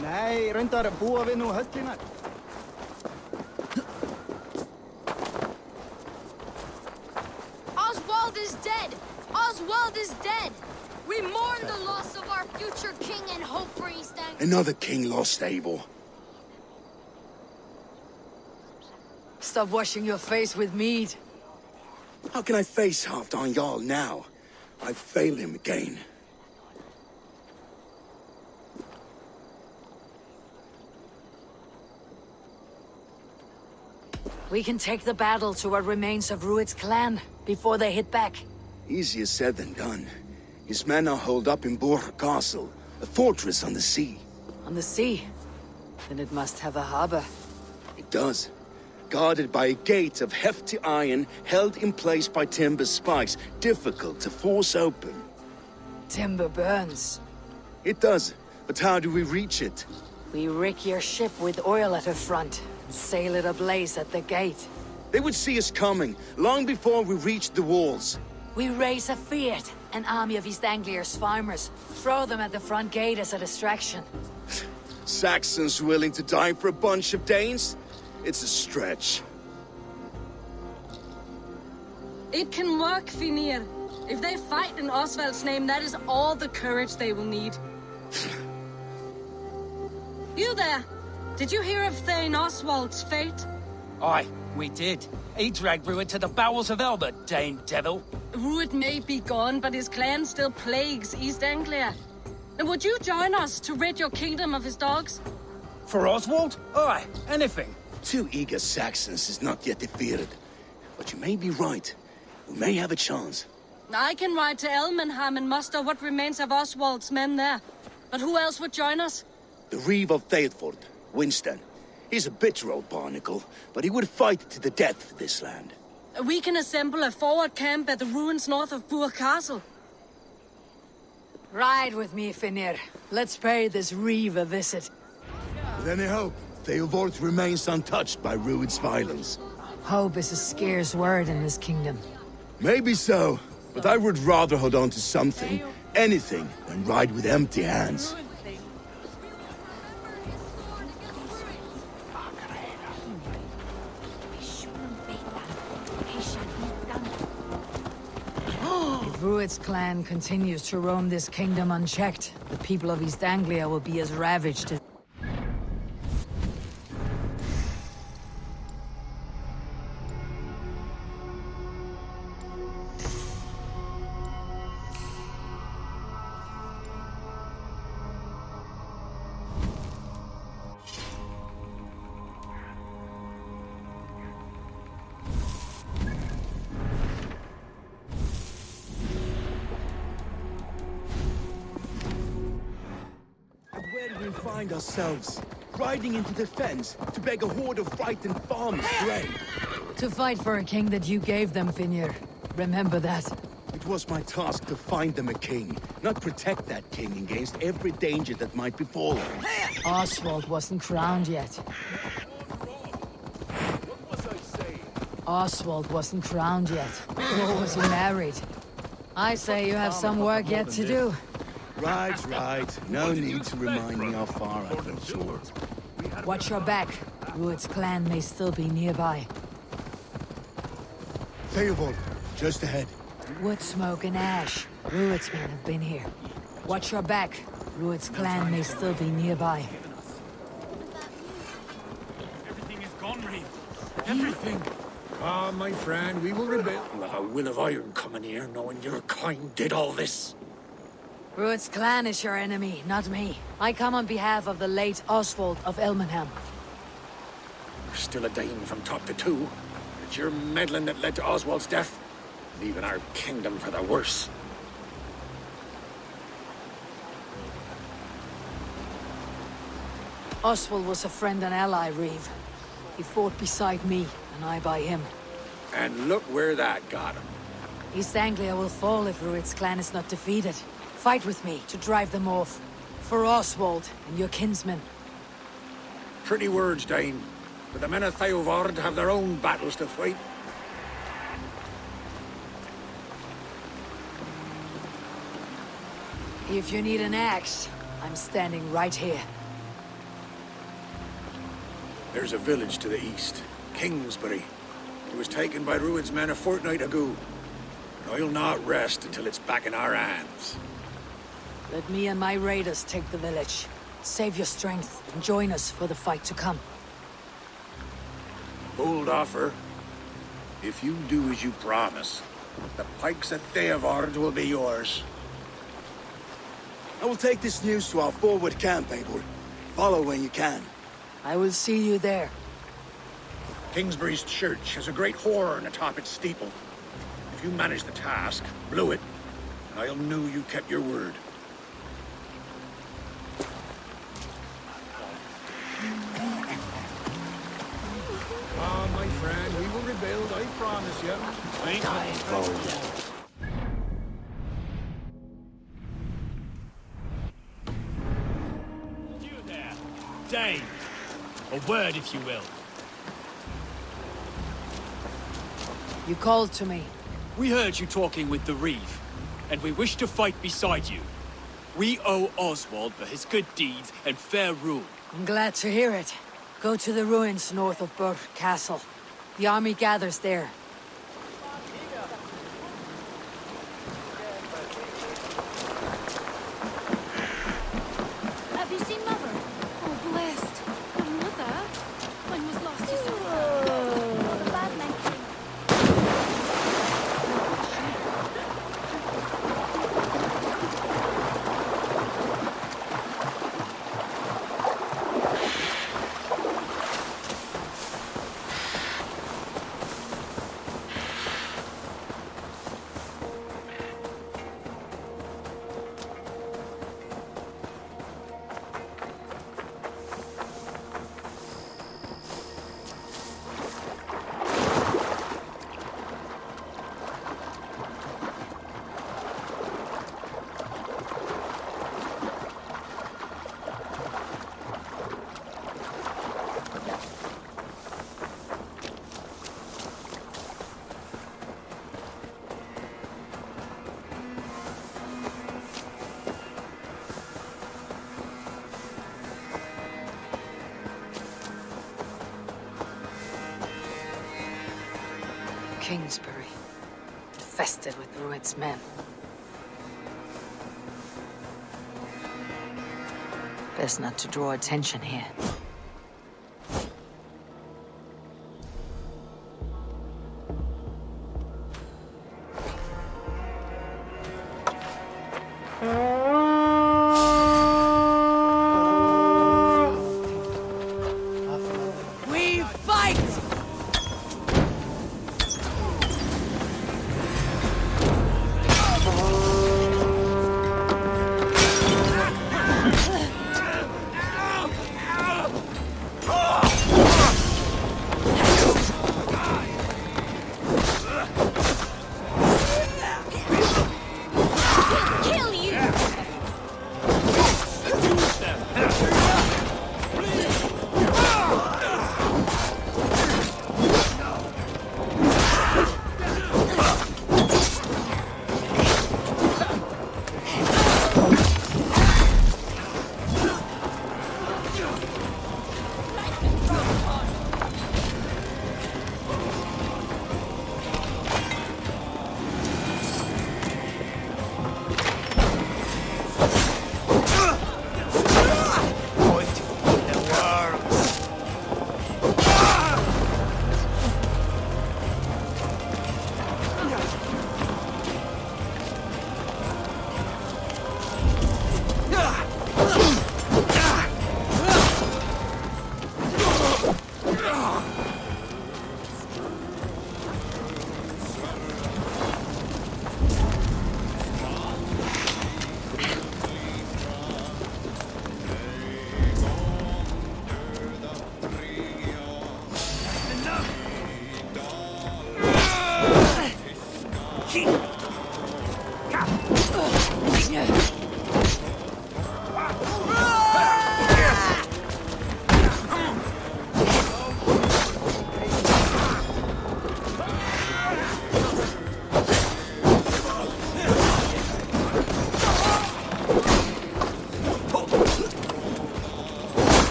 Nei, reyndar búa við nú höllina. Oswald is dead! Oswald is dead! We mourn the loss of our future king and hope for East Anglia. Another king lost, Abel. Stop washing your face with mead. How can I face Halfdan Jarl now? I've failed him again. We can take the battle to what remains of Rued's clan before they hit back. Easier said than done. His men are holed up in Borg Castle, a fortress on the sea. On the sea? Then it must have a harbor. It does. Guarded by a gate of hefty iron, held in place by timber spikes, difficult to force open. Timber burns. It does, but how do we reach it? We rig your ship with oil at her front, and sail it ablaze at the gate. They would see us coming, long before we reached the walls. We raise a Fiat, an army of East Anglia's farmers. Throw them at the front gate as a distraction. Saxons willing to die for a bunch of Danes? It's a stretch. It can work, Finir. If they fight in Oswald's name, that is all the courage they will need. You there! Did you hear of Thane Oswald's fate? Aye, we did. He dragged Rued to the bowels of Elba, Dane devil. Rued may be gone, but his clan still plagues East Anglia. And would you join us to rid your kingdom of his dogs? For Oswald? Aye, anything. 2 eager Saxons is not yet defeated. But you may be right. We may have a chance. I can ride to Elmenham and muster what remains of Oswald's men there. But who else would join us? The Reeve of Thetford, Winston. He's a bitter old barnacle, but he would fight to the death for this land. We can assemble a forward camp at the ruins north of Burg Castle. Ride with me, Finir. Let's pay this Reeve a visit. With any hope, Theodort remains untouched by Rued's violence. Hope is a scarce word in this kingdom. Maybe so, but I would rather hold on to something, anything, than ride with empty hands. If Rued's clan continues to roam this kingdom unchecked, the people of East Anglia will be as ravaged as... Where do we find ourselves? Riding into the fens to beg a horde of frightened farmers grain. To fight for a king that you gave them, Finir. Remember that. It was my task to find them a king, not protect that king against every danger that might befall him. Oswald wasn't crowned yet. Oswald wasn't crowned yet. Nor was he married. I say you have some work yet to do. Right, right. No need to remind me how far I fell short. Watch your back. Rued's clan may still be nearby. Theobald, just ahead. Wood smoke and ash. Rued's men have been here. Watch your back. Rued's clan may still be nearby. Everything is gone, Reeve. Everything. Ah, my friend, we will rebel. We'll have a will of iron coming here, knowing your kind did all this. Rued's clan is your enemy, not me. I come on behalf of the late Oswald of Elmenham. You're still a Dane from top to two. It's your meddling that led to Oswald's death, leaving our kingdom for the worse. Oswald was a friend and ally, Reeve. He fought beside me, and I by him. And look where that got him. East Anglia will fall if Rued's clan is not defeated. Fight with me to drive them off. For Oswald and your kinsmen. Pretty words, Dane. But the men of Theovard have their own battles to fight. If you need an axe, I'm standing right here. There's a village to the east, Kingsbury. It was taken by Rued's men a fortnight ago. And I'll not rest until it's back in our hands. Let me and my raiders take the village. Save your strength and join us for the fight to come. Bold offer. If you do as you promise, the pikes at Theovard will be yours. I will take this news to our forward camp, Eivor. Follow when you can. I will see you there. Kingsbury's church has a great horn atop its steeple. If you manage the task, blow it, and I'll know you kept your word. Ah, my friend, we will rebuild, I promise you. You there. Dane. A word, if you will. You called to me. We heard you talking with the Reeve, and we wish to fight beside you. We owe Oswald for his good deeds and fair rule. I'm glad to hear it. Go to the ruins north of Burke Castle. The army gathers there. Have you seen Mother? Oh, blessed. Oh, Mother? When was lost to so Not a bad mention. Kingsbury. Infested with Rued's men. Best not to draw attention here. We fight! Kill you!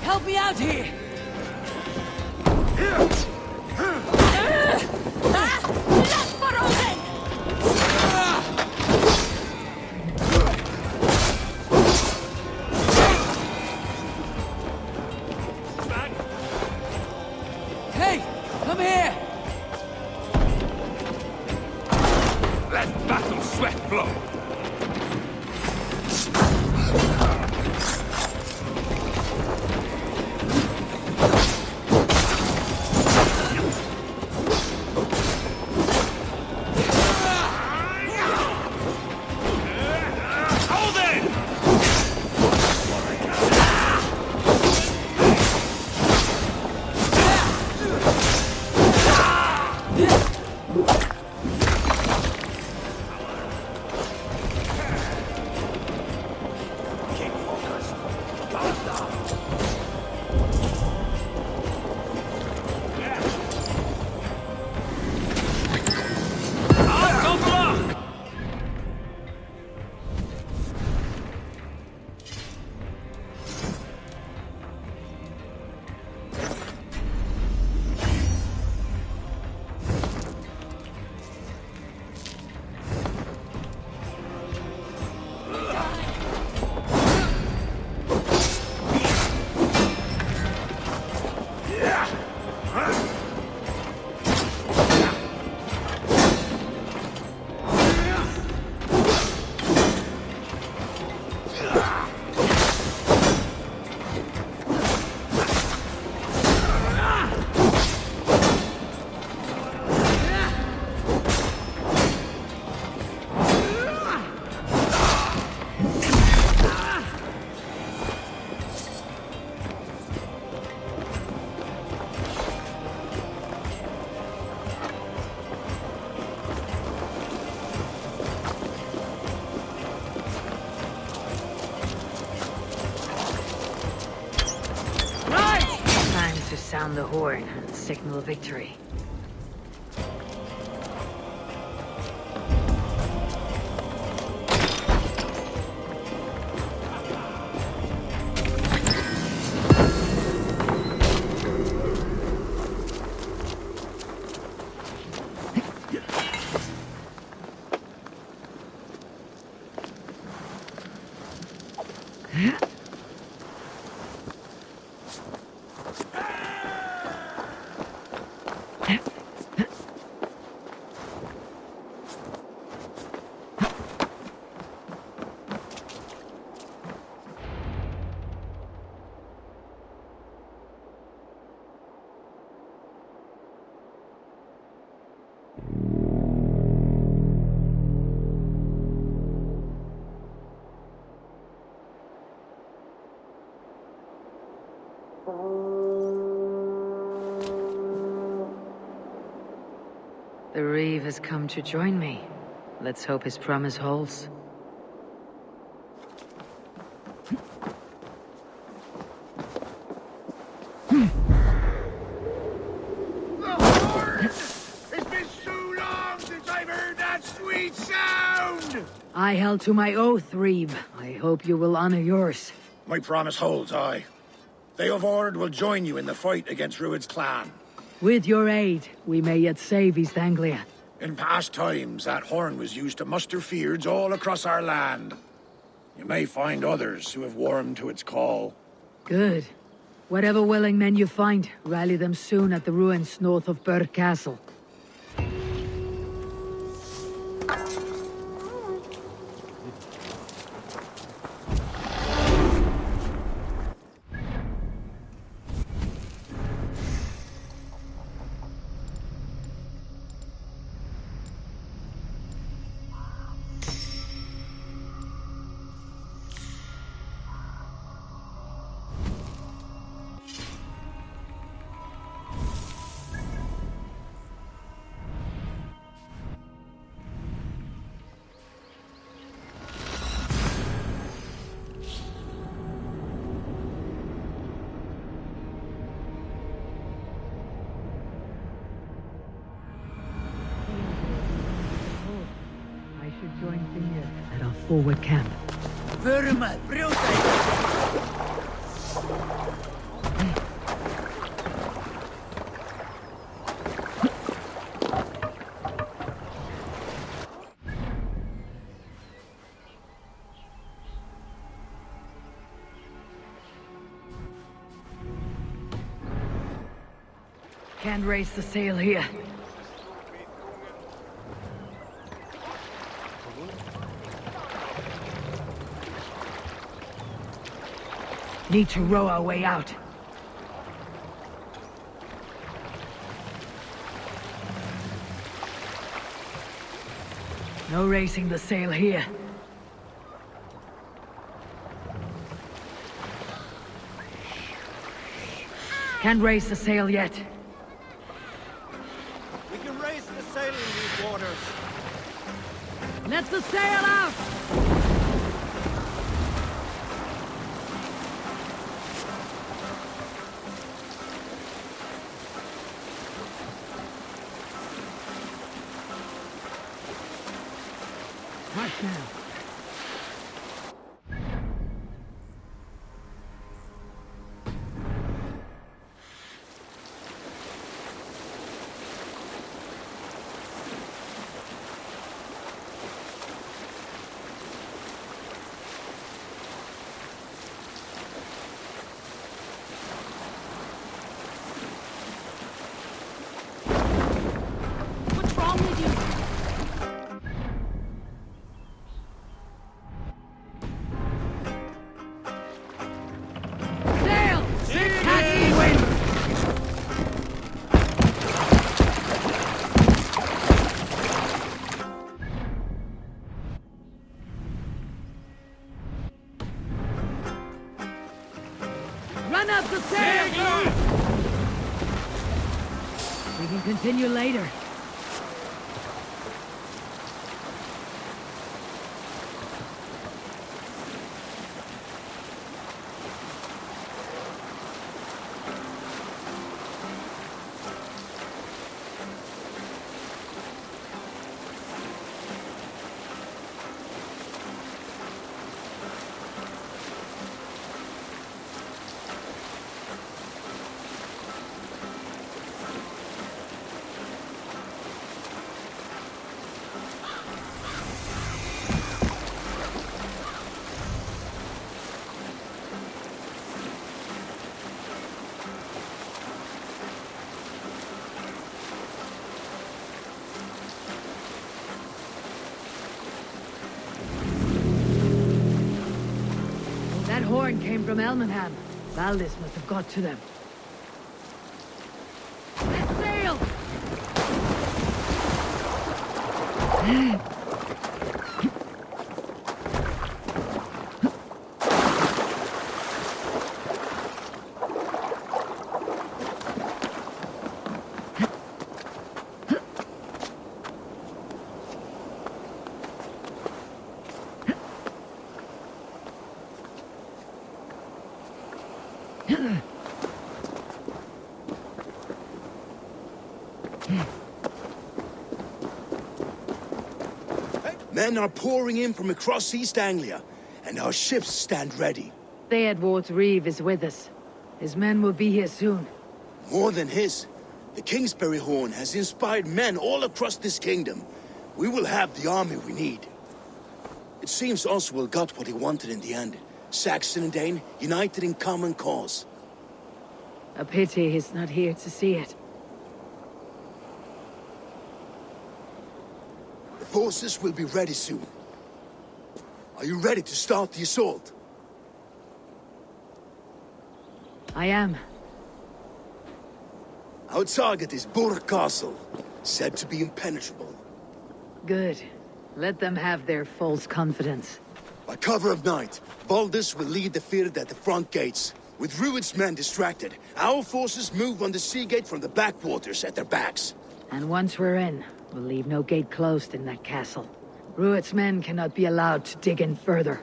Help me out here! Hey! Come here! Let battle sweat flow. Sound the horn and signal victory. The Reeve has come to join me. Let's hope his promise holds. It's been so long since I've heard that sweet sound! I held to my oath, Reeve. I hope you will honor yours. My promise holds, aye. Theovord will join you in the fight against Rued's clan. With your aid, we may yet save East Anglia. In past times, that horn was used to muster fyrds all across our land. You may find others who have warmed to its call. Good. Whatever willing men you find, rally them soon at the ruins north of Burr Castle. forward camp. Vurma, bruta! Can't raise the sail here. Need to row our way out. No raising the sail here. Can't raise the sail yet. We can raise the sail in these waters. Let the sail out! Right now. What's wrong with you? Sail! Catch wind! Run up the sail! We can continue later. That horn came from Elmenham. Valdis must have got to them. Let's sail! Men are pouring in from across East Anglia, and our ships stand ready. Theodward's Reeve is with us. His men will be here soon. More than his, the Kingsbury Horn has inspired men all across this kingdom. We will have the army we need. It seems Oswald got what he wanted in the end. Saxon and Dane united in common cause. A pity he's not here to see it. The forces will be ready soon. Are you ready to start the assault? I am. Our target is Burg Castle, said to be impenetrable. Good. Let them have their false confidence. By cover of night, Valdis will lead the field at the front gates. With Rued's men distracted, our forces move on the sea gate from the backwaters at their backs. And once we're in, we'll leave no gate closed in that castle. Rued's men cannot be allowed to dig in further.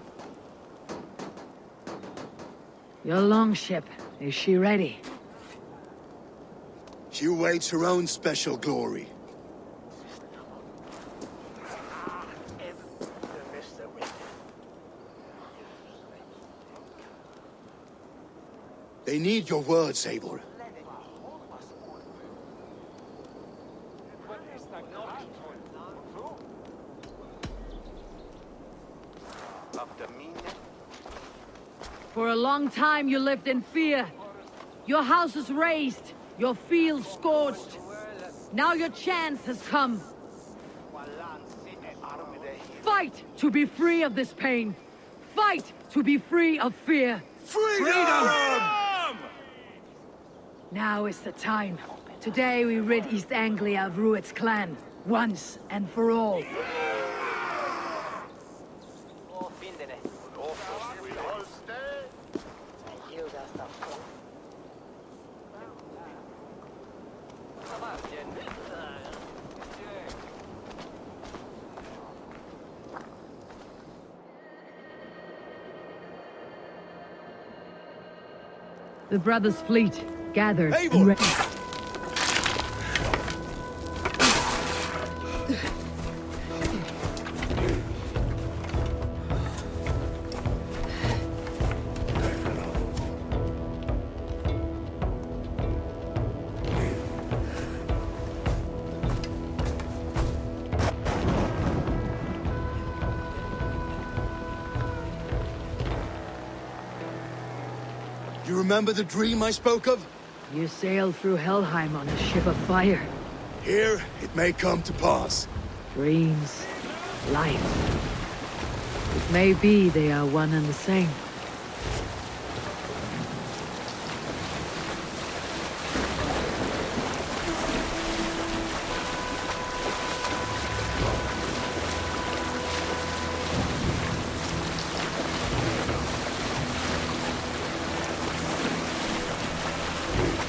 Your longship, is she ready? She awaits her own special glory. They need your words, Eivor. For a long time you lived in fear. Your houses razed, your fields scorched. Now your chance has come. Fight to be free of this pain. Fight to be free of fear. Freedom! Now is the time. Today we rid East Anglia of Rued's clan, once and for all. The brothers' fleet gathered and Eivor! ready. You remember the dream I spoke of? You sailed through Helheim on a ship of fire. Here, it may come to pass. Dreams, life. It may be they are one and the same.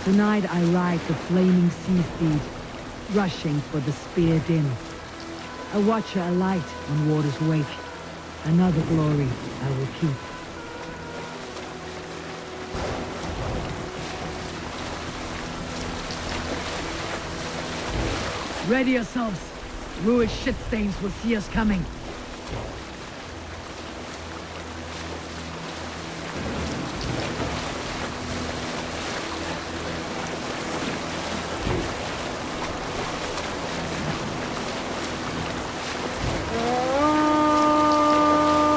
Tonight I ride the flaming sea steed, rushing for the spear din. A watcher alight on water's wake. Another glory I will keep. Ready yourselves. Ruined shit stains will see us coming.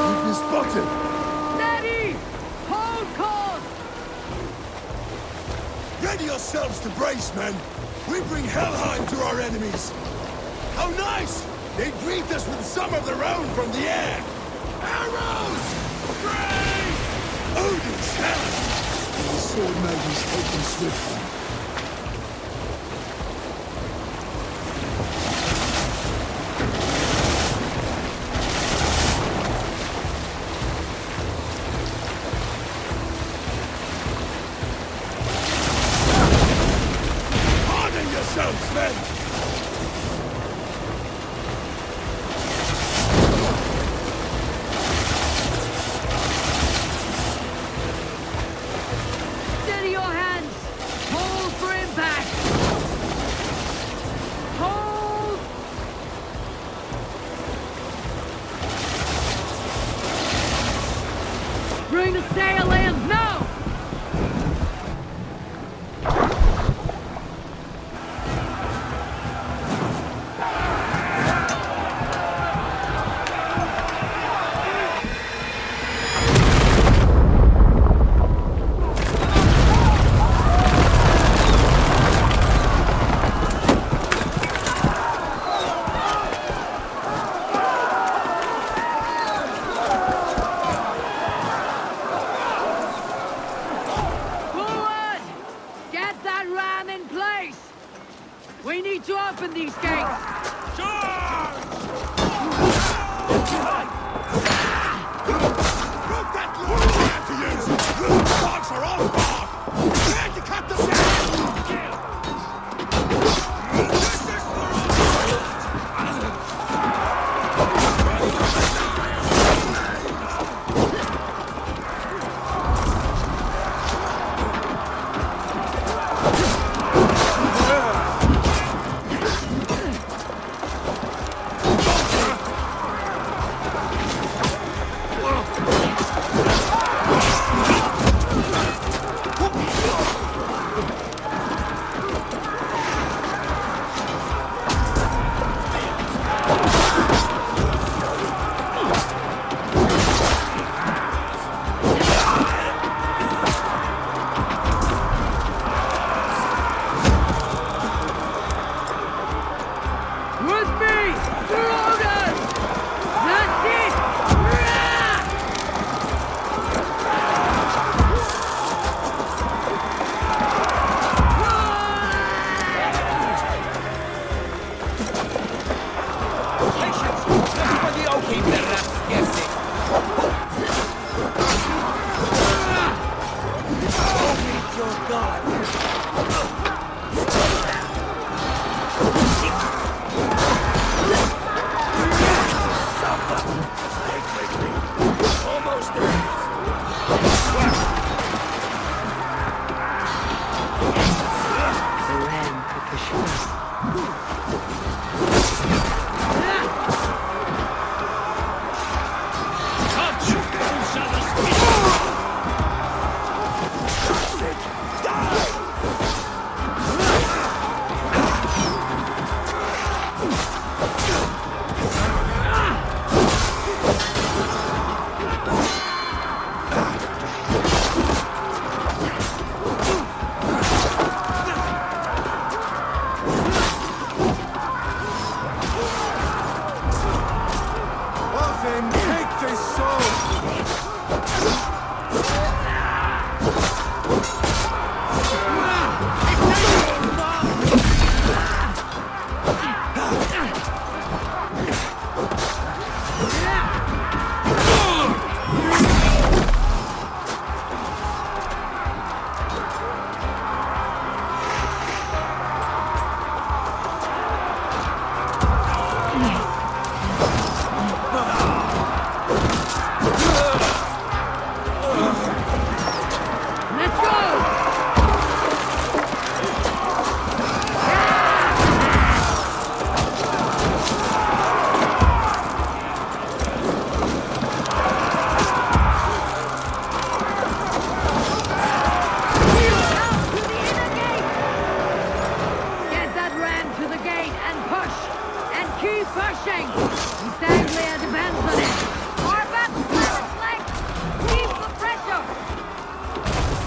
We've been spotted! Steady! Hold course! Ready yourselves to brace, men! We bring Helheim to our enemies! How nice! They greet us with some of their own from the air! Arrows! Grace! Odin's hand! The sword maidens taken swiftly. Harden yourselves, men! Steady your hands! Hold for impact! Hold! Bring the sail in, now! Forward! Get that ram in place! We need to open these gates! Look that glory we have to use! The dogs are all gone! Prepare to cut the sail! This is for us!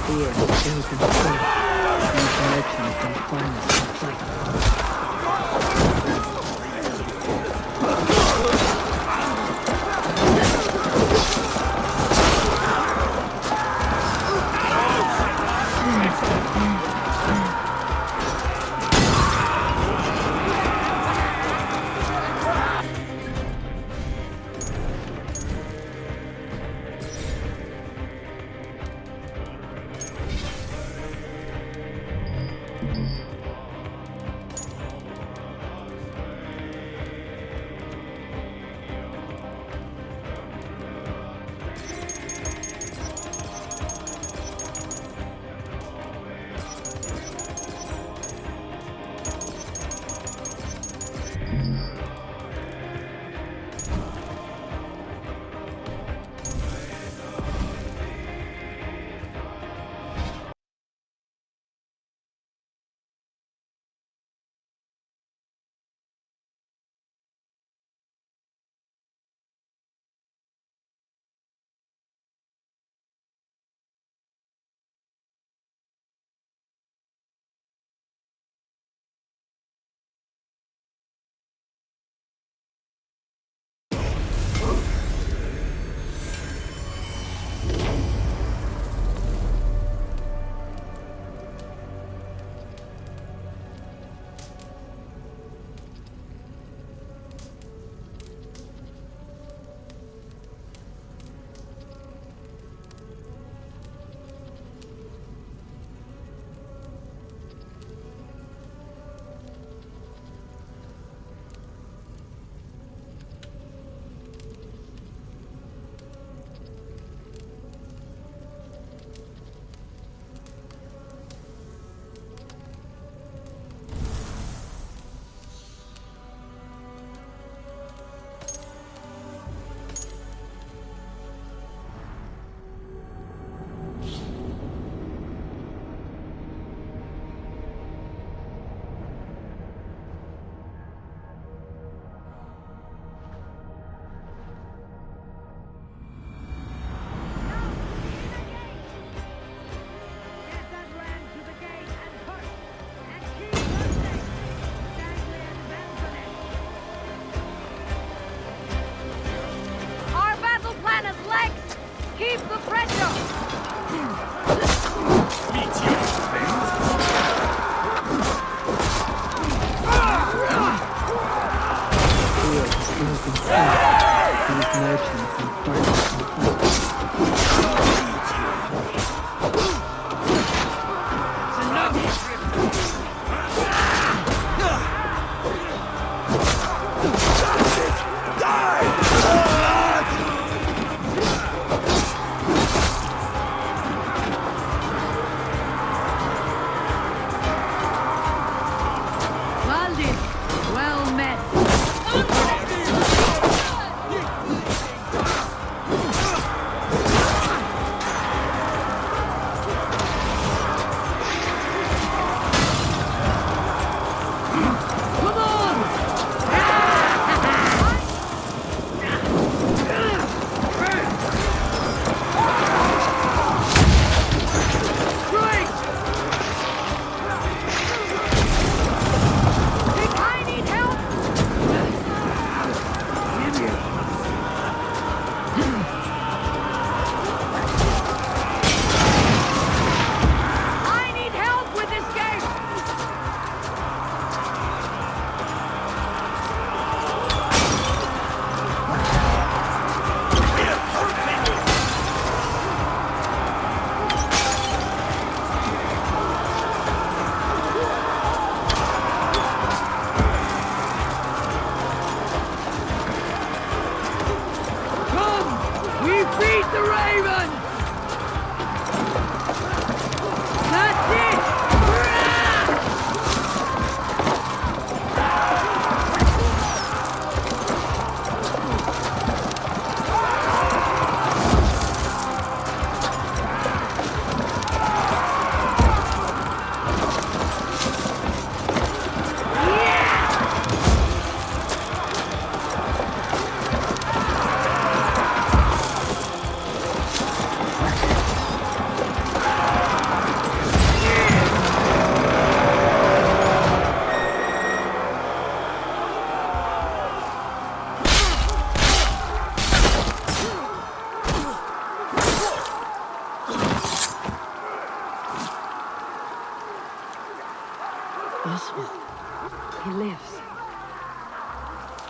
spear built in stone, these merchants and farmers can fight. Oswald. He lives.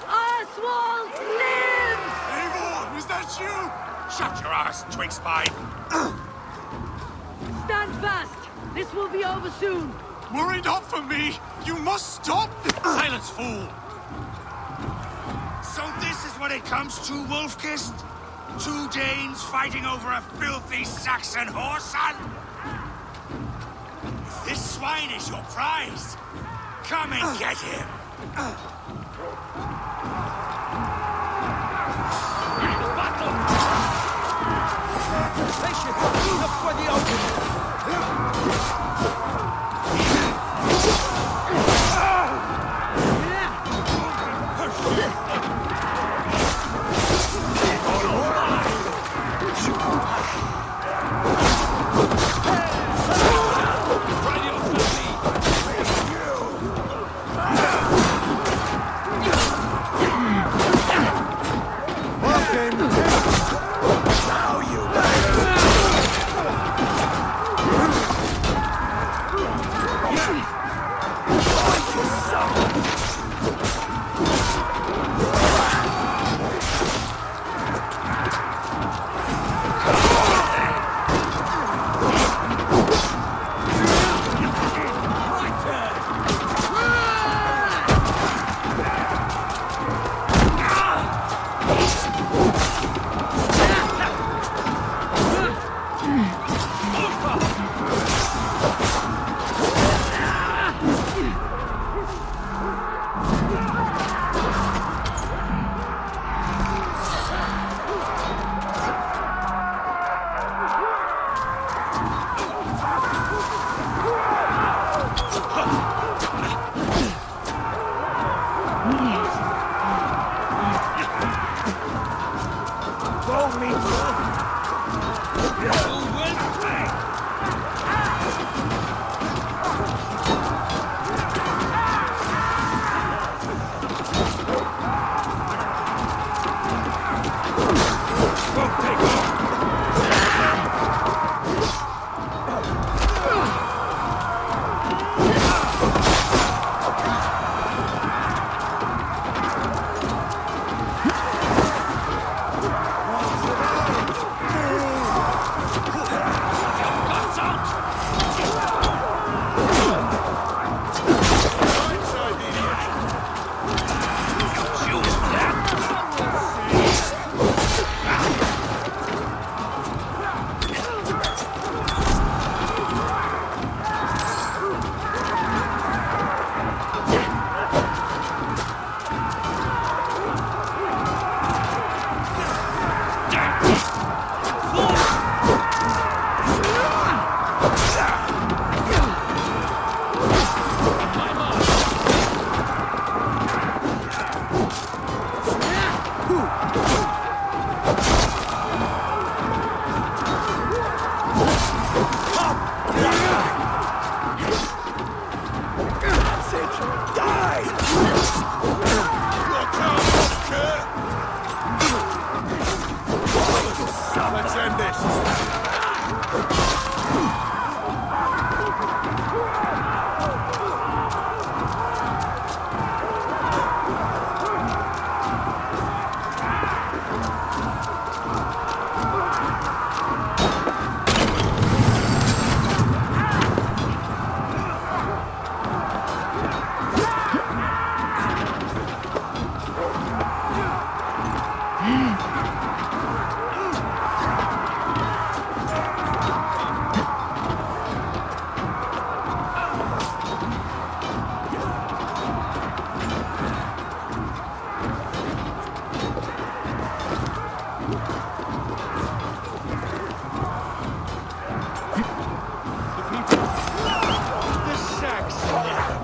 Oswald lives! Eivor, is that you? Shut your ass, twig spine! Stand fast! This will be over soon. Worry not for me! You must stop! Silence, fool! So this is what it comes to, Wolfkist? 2 Danes fighting over a filthy Saxon whoreson? If this swine is your prize, come and get him! Patient! Look for the opening!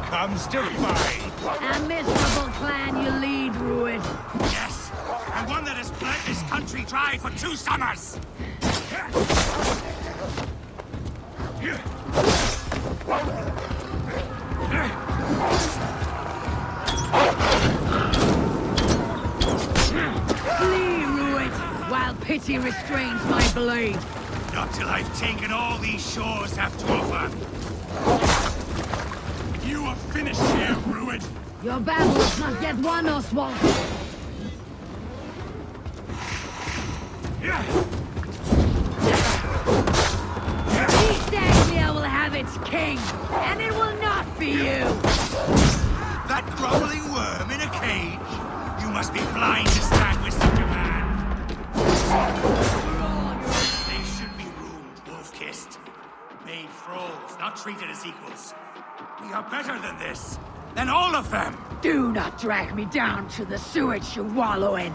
Comes to fight. A miserable clan you lead, Rued. Yes, and one that has bled this country dry for 2 summers. Flee, Rued, while pity restrains my blade. Not till I've taken all these shores have to offer. You are finished here, Ruin! Your battle is not yet won, Oswald. East Anglia will have its king, and it will not be you. That groveling worm in a cage? You must be blind to stand with such a man. They should be ruled, wolf-kissed. Made thralls, not treated as equals. We are better than this. Than all of them. Do not drag me down to the sewage you wallow in.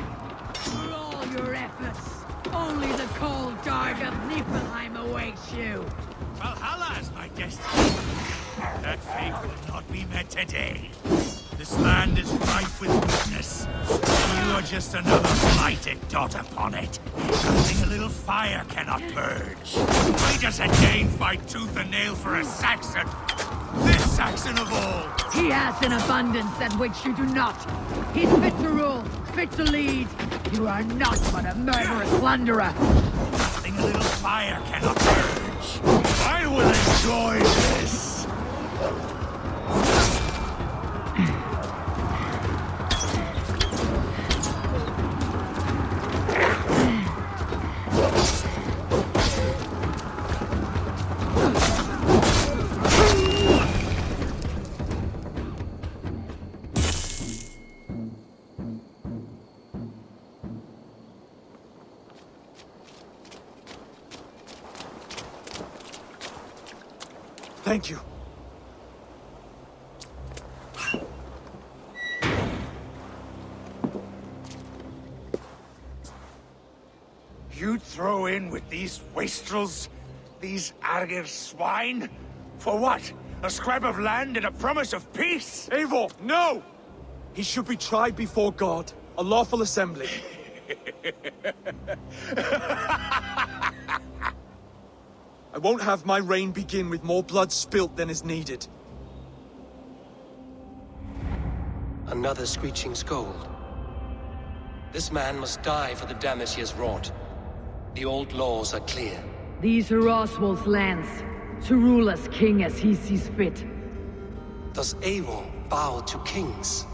For all your efforts, only the cold dark of Niflheim awaits you. Valhalla is my destiny. That fate will not be met today. This land is rife with weakness. You are just another blighted dot upon it. Something a little fire cannot purge. We just had Dane fight tooth and nail for a Saxon. This Saxon of all. He has an abundance at which you do not. He's fit to rule, fit to lead. You are not but a murderous plunderer. Nothing a little fire cannot purge. I will enjoy this. Thank you. You'd throw in with these wastrels? These Argir swine? For what? A scrap of land and a promise of peace? Eivor, no! He should be tried before God, a lawful assembly. I won't have my reign begin with more blood spilt than is needed. Another screeching scold. This man must die for the damage he has wrought. The old laws are clear. These are Oswald's lands, to rule as king as he sees fit. Does Eivor bow to kings?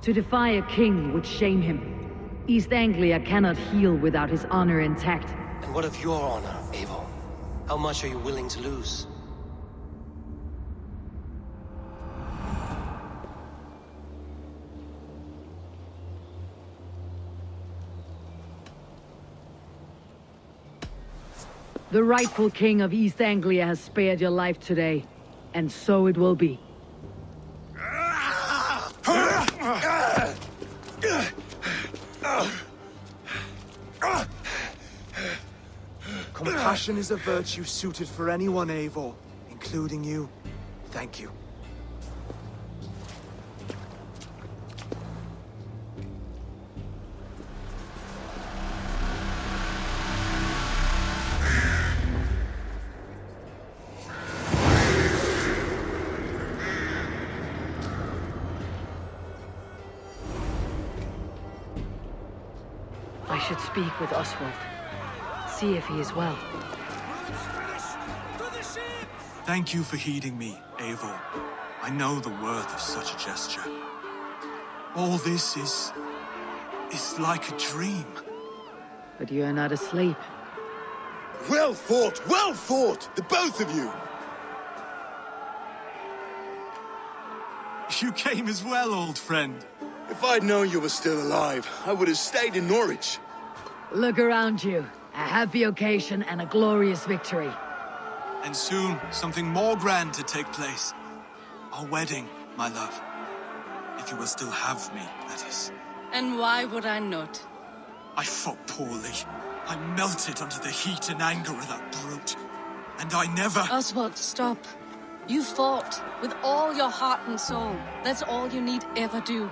To defy a king would shame him. East Anglia cannot heal without his honor intact. And what of your honor, Eivor? How much are you willing to lose? The rightful king of East Anglia has spared your life today, and so it will be. Compassion is a virtue suited for anyone, Eivor, including you. Thank you. I should speak with Oswald. See if he is well. Thank you for heeding me, Eivor. I know the worth of such a gesture. All this is like a dream. But you are not asleep. Well fought, the both of you! You came as well, old friend. If I'd known you were still alive, I would have stayed in Norwich. Look around you. A happy occasion and a glorious victory. And soon, something more grand to take place. Our wedding, my love. If you will still have me, that is. And why would I not? I fought poorly. I melted under the heat and anger of that brute. And I never... Oswald, stop. You fought with all your heart and soul. That's all you need ever do.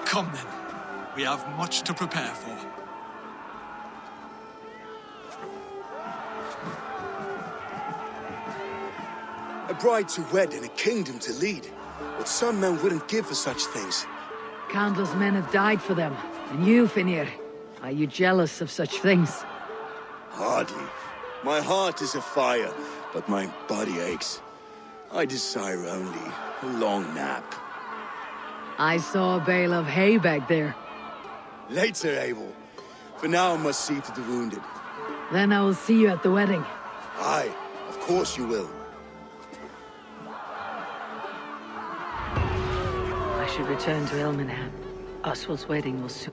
Come then. We have much to prepare for. A bride to wed and a kingdom to lead. What some men wouldn't give for such things. Countless men have died for them. And you, Finnir, are you jealous of such things? Hardly. My heart is afire, but my body aches. I desire only a long nap. I saw a bale of hay back there. Later, Abel. For now, I must see to the wounded. Then I will see you at the wedding. Aye, of course you will. I should return to Ilmenham. Oswald's wedding will soon.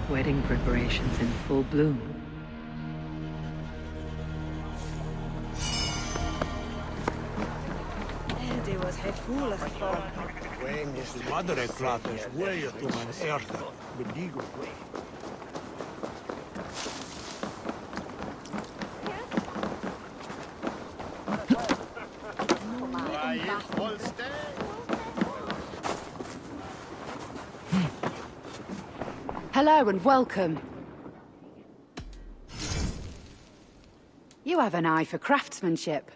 Wedding preparations in full bloom. Madre Kratos, huello tu man erta, bedigo. Hello and welcome. You have an eye for craftsmanship.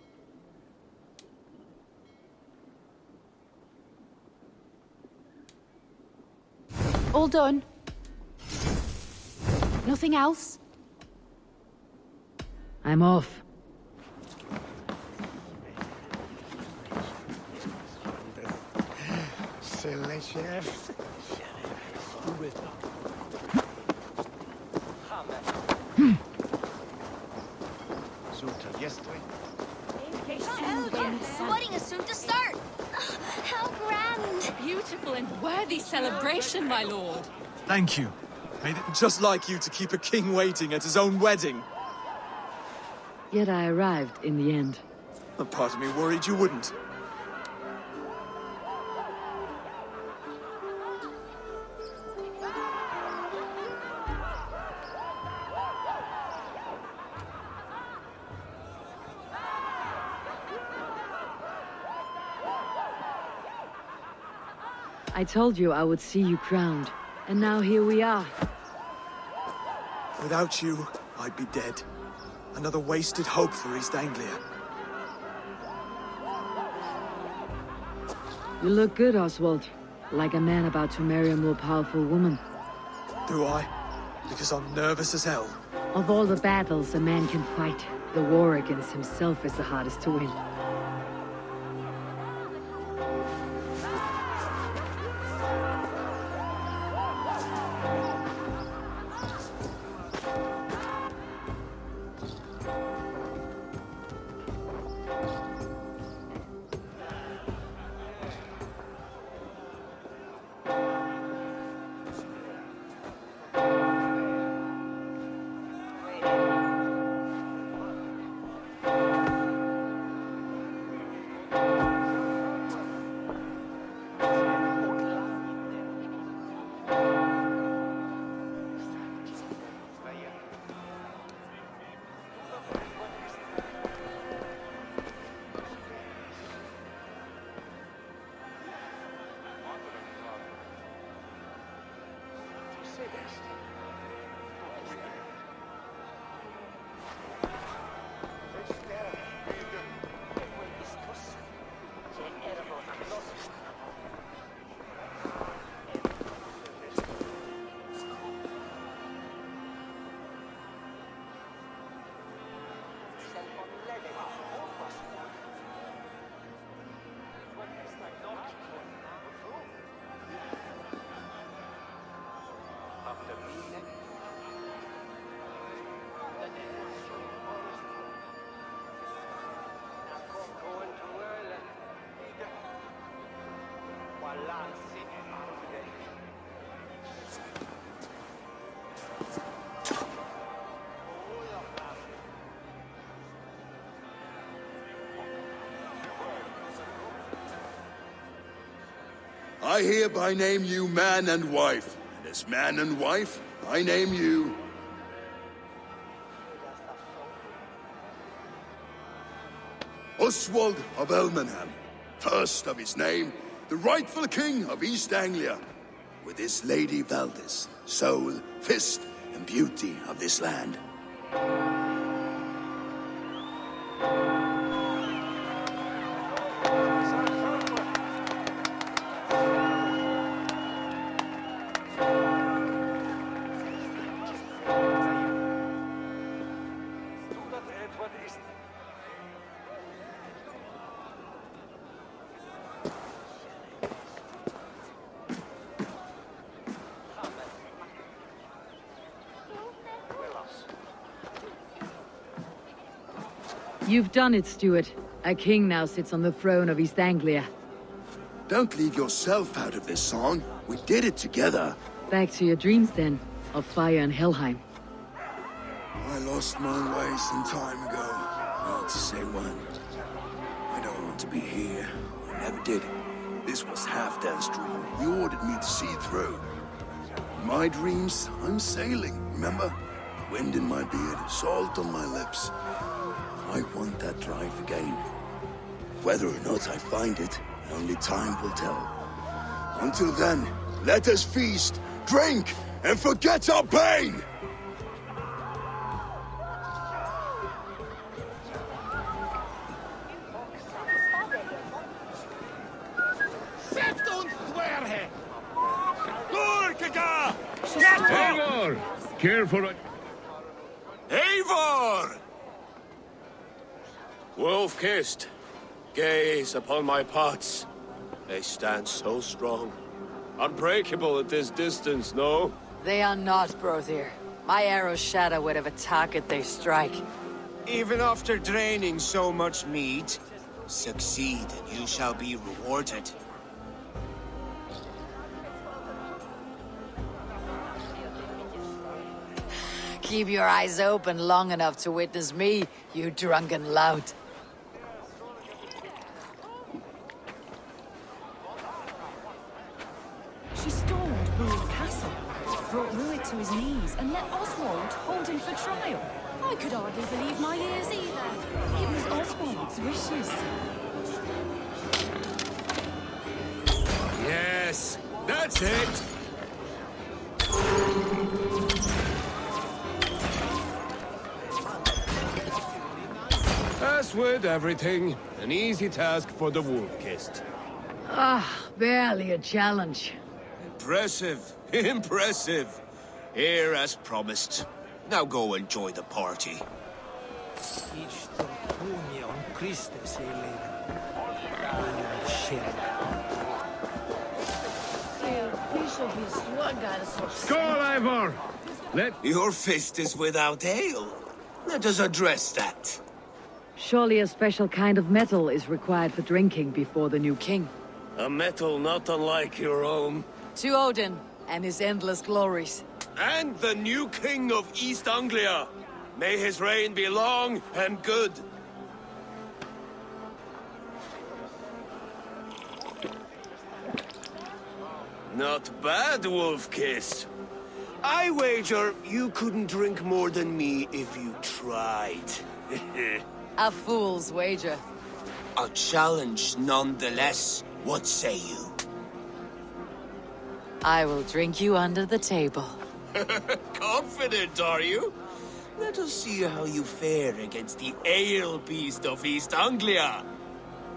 All done? Nothing else? I'm off. The wedding is soon to start. How grand! Beautiful and worthy celebration, my lord. Thank you. Made it just like you to keep a king waiting at his own wedding. Yet I arrived in the end. A part of me worried you wouldn't. I told you I would see you crowned, and now here we are. Without you, I'd be dead. Another wasted hope for East Anglia. You look good, Oswald. Like a man about to marry a more powerful woman. Do I? Because I'm nervous as hell. Of all the battles a man can fight, the war against himself is the hardest to win. I hereby name you man and wife. And as man and wife, I name you... Oswald of Elmenham, first of his name, the rightful king of East Anglia, with his lady Valdis, soul, fist, and beauty of this land. You've done it, Stuart. A king now sits on the throne of East Anglia. Don't leave yourself out of this song. We did it together. Back to your dreams, then, of fire and Helheim. I lost my way some time ago. Hard to say when. I don't want to be here. I never did. This was Halfdan's dream. He ordered me to see it through. In my dreams, I'm sailing, remember? Wind in my beard, salt on my lips. I want that drive again. Whether or not I find it, only time will tell. Until then, let us feast, drink, and forget our pain! Eivor! Care for a... Eivor! Wolf-kissed, gaze upon my pots. They stand so strong. Unbreakable at this distance, no? They are not, Brother. My arrows shatter whatever target they strike. Even after draining so much meat, succeed and you shall be rewarded. Keep your eyes open long enough to witness me, you drunken lout. She stormed Rued's castle, brought Rued to his knees, and let Oswald hold him for trial. I could hardly believe my ears either. It was Oswald's wishes. Yes, that's it! As with everything, an easy task for the wolf-kissed. Ah, barely a challenge. Impressive, impressive. Here as promised. Now go enjoy the party. Skål, Eivor! Your fist is without ale. Let us address that. Surely a special kind of metal is required for drinking before the new king. A metal not unlike your own. To Odin and his endless glories. And the new king of East Anglia. May his reign be long and good. Not bad, Wolf-kissed. I wager you couldn't drink more than me if you tried. A fool's wager. A challenge nonetheless. What say you? I will drink you under the table. Confident, are you? Let us see how you fare against the ale beast of East Anglia.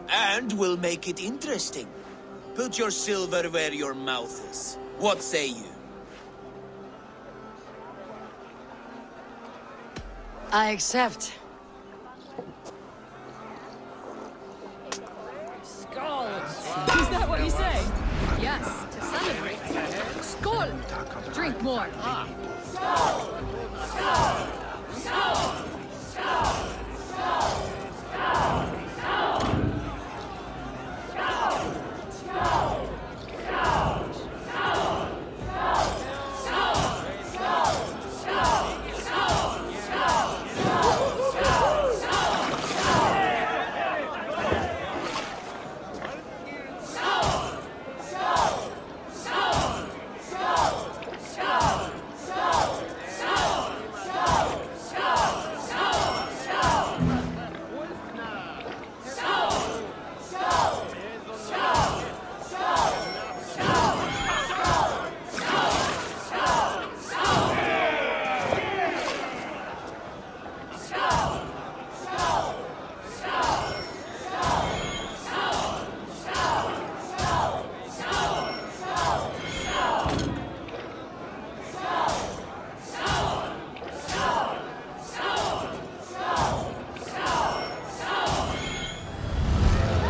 And we'll make it interesting. Put your silver where your mouth is. What say you? I accept. Skull! Is that what you say? Yes, to celebrate. Skull! Drink more.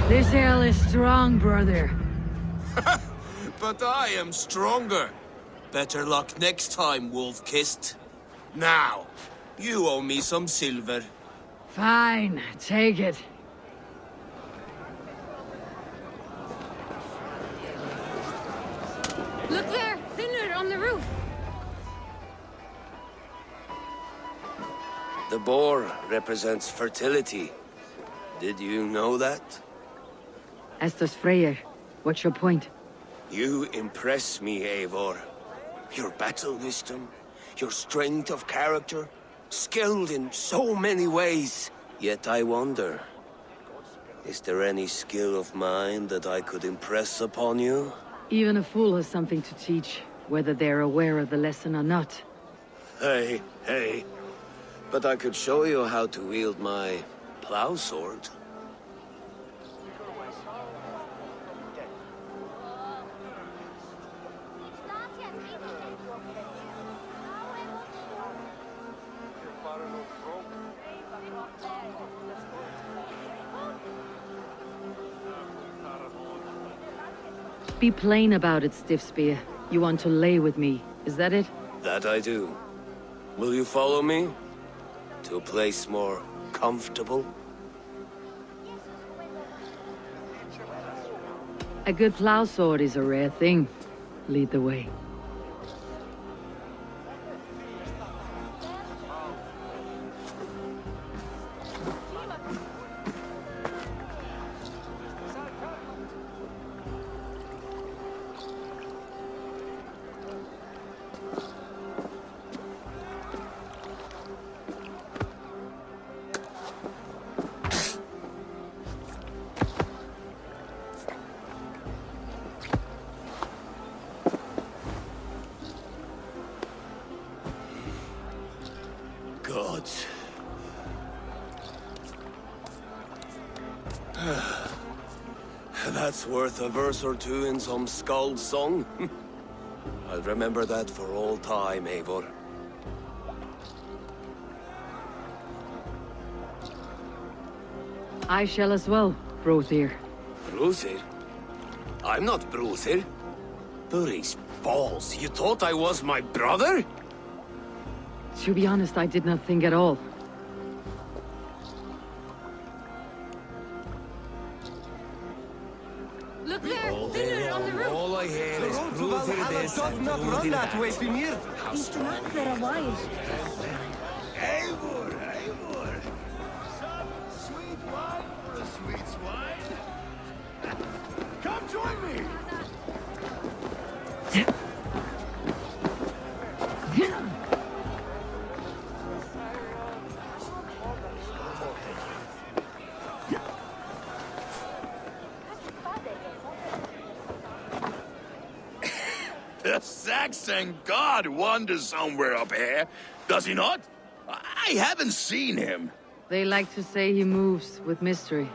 This ale is strong, brother. But I am stronger. Better luck next time, Wolf-Kissed. Now, you owe me some silver. Fine, take it. Look there! Thinner on the roof! The boar represents fertility. Did you know that? As does Freyr. What's your point? You impress me, Eivor. Your battle wisdom, your strength of character, skilled in so many ways. Yet I wonder, is there any skill of mine that I could impress upon you? Even a fool has something to teach, whether they're aware of the lesson or not. Hey, hey. But I could show you how to wield my plow sword. Be plain about it, Stiffspear. You want to lay with me, is that it? That I do. Will you follow me? To a place more comfortable? A good plow sword is a rare thing. Lead the way. Gods. That's worth a verse or two in some skald's song. I'll remember that for all time, Eivor. I shall as well, Brothir. Bruthir? I'm not Bruthir. Burry's balls, you thought I was my brother? To be honest, I did not think at all. Look there! Thinner on the roof! All I hear is Bruthir this and Bruthir that. He's drunk for a while. Eivor, Eivor! Some sweet wine for a sweet swine. Come join me! The Saxon god wanders somewhere up here, does he not? I haven't seen him. They like to say he moves with mystery.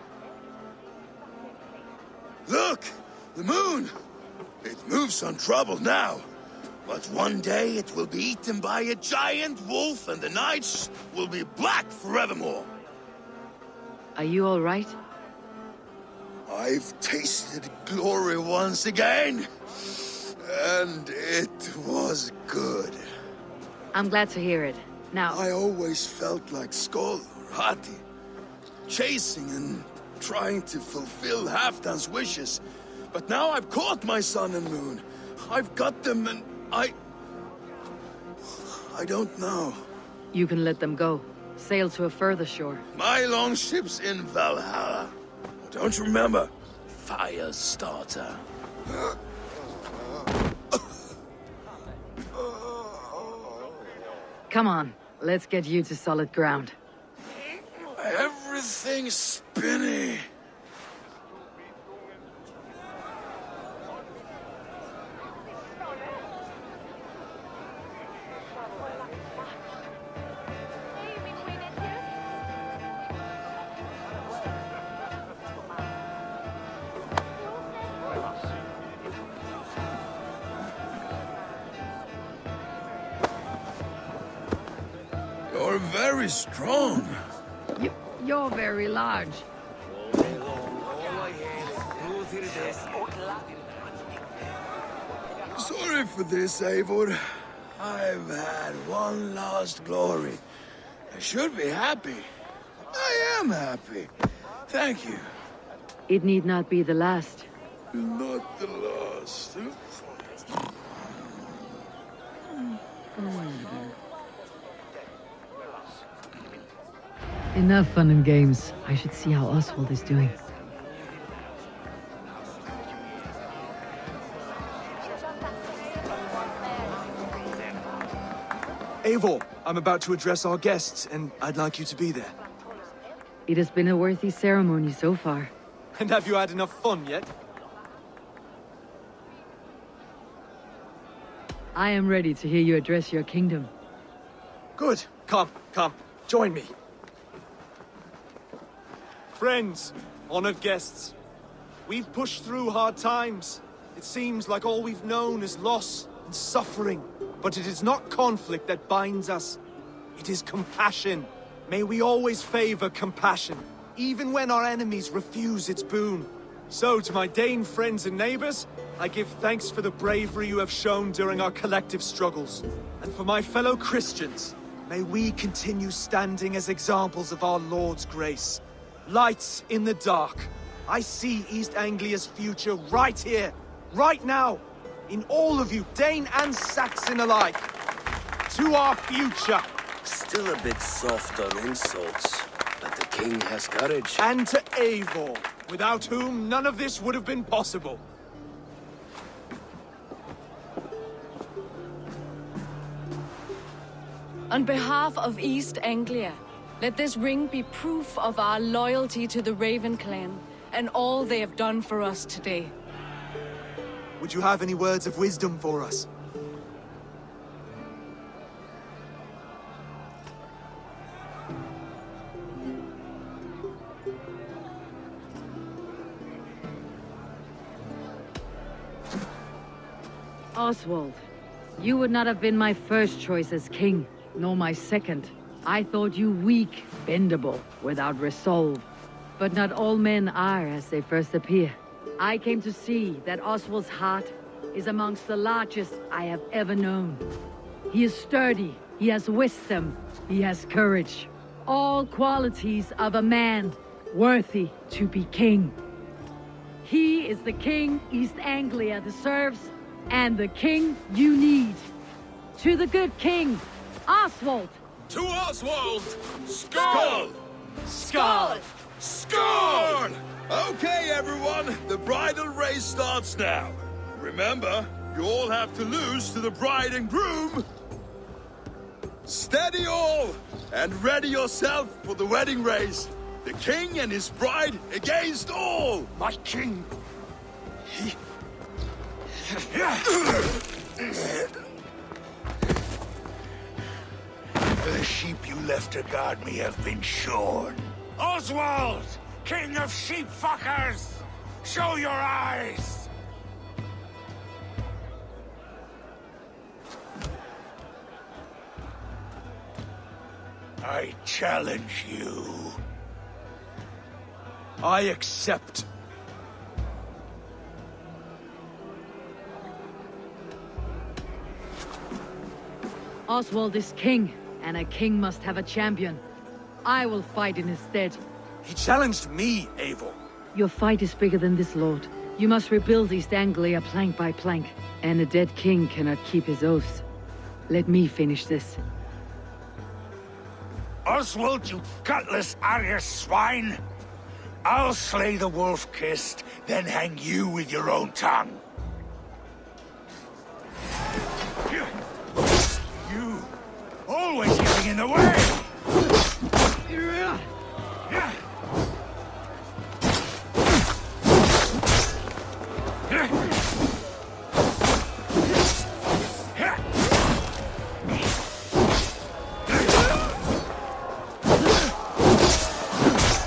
Look! The moon! It moves untroubled now. But one day it will be eaten by a giant wolf and the nights will be black forevermore. Are you all right? I've tasted glory once again. And it was good. I'm glad to hear it. Now... I always felt like Skoll or Hati. Chasing and trying to fulfill Halfdan's wishes. But now I've caught my sun and moon. I've got them and I don't know. You can let them go. Sail to a further shore. My longship's in Valhalla. Don't you remember? Firestarter. Come on, let's get you to solid ground. Everything's spinny. You're very strong. You're very large. Sorry for this, Eivor. I've had one last glory. I should be happy. I am happy. Thank you. It need not be the last. Not the last. Enough fun and games. I should see how Oswald is doing. Eivor, I'm about to address our guests, and I'd like you to be there. It has been a worthy ceremony so far. And have you had enough fun yet? I am ready to hear you address your kingdom. Good. Come, join me. Friends, honored guests, we've pushed through hard times. It seems like all we've known is loss and suffering. But it is not conflict that binds us. It is compassion. May we always favor compassion, even when our enemies refuse its boon. So, to my Dane friends and neighbors, I give thanks for the bravery you have shown during our collective struggles. And for my fellow Christians, may we continue standing as examples of our Lord's grace. Lights in the dark. I see East Anglia's future right here, right now, in all of you, Dane and Saxon alike. To our future. Still a bit soft on insults, but the king has courage. And to Eivor, without whom none of this would have been possible. On behalf of East Anglia, let this ring be proof of our loyalty to the Raven clan and all they have done for us today. Would you have any words of wisdom for us? Oswald, you would not have been my first choice as king, nor my second. I thought you weak, bendable, without resolve. But not all men are as they first appear. I came to see that Oswald's heart is amongst the largest I have ever known. He is sturdy, he has wisdom, he has courage. All qualities of a man worthy to be king. He is the king East Anglia deserves, and the king you need. To the good king, Oswald! To Oswald! Skull! Skull! Skull! Okay, everyone, the bridal race starts now. Remember, you all have to lose to the bride and groom. Steady all, and ready yourself for the wedding race. The king and his bride against all. My king! left to guard me have been shorn. Oswald, king of sheepfuckers! Show your eyes! I challenge you. I accept. Oswald is king, and a king must have a champion. I will fight in his stead. He challenged me, Eivor. Your fight is bigger than this, Lord. You must rebuild East Anglia plank by plank, and a dead king cannot keep his oaths. Let me finish this. Oswald, you gutless Arya swine! I'll slay the wolf-kissed, then hang you with your own tongue. You, always getting in the way!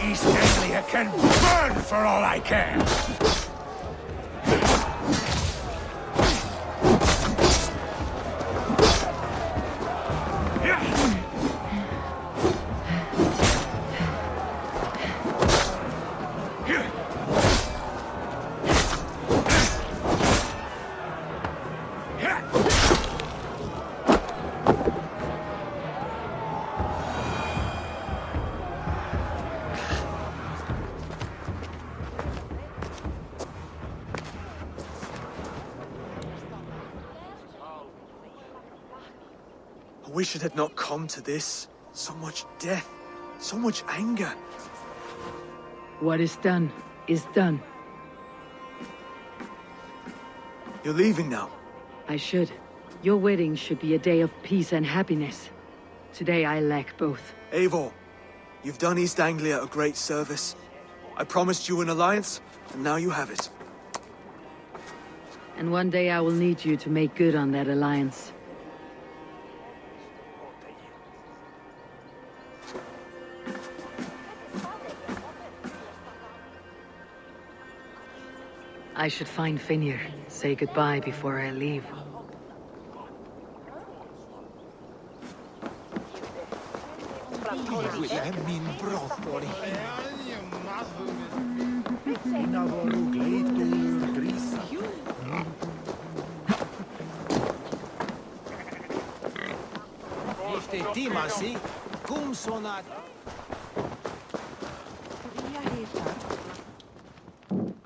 East Anglia can burn for all I care! I wish it had not come to this. So much death, so much anger. What is done, is done. You're leaving now. I should. Your wedding should be a day of peace and happiness. Today I lack both. Eivor, you've done East Anglia a great service. I promised you an alliance, and now you have it. And one day I will need you to make good on that alliance. I should find Finir, say goodbye before I leave.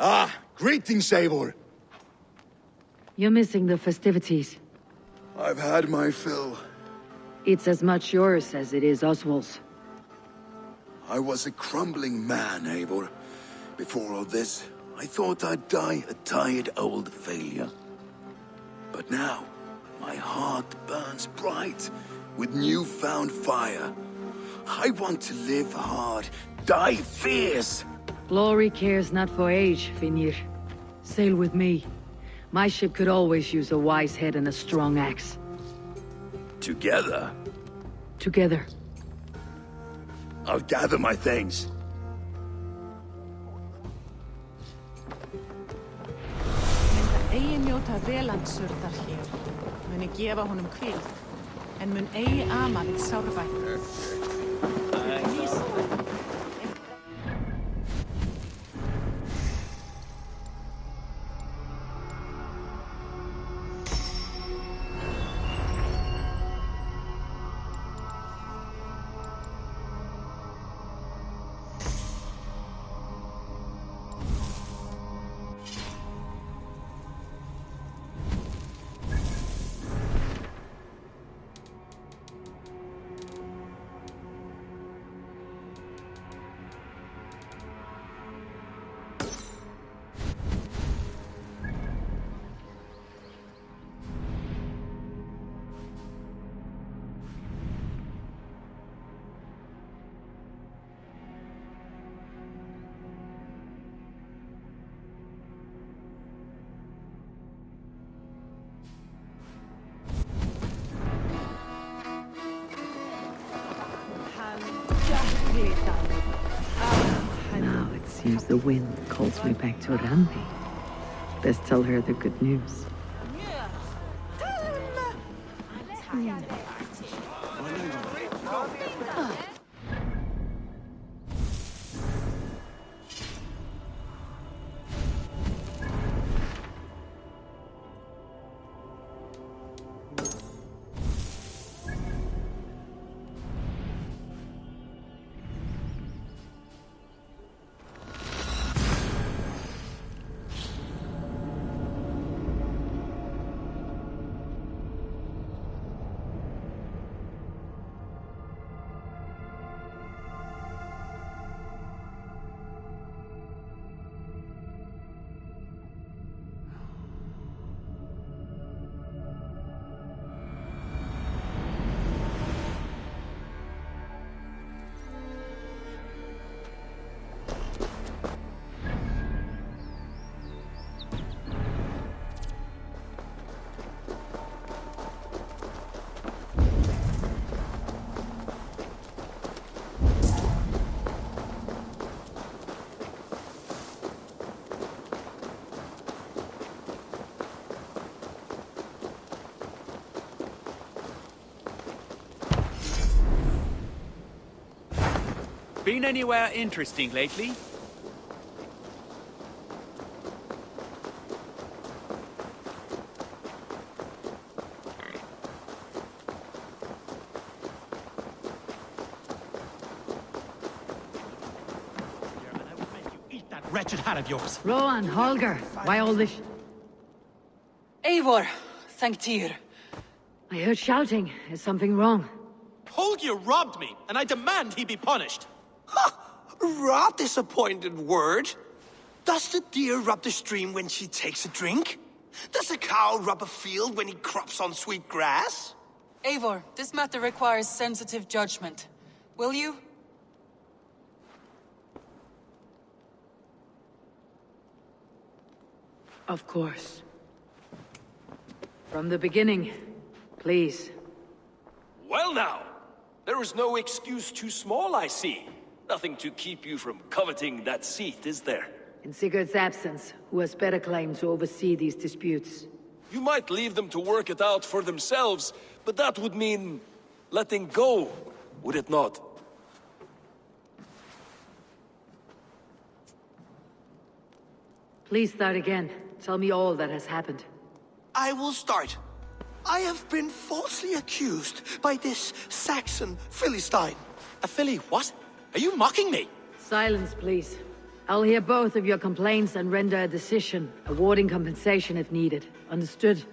Ah, greetings, Eivor. You're missing the festivities. I've had my fill. It's as much yours as it is Oswald's. I was a crumbling man, Eivor. Before all this, I thought I'd die a tired old failure. But now, my heart burns bright with newfound fire. I want to live hard, die fierce. Glory cares not for age, Finir. Sail with me. My ship could always use a wise head and a strong axe. Together? Together. I'll gather my things. Eigi njóta velandsurðar hér, muni gefa honum hvíld, en mun eigi ama við sárvætt. Seems the wind calls me back to Randi. Best tell her the good news. Been anywhere interesting lately? Wretched hat of yours. Rowan, Holger, why all this? Eivor, thank Tyr. I heard shouting. Is something wrong? Holger robbed me, and I demand he be punished. Rot disappointed word. Does the deer rub the stream when she takes a drink? Does a cow rub a field when he crops on sweet grass? Eivor, this matter requires sensitive judgment. Will you? Of course. From the beginning, please. Well now, there is no excuse too small, I see. Nothing to keep you from coveting that seat, is there? In Sigurd's absence, who has better claim to oversee these disputes? You might leave them to work it out for themselves, but that would mean letting go, would it not? Please start again. Tell me all that has happened. I will start. I have been falsely accused by this Saxon Philistine. A Philly what? Are you mocking me? Silence, please. I'll hear both of your complaints and render a decision, awarding compensation if needed. Understood?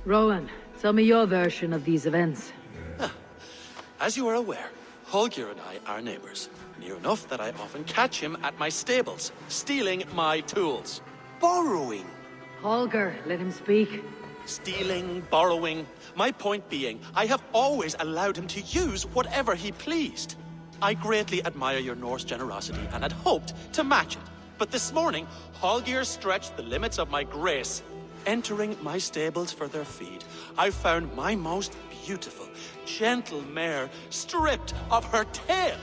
Rowan, tell me your version of these events. As you are aware, Holger and I are neighbors. Near enough that I often catch him at my stables, stealing my tools. Borrowing. Holger, let him speak. Stealing, borrowing. My point being, I have always allowed him to use whatever he pleased. I greatly admire your Norse generosity and had hoped to match it. But this morning, Holger stretched the limits of my grace. Entering my stables for their feed, I found my most beautiful, gentle mare stripped of her tail.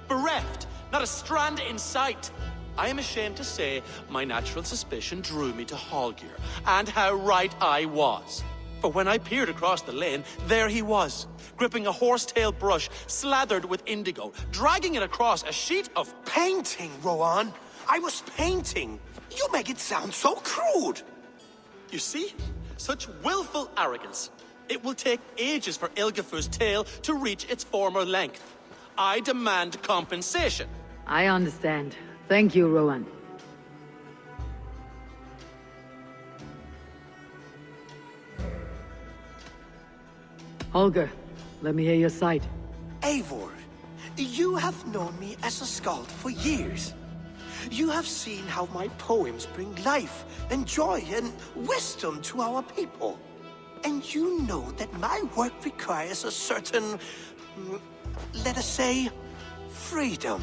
Bereft, not a strand in sight. I am ashamed to say my natural suspicion drew me to Holger, and how right I was. For when I peered across the lane, there he was, gripping a horsetail brush slathered with indigo, dragging it across a sheet of Painting, Rowan. I was painting. You make it sound so crude. You see? Such willful arrogance. It will take ages for Ilgafur's tail to reach its former length. I demand compensation. I understand. Thank you, Rowan. Holger, let me hear your side. Eivor, you have known me as a skald for years. You have seen how my poems bring life and joy and wisdom to our people. And you know that my work requires a certain, let us say, freedom.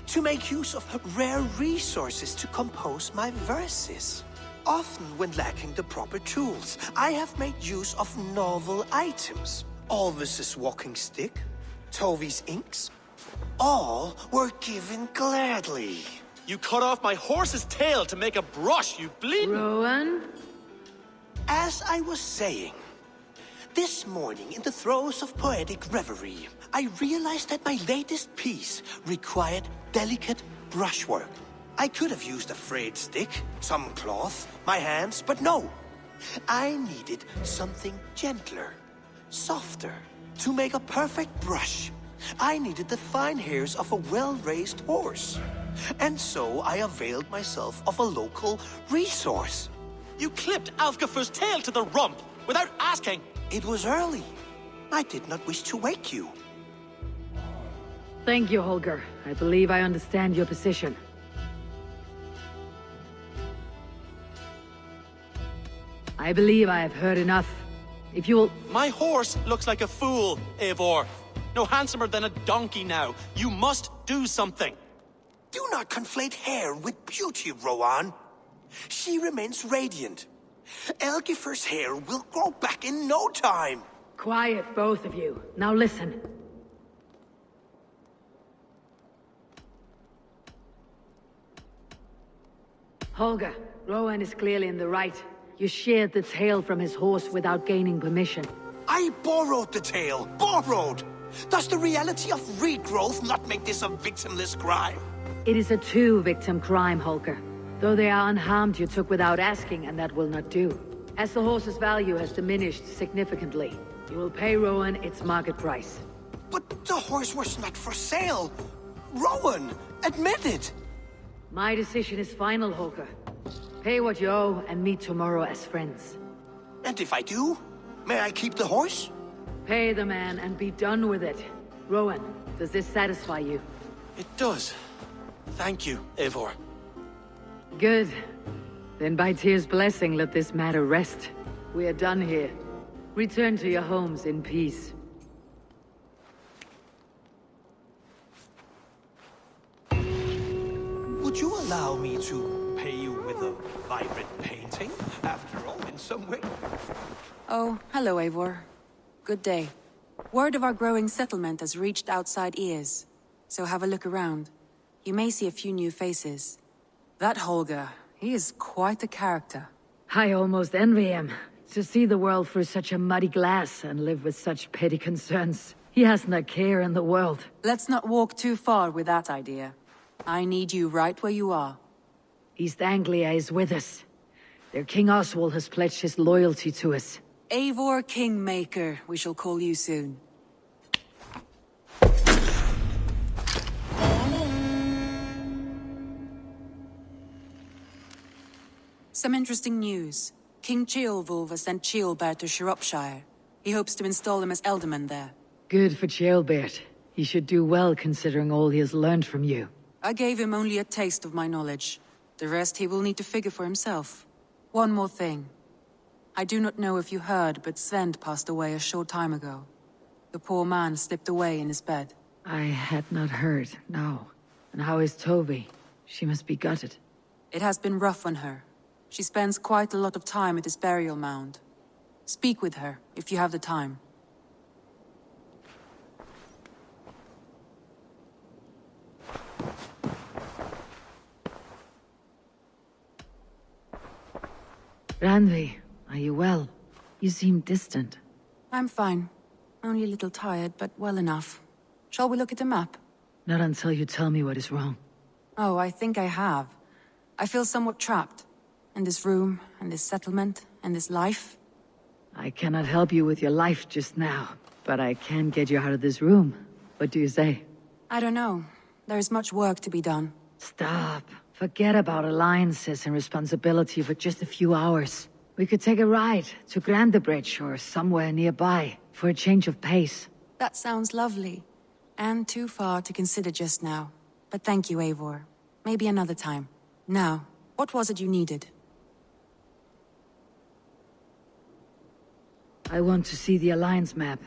To make use of rare resources to compose my verses. Often when lacking the proper tools, I have made use of novel items. Alvis's walking stick, Tovi's inks, all were given gladly. You cut off my horse's tail to make a brush, you bleeding... Rowan? As I was saying, this morning in the throes of poetic reverie, I realized that my latest piece required delicate brushwork. I could have used a frayed stick, some cloth, my hands, but no. I needed something gentler, softer. To make a perfect brush, I needed the fine hairs of a well-raised horse. And so I availed myself of a local resource. You clipped Alfgafur's tail to the rump without asking. It was early. I did not wish to wake you. Thank you, Holger. I believe I understand your position. I believe I have heard enough. If you will... My horse looks like a fool, Eivor. No handsomer than a donkey now. You must do something. Do not conflate hair with beauty, Rowan. She remains radiant. Elgifur's hair will grow back in no time. Quiet, both of you. Now listen. Holger, Rowan is clearly in the right. You sheared the tail from his horse without gaining permission. I borrowed the tail. Borrowed! Does the reality of regrowth not make this a victimless crime? It is a two-victim crime, Holger. Though they are unharmed, you took without asking, and that will not do. As the horse's value has diminished significantly, you will pay Rowan its market price. But the horse was not for sale. Rowan, admit it. My decision is final, Holger. Pay what you owe and meet tomorrow as friends. And if I do, may I keep the horse? Pay the man and be done with it. Rowan, does this satisfy you? It does. Thank you, Eivor. Good. Then by Tyr's blessing, let this matter rest. We are done here. Return to your homes in peace. Would you allow me to pay you with a vibrant painting, after all, in some way? Oh, hello, Eivor. Good day. Word of our growing settlement has reached outside ears, so have a look around. You may see a few new faces. That Holger, he is quite a character. I almost envy him. To see the world through such a muddy glass and live with such petty concerns. He hasn't a care in the world. Let's not walk too far with that idea. I need you right where you are. East Anglia is with us. Their King Oswald has pledged his loyalty to us. Eivor Kingmaker, we shall call you soon. Some interesting news. King Ceolwulf has sent Ceolbert to Shropshire. He hopes to install him as Ealdorman there. Good for Ceolbert. He should do well considering all he has learned from you. I gave him only a taste of my knowledge. The rest he will need to figure for himself. One more thing. I do not know if you heard, but Svend passed away a short time ago. The poor man slipped away in his bed. I had not heard, no. And how is Tovi? She must be gutted. It has been rough on her. She spends quite a lot of time at his burial mound. Speak with her, if you have the time. Randvi, are you well? You seem distant. I'm fine. Only a little tired, but well enough. Shall we look at the map? Not until you tell me what is wrong. Oh, I think I have. I feel somewhat trapped. In this room, and this settlement, and this life. I cannot help you with your life just now, but I can get you out of this room. What do you say? I don't know. There is much work to be done. Stop. Forget about alliances and responsibility for just a few hours. We could take a ride to Grandebridge or somewhere nearby for a change of pace. That sounds lovely. And too far to consider just now. But thank you, Eivor. Maybe another time. Now, what was it you needed? I want to see the Alliance map.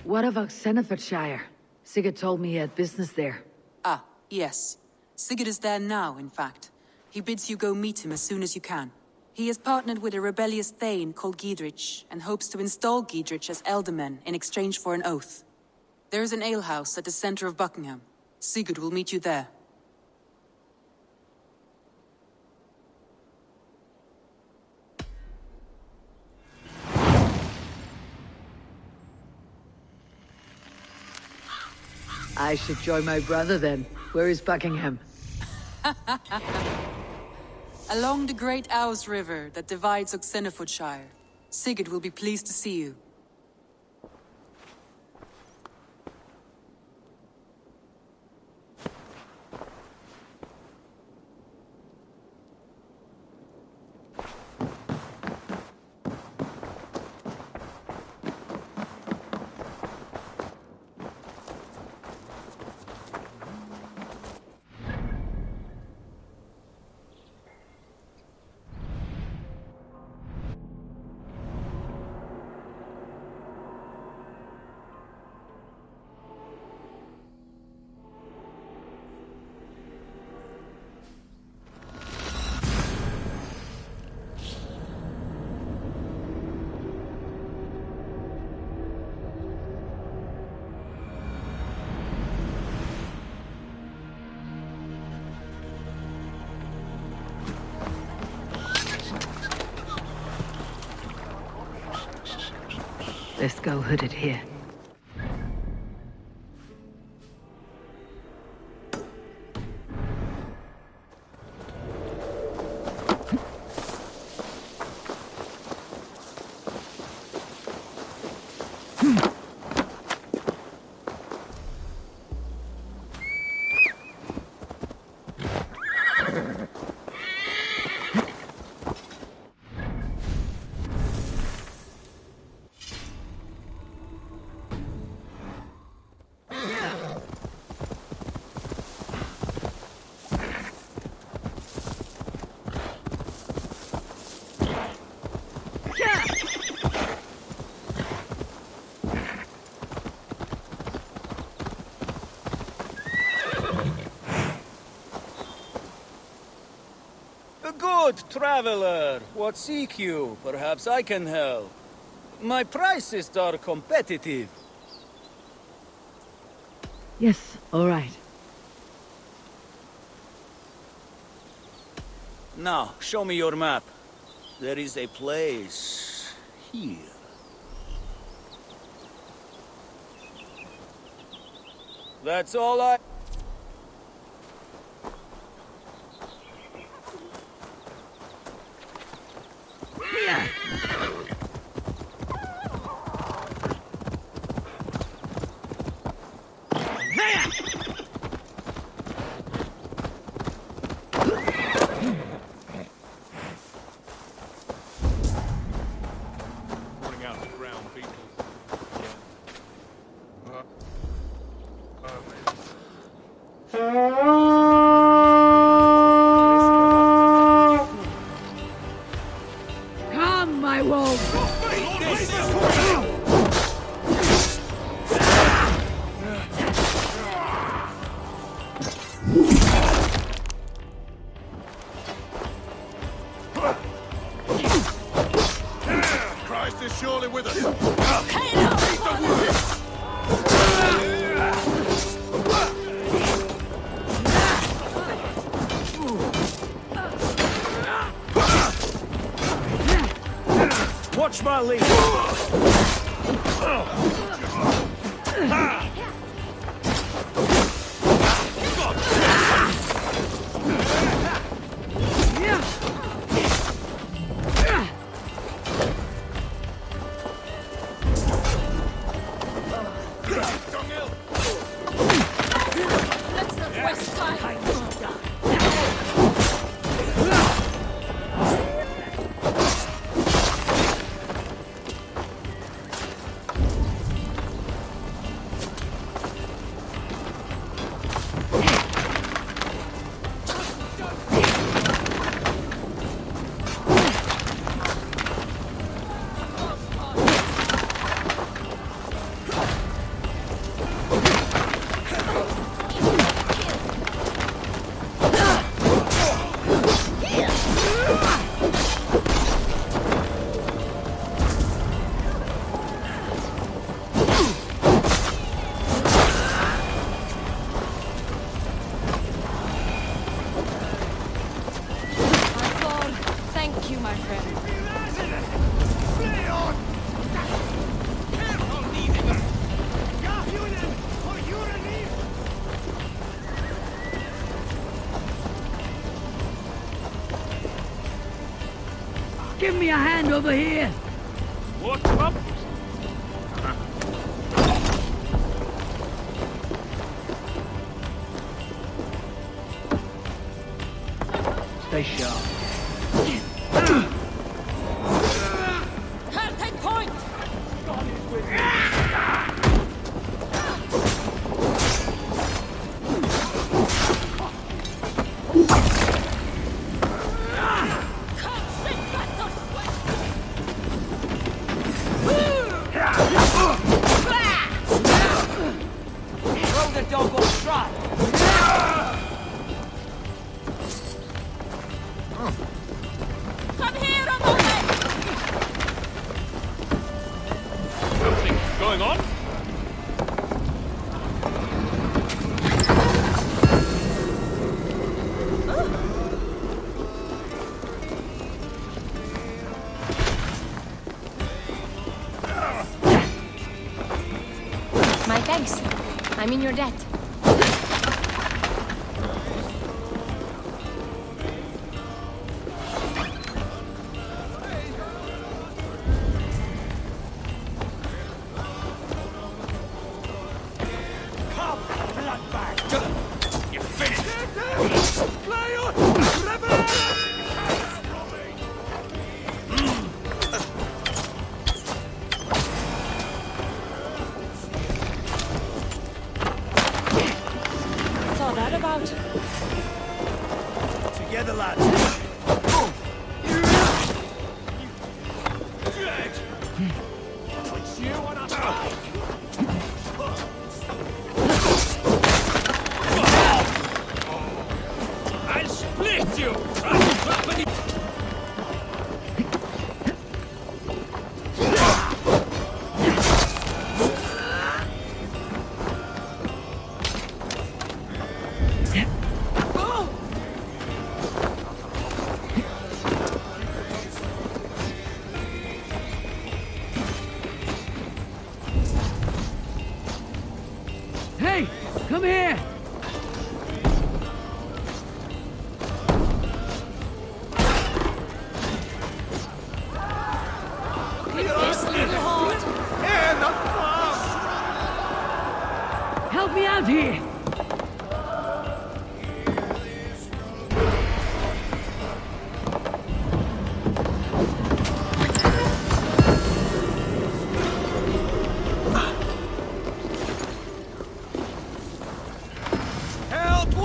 What of Oxenfordshire? Sigurd told me he had business there. Ah, yes. Sigurd is there now, in fact. He bids you go meet him as soon as you can. He has partnered with a rebellious thane called Giedrich, and hopes to install Giedrich as Ealdorman in exchange for an oath. There is an alehouse at the center of Buckingham. Sigurd will meet you there. I should join my brother then. Where is Buckingham? Along the great Ouse River that divides Oxenfordshire. Sigurd will be pleased to see you. Let's go hooded here. Good traveler, what seek you? Perhaps I can help. My prices are competitive. Yes, all right. Now, show me your map. There is a place here. That's all I... Pulling out the ground beetles. Come, my wolf! Christ is surely with us. Watch my lead! Let's not waste time. Thank you, my friend. Give me a hand over here! What's up? Stay sharp. Her, take point! Throw the dog off track! Come here, on the left! Something's going on? My thanks. I'm in your debt. You finished! What's all that about? Together, lads. Put you on a strike! I'll split you! Hey, come here! This little heart. Help me out here!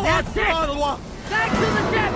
That's it! Back to the ship!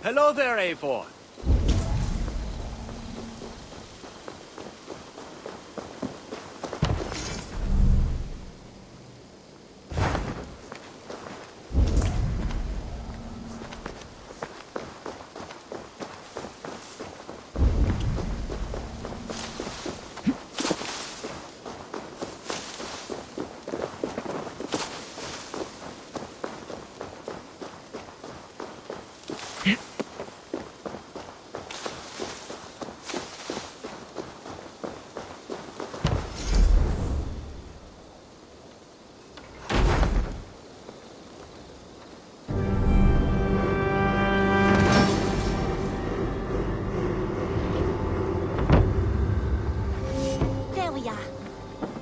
Hello there, Eivor.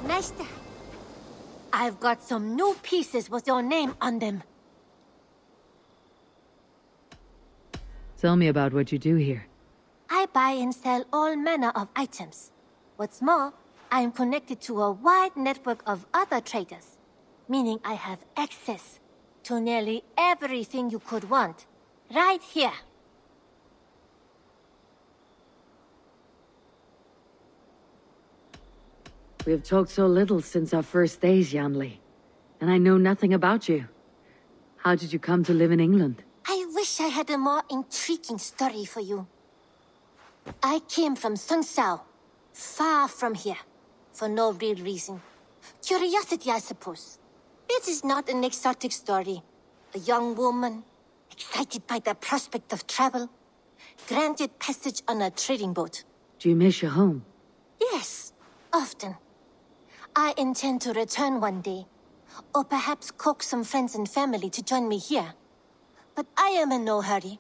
Master, I've got some new pieces with your name on them. Tell me about what you do here. I buy and sell all manner of items. What's more, I am connected to a wide network of other traders, meaning I have access to nearly everything you could want, right here. We have talked so little since our first days, Yanli. And I know nothing about you. How did you come to live in England? I wish I had a more intriguing story for you. I came from Sunsao, far from here, for no real reason. Curiosity, I suppose. It is not an exotic story. A young woman, excited by the prospect of travel, granted passage on a trading boat. Do you miss your home? Yes, often. I intend to return one day, or perhaps coax some friends and family to join me here. But I am in no hurry.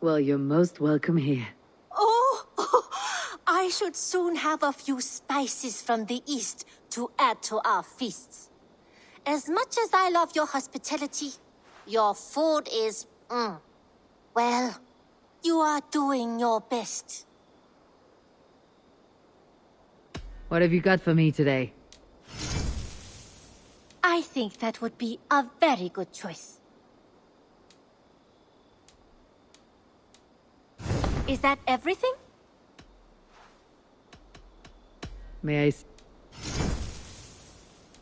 Well, you're most welcome here. Oh, I should soon have a few spices from the east to add to our feasts. As much as I love your hospitality, your food is, well, you are doing your best. What have you got for me today? I think that would be a very good choice. Is that everything? May I...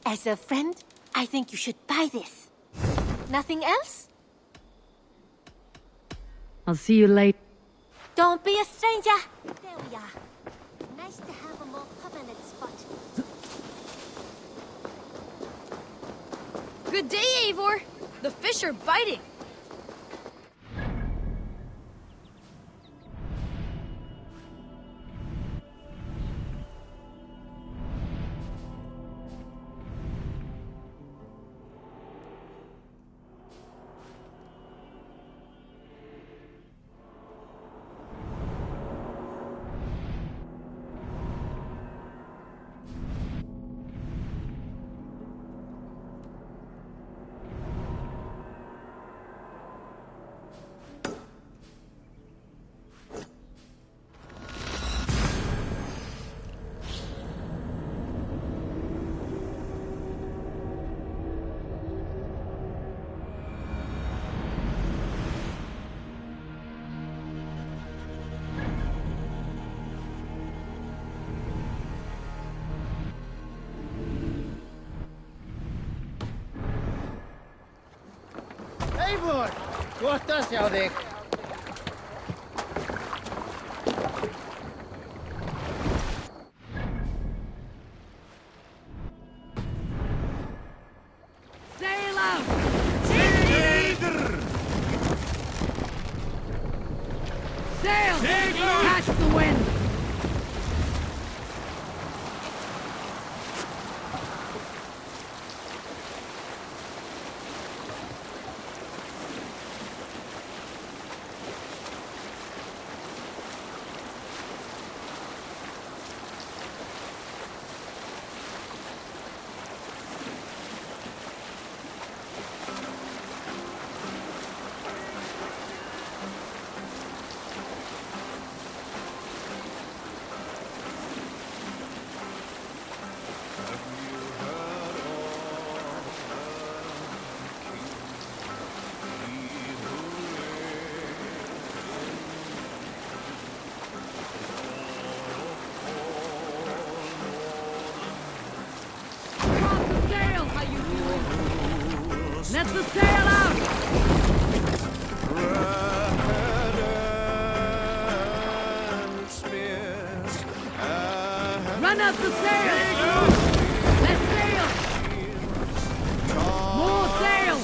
As a friend, I think you should buy this. Nothing else? I'll see you later. Don't be a stranger. There we are. Nice to have a more permanent spot. Good day, Eivor. The fish are biting. Eivor, tuosta hjá þig. Sail out! Sail! Catch the wind! Let the sail out! Run up the sail! Let's sail! More sail!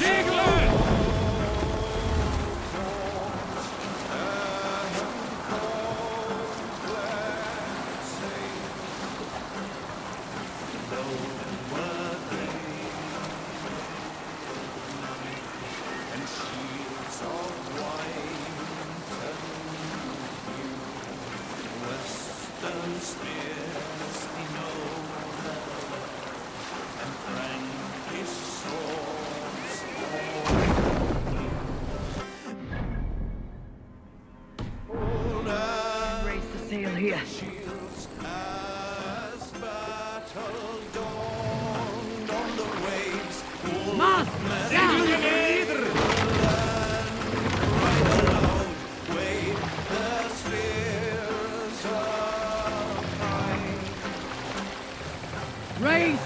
Raise the sail here. Raise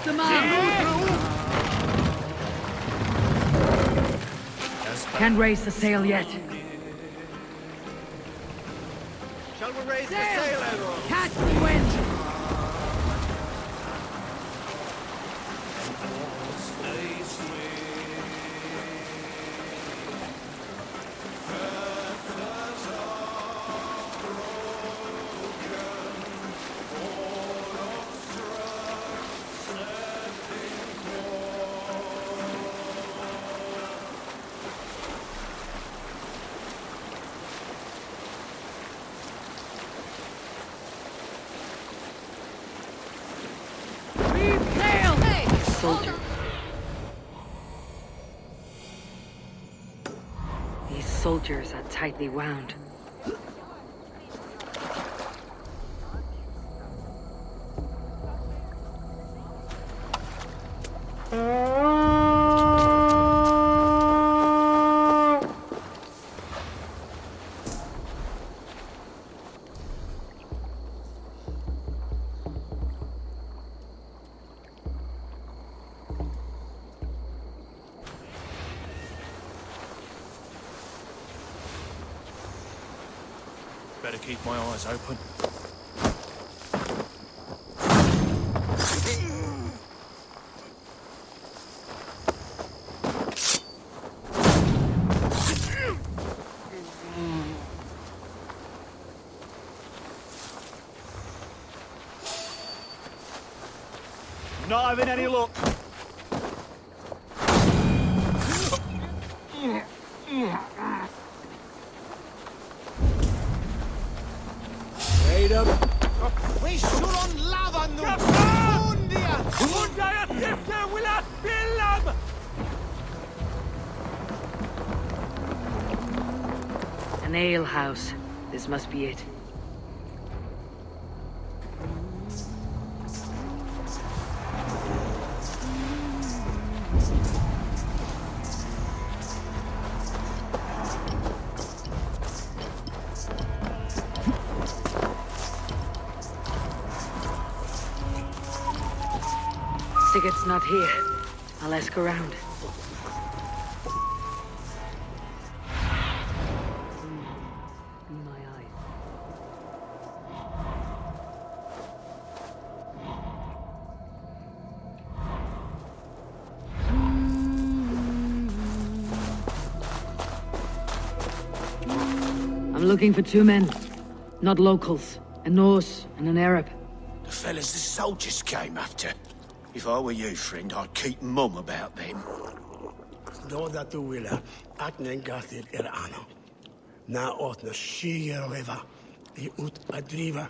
the mast! Can't raise the sail yet. Shall we raise the sail, Eivor? Catch the wind! Soldier. These soldiers are tightly wound. Better keep my eyes open. Not having any luck. Straight up. We should on lava nu! An ale house. This must be it. Sigurd's not here. I'll ask around. Be my eyes. I'm looking for two men. Not locals. A Norse and an Arab. The fellas the soldiers came after. If I were you, friend, I'd keep mum about them. Dåda du ville att den gatil anno. Na åtna skierleva I ut att driva.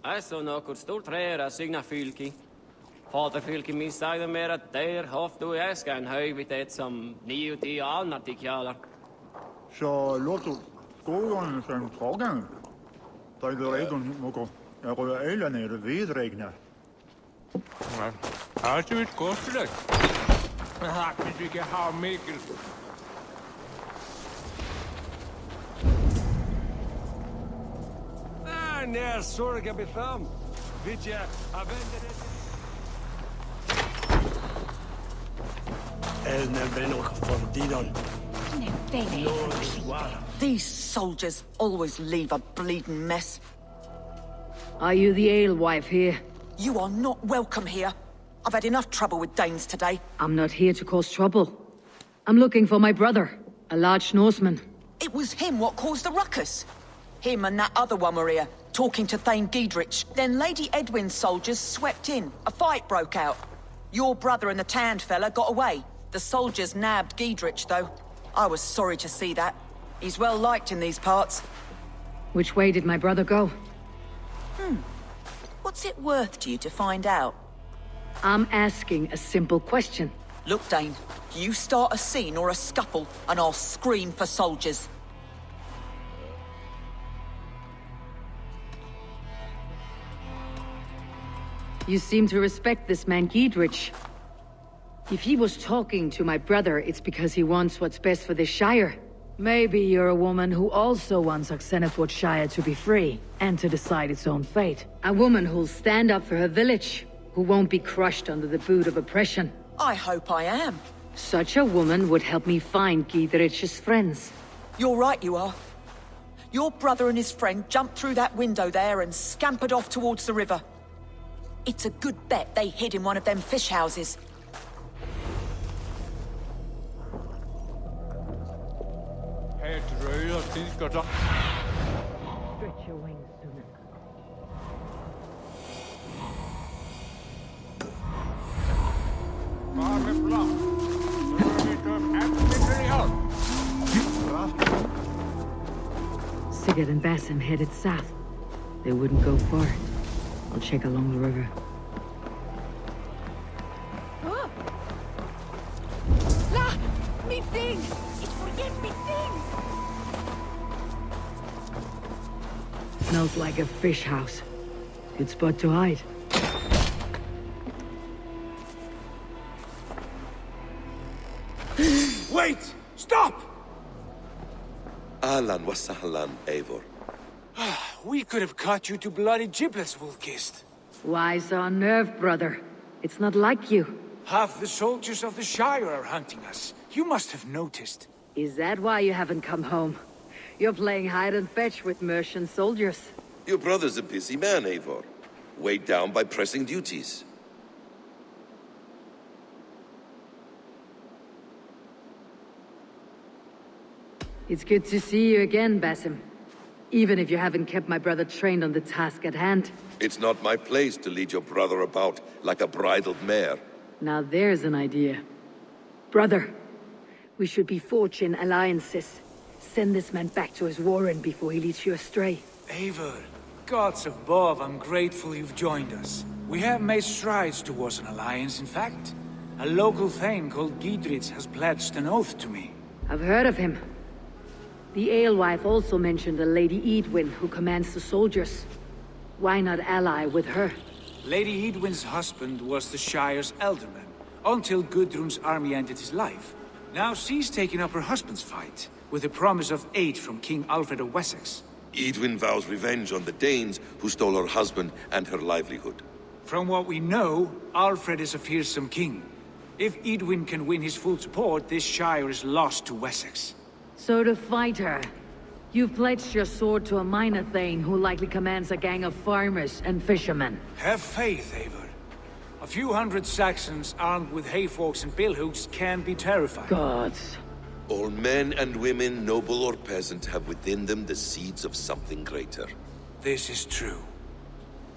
Alltså något stort trära signa fylki. Fader fylki missagde mer att där haft du äska en höjvitet som 9-10 annat I kjallar. Så låter skolan sen frågan. Där är redan något. Jag rör ölen nere vidregna. Har du ett kostlet? Jag tycker ha mycket. När sorga befam. Vet jag, använder det. Elner brenner för didan. These soldiers always leave a bleeding mess. Are you the alewife here? You are not welcome here. I've had enough trouble with Danes today. I'm not here to cause trouble. I'm looking for my brother, a large Norseman. It was him what caused the ruckus. Him and that other one were here, talking to Thane Giedrich. Then Lady Edwin's soldiers swept in. A fight broke out. Your brother and the tanned fella got away. The soldiers nabbed Giedrich, though. I was sorry to see that. He's well liked in these parts. Which way did my brother go? What's it worth to you to find out? I'm asking a simple question. Look, Dane, you start a scene or a scuffle, and I'll scream for soldiers. You seem to respect this man Giedrich. If he was talking to my brother, it's because he wants what's best for this Shire. Maybe you're a woman who also wants Oxenford Shire to be free, and to decide its own fate. A woman who'll stand up for her village, who won't be crushed under the boot of oppression. I hope I am. Such a woman would help me find Giedrich's friends. You're right, you are. Your brother and his friend jumped through that window there and scampered off towards the river. It's a good bet they hid in one of them fish houses. Stretch your wings, Sunan. Sigurd and Basim headed south. They wouldn't go far. I'll check along the river. La! Me thing! It forget me thing! Smells like a fish house. Good spot to hide. Wait! Stop! Ahlan wa sahlan, Eivor. We could have cut you to bloody giblets, Wolf-Kissed. Why so unnerved, brother? It's not like you. Half the soldiers of the Shire are hunting us. You must have noticed. Is that why you haven't come home? You're playing hide and fetch with Mercian soldiers. Your brother's a busy man, Eivor. Weighed down by pressing duties. It's good to see you again, Basim. Even if you haven't kept my brother trained on the task at hand. It's not my place to lead your brother about like a bridled mare. Now there's an idea. Brother, we should be forging alliances. Send this man back to his warren before he leads you astray. Eivor, gods above, I'm grateful you've joined us. We have made strides towards an alliance, in fact. A local thane called Giedrich has pledged an oath to me. I've heard of him. The alewife also mentioned a Lady Edwin who commands the soldiers. Why not ally with her? Lady Edwin's husband was the Shire's elderman, until Gudrun's army ended his life. Now she's taken up her husband's fight, with the promise of aid from King Alfred of Wessex. Edwin vows revenge on the Danes who stole her husband and her livelihood. From what we know, Alfred is a fearsome king. If Edwin can win his full support, this Shire is lost to Wessex. So to fight her, you've pledged your sword to a minor thane who likely commands a gang of farmers and fishermen. Have faith, Eivor. A few hundred Saxons armed with hayforks and billhooks can be terrifying. Gods. All men and women, noble or peasant, have within them the seeds of something greater. This is true.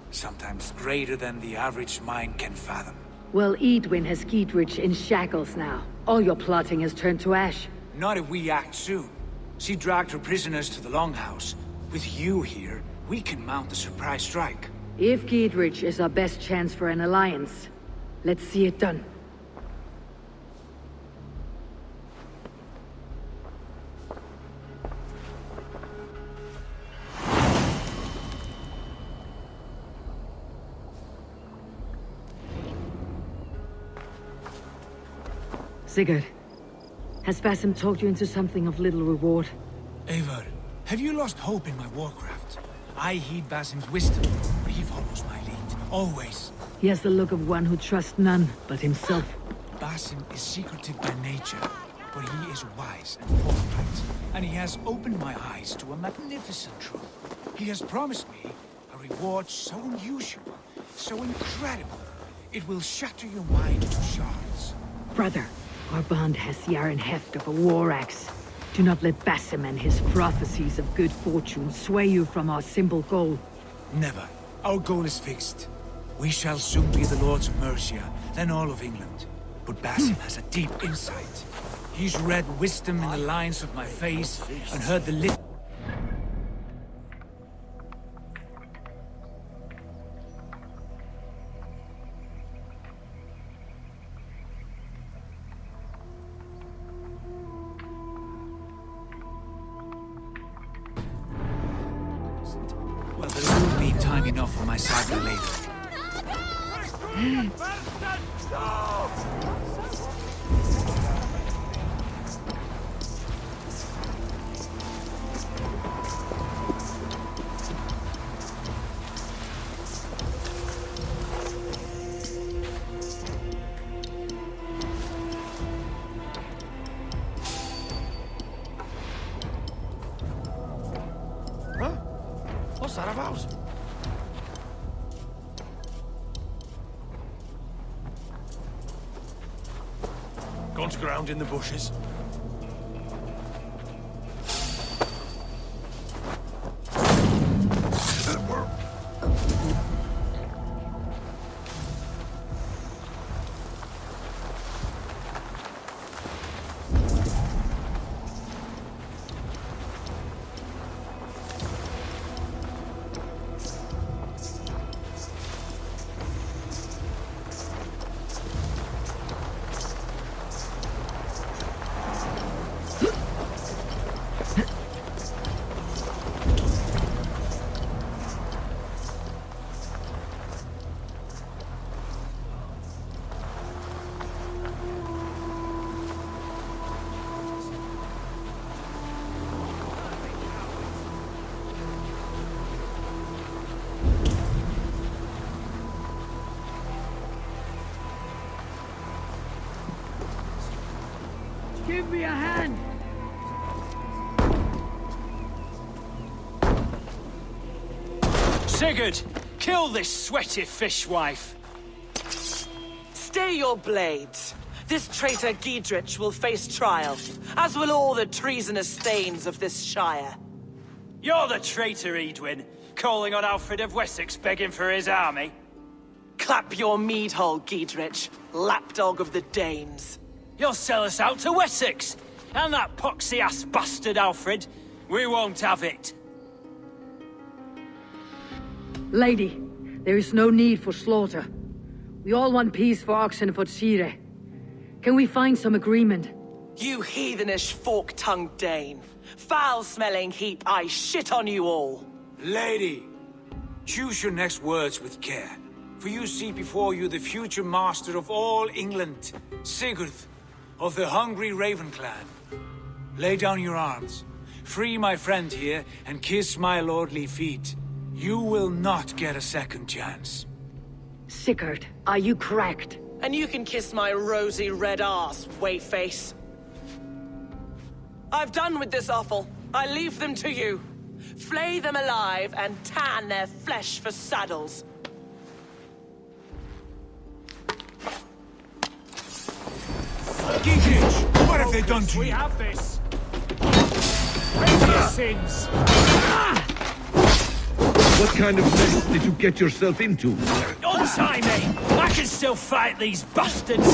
Sometimes greater than the average mind can fathom. Well, Edwin has Giedrich in shackles now. All your plotting has turned to ash. Not if we act soon. She dragged her prisoners to the Longhouse. With you here, we can mount a surprise strike. If Giedrich is our best chance for an alliance, let's see it done. Sigurd, has Basim talked you into something of little reward? Eivor, have you lost hope in my warcraft? I heed Basim's wisdom, but he follows my lead, always. He has the look of one who trusts none but himself. Basim is secretive by nature, but he is wise and forthright, and he has opened my eyes to a magnificent truth. He has promised me a reward so unusual, so incredible, it will shatter your mind to shards. Brother, our bond has the iron heft of a war axe. Do not let Basim and his prophecies of good fortune sway you from our simple goal. Never. Our goal is fixed. We shall soon be the lords of Mercia, then all of England. But Basim has a deep insight. He's read wisdom in the lines of my face and heard the lit. Well, there will be time enough for my saga later. What's that about? Gone to ground in the bushes. Give me a hand! Sigurd, kill this sweaty fishwife. Stay your blades. This traitor Giedrich will face trial, as will all the treasonous thanes of this shire. You're the traitor, Edwin, calling on Alfred of Wessex begging for his army. Clap your mead hole, Giedrich, lapdog of the Danes. You'll sell us out to Wessex! And that poxy-ass bastard Alfred, we won't have it. Lady, there is no need for slaughter. We all want peace for Oxenford. Can we find some agreement? You heathenish fork-tongued Dane. Foul-smelling heap, I shit on you all. Lady, choose your next words with care. For you see before you the future master of all England, Sigurd, of the hungry Raven clan. Lay down your arms. Free my friend here and kiss my lordly feet. You will not get a second chance. Sigurd, are you cracked? And you can kiss my rosy red ass, wayface. I've done with this offal. I leave them to you. Flay them alive and tan their flesh for saddles. Giedrich, what have they done to you? We have this. Pay your sins. What kind of mess did you get yourself into? Untie me! I can still fight these bastards!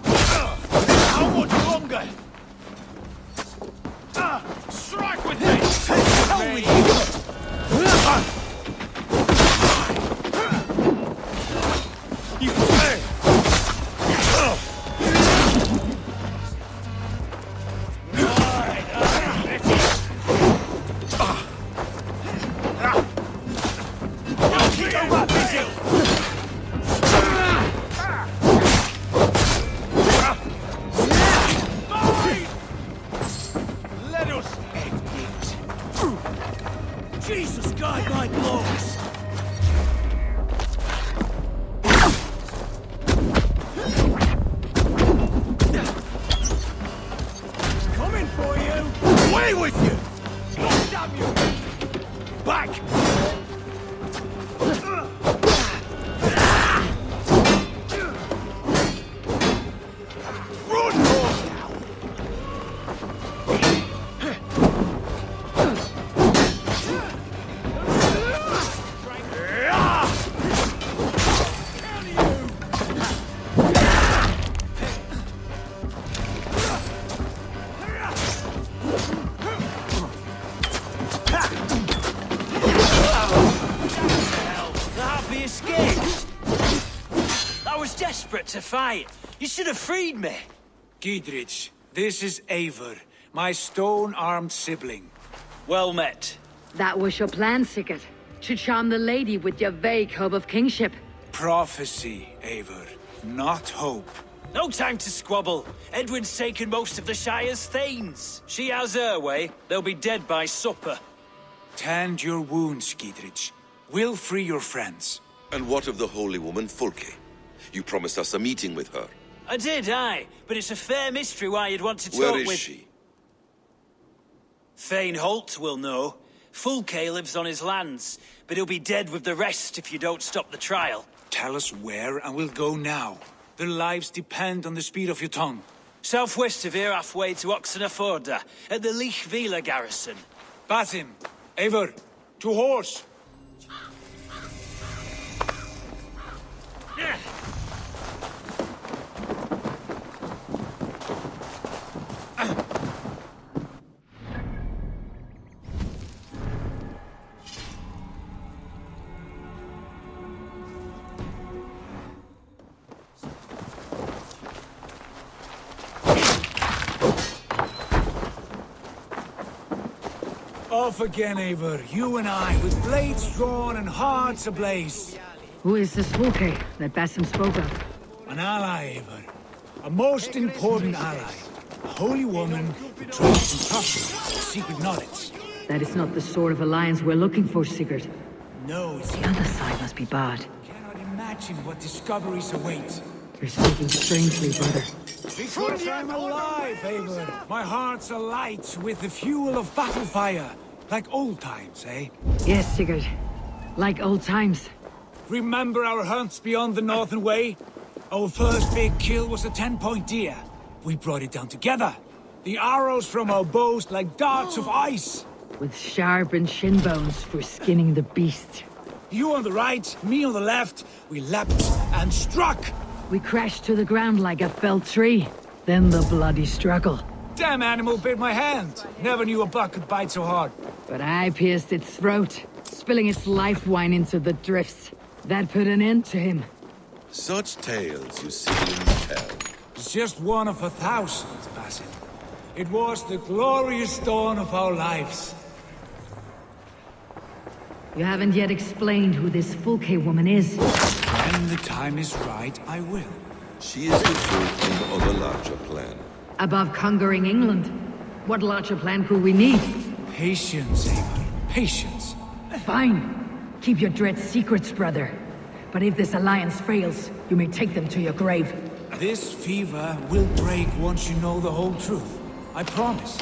How much longer? Strike with me! Hell with you! Jesus, guide my blows! Coming for you! Away with you! God damn you! Back! To fight. You should have freed me. Giedrich, this is Eivor, my stone-armed sibling. Well met. That was your plan, Sigurd. To charm the lady with your vague hope of kingship. Prophecy, Eivor, not hope. No time to squabble. Edwin's taken most of the Shire's thanes. She has her way. They'll be dead by supper. Tend your wounds, Gidrich. We'll free your friends. And what of the holy woman Fulke? You promised us a meeting with her. I did, aye. But it's a fair mystery why you'd want to talk Where with... is she? Thane Holt will know. Fulke lives on his lands, but he'll be dead with the rest if you don't stop the trial. Tell us where, and we'll go now. Their lives depend on the speed of your tongue. Southwest of here, halfway to Oxenaforda, at the Lichvila garrison. Basim, Eivor, to horse! Off again, Eivor. You and I, with blades drawn and hearts ablaze. Who is this Fulke that Basim spoke of? An ally, Eivor. A most important ally. A holy woman who trusts and trusts secret knowledge. That is not the sort of alliance we're looking for, Sigurd. No, it's The other side must be barred. cannot imagine what discoveries await. You're speaking strangely, brother. Because I'm alive, Eivor. My heart's alight with the fuel of battle fire. Like old times, eh? Yes, Sigurd. Like old times. Remember our hunts beyond the Northern Way? Our first big kill was a 10-point deer. We brought it down together. The arrows from our bows like darts of ice. With sharpened shin bones for skinning the beast. You on the right, me on the left. We leapt and struck. We crashed to the ground like a felled tree. Then the bloody struggle. Damn animal bit my hand. Never knew a buck could bite so hard. But I pierced its throat, spilling its life wine into the drifts. That put an end to him. Such tales you seldom tell. It's just one of 1,000, Basim. It was the glorious dawn of our lives. You haven't yet explained who this Fulke woman is. When the time is right, I will. She is the fulcrum of a larger plan. Above conquering England, what larger plan could we need? Patience, Eivor. Patience. Fine. Keep your dread secrets, brother. But if this alliance fails, you may take them to your grave. This fever will break once you know the whole truth. I promise.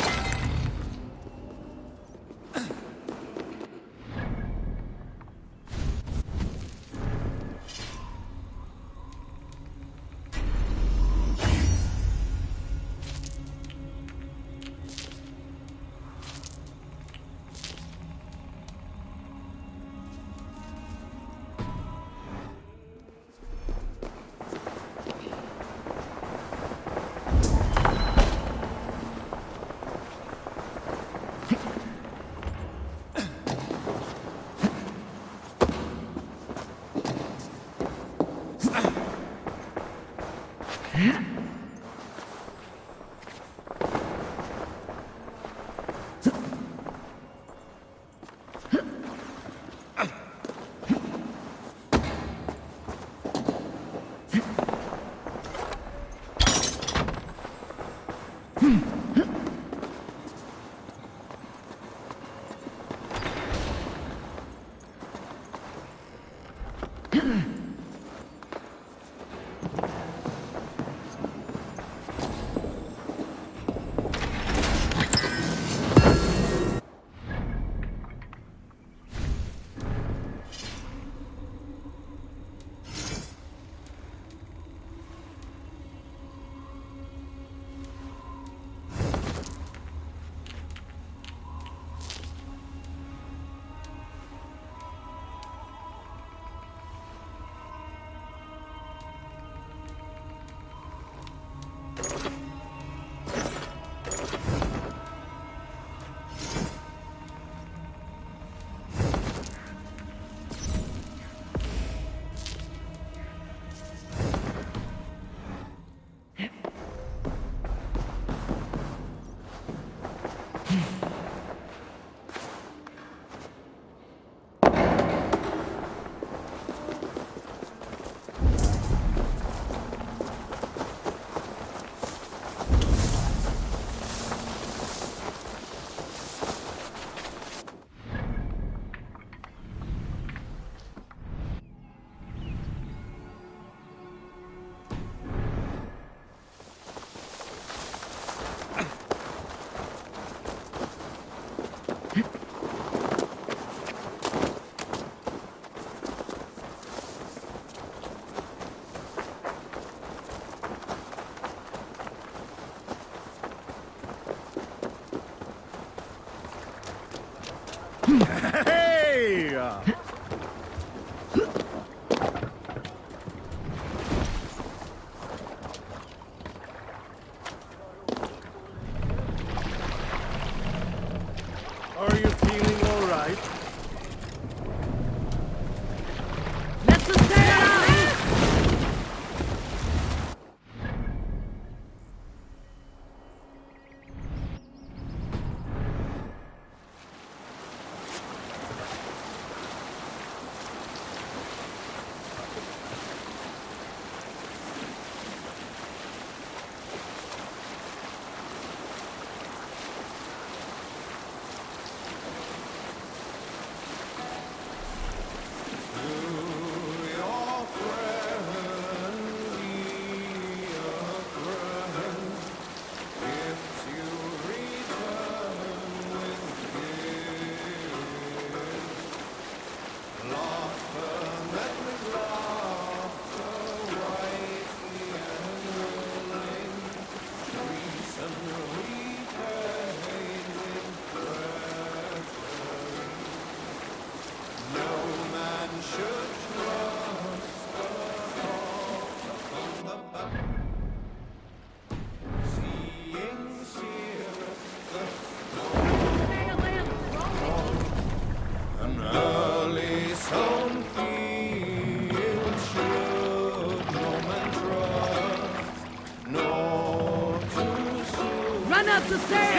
the sail!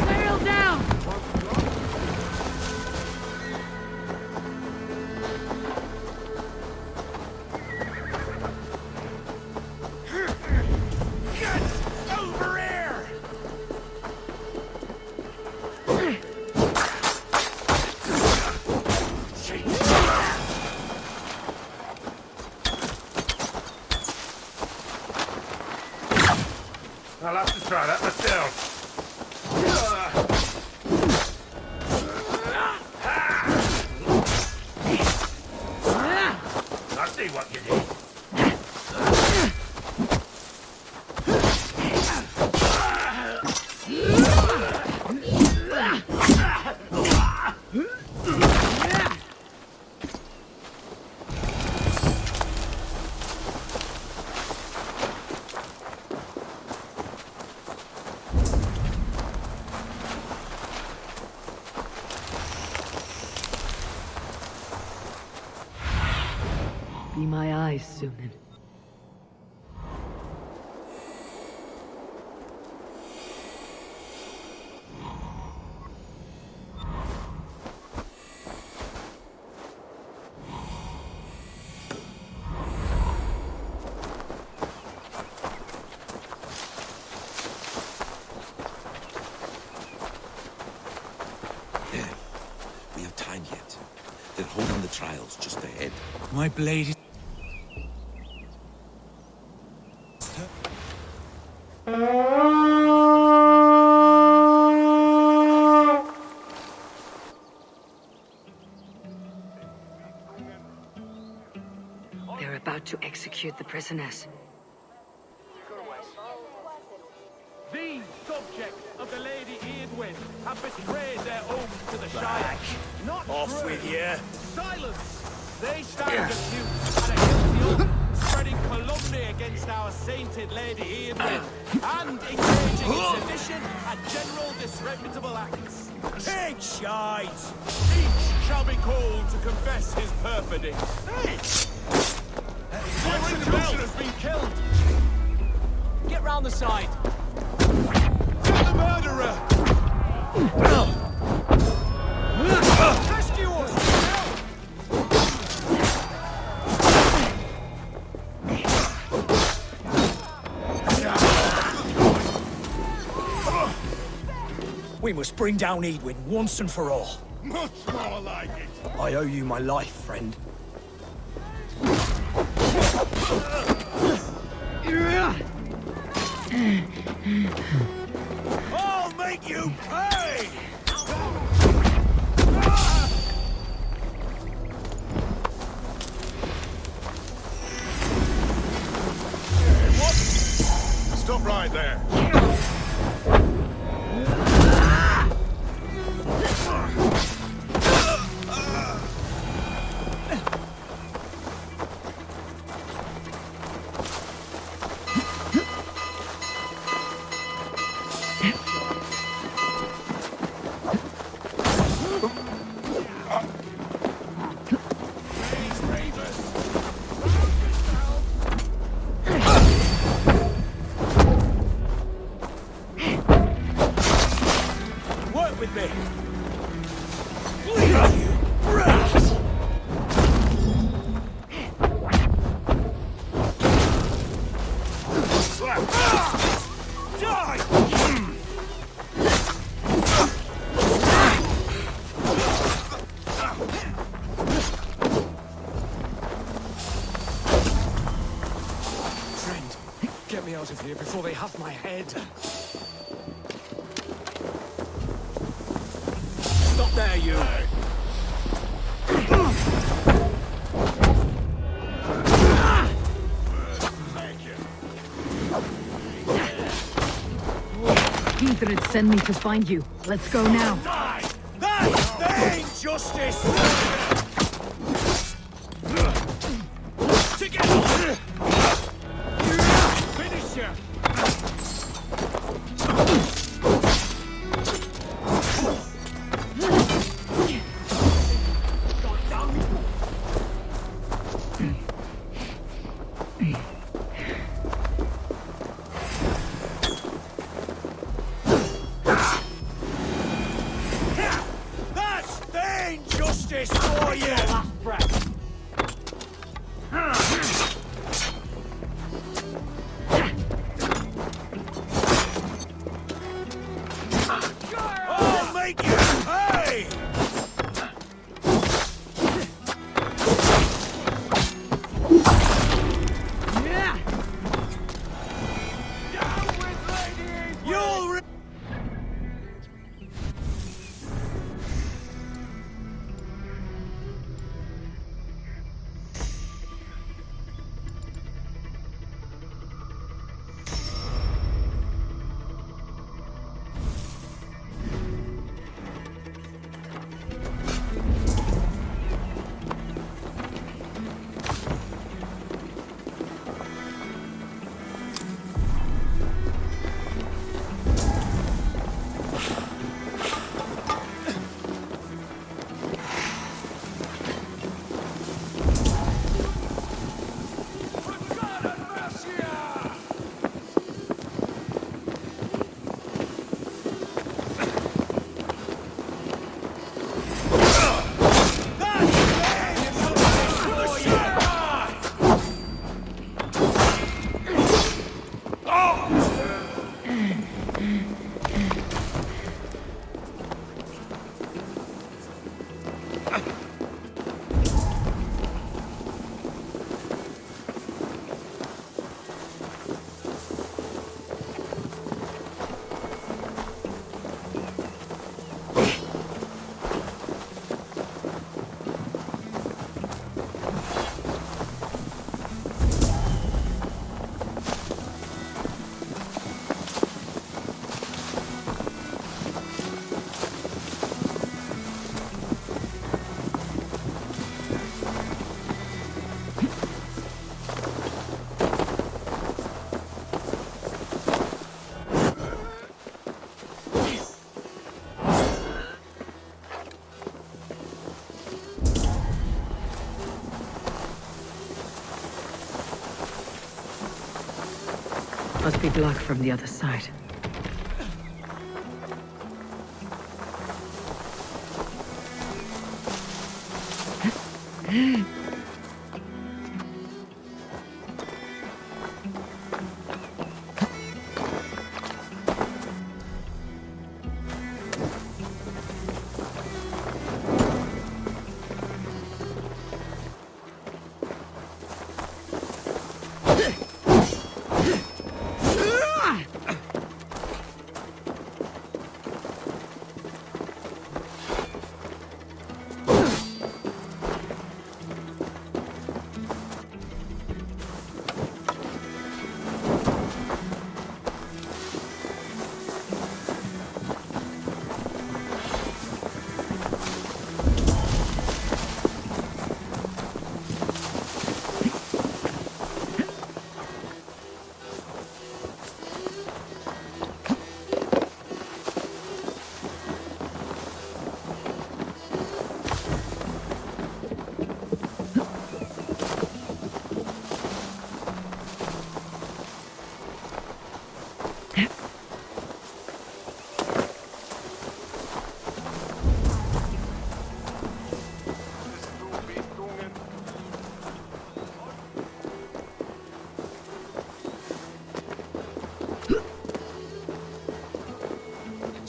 Sail down! Over here! I'll have to try that myself. I see what you did. Be my eyes, Sunan. There. We have time yet. They're holding the trials just ahead. My blade is... They're about to execute the prisoners. These subjects of the Lady Eadwyn have betrayed their oath to the Shire. Not Off true. with you. Silence! They stand accused at a guilty oath, spreading calumny against our sainted Lady Eadwyn, and engaging in sedition and general disreputable acts. Pig shite! Each shall be called to confess his perfidy. The execution has been killed! Get round the side! Get the murderer! Rescue us! We must bring down Eadwyn once and for all. Much more like it. I owe you my life, friend. I'll make you pay! What? Stop right there. Work with me! Bleed you, brats! Friend, get me out of here before they have my head. Stop there, you! Send me to find you. Let's go now. That's vain justice! Together! Finish ya! That's vain justice for you! Last breath. I'll make you pay! You'll Must be blocked from the other side.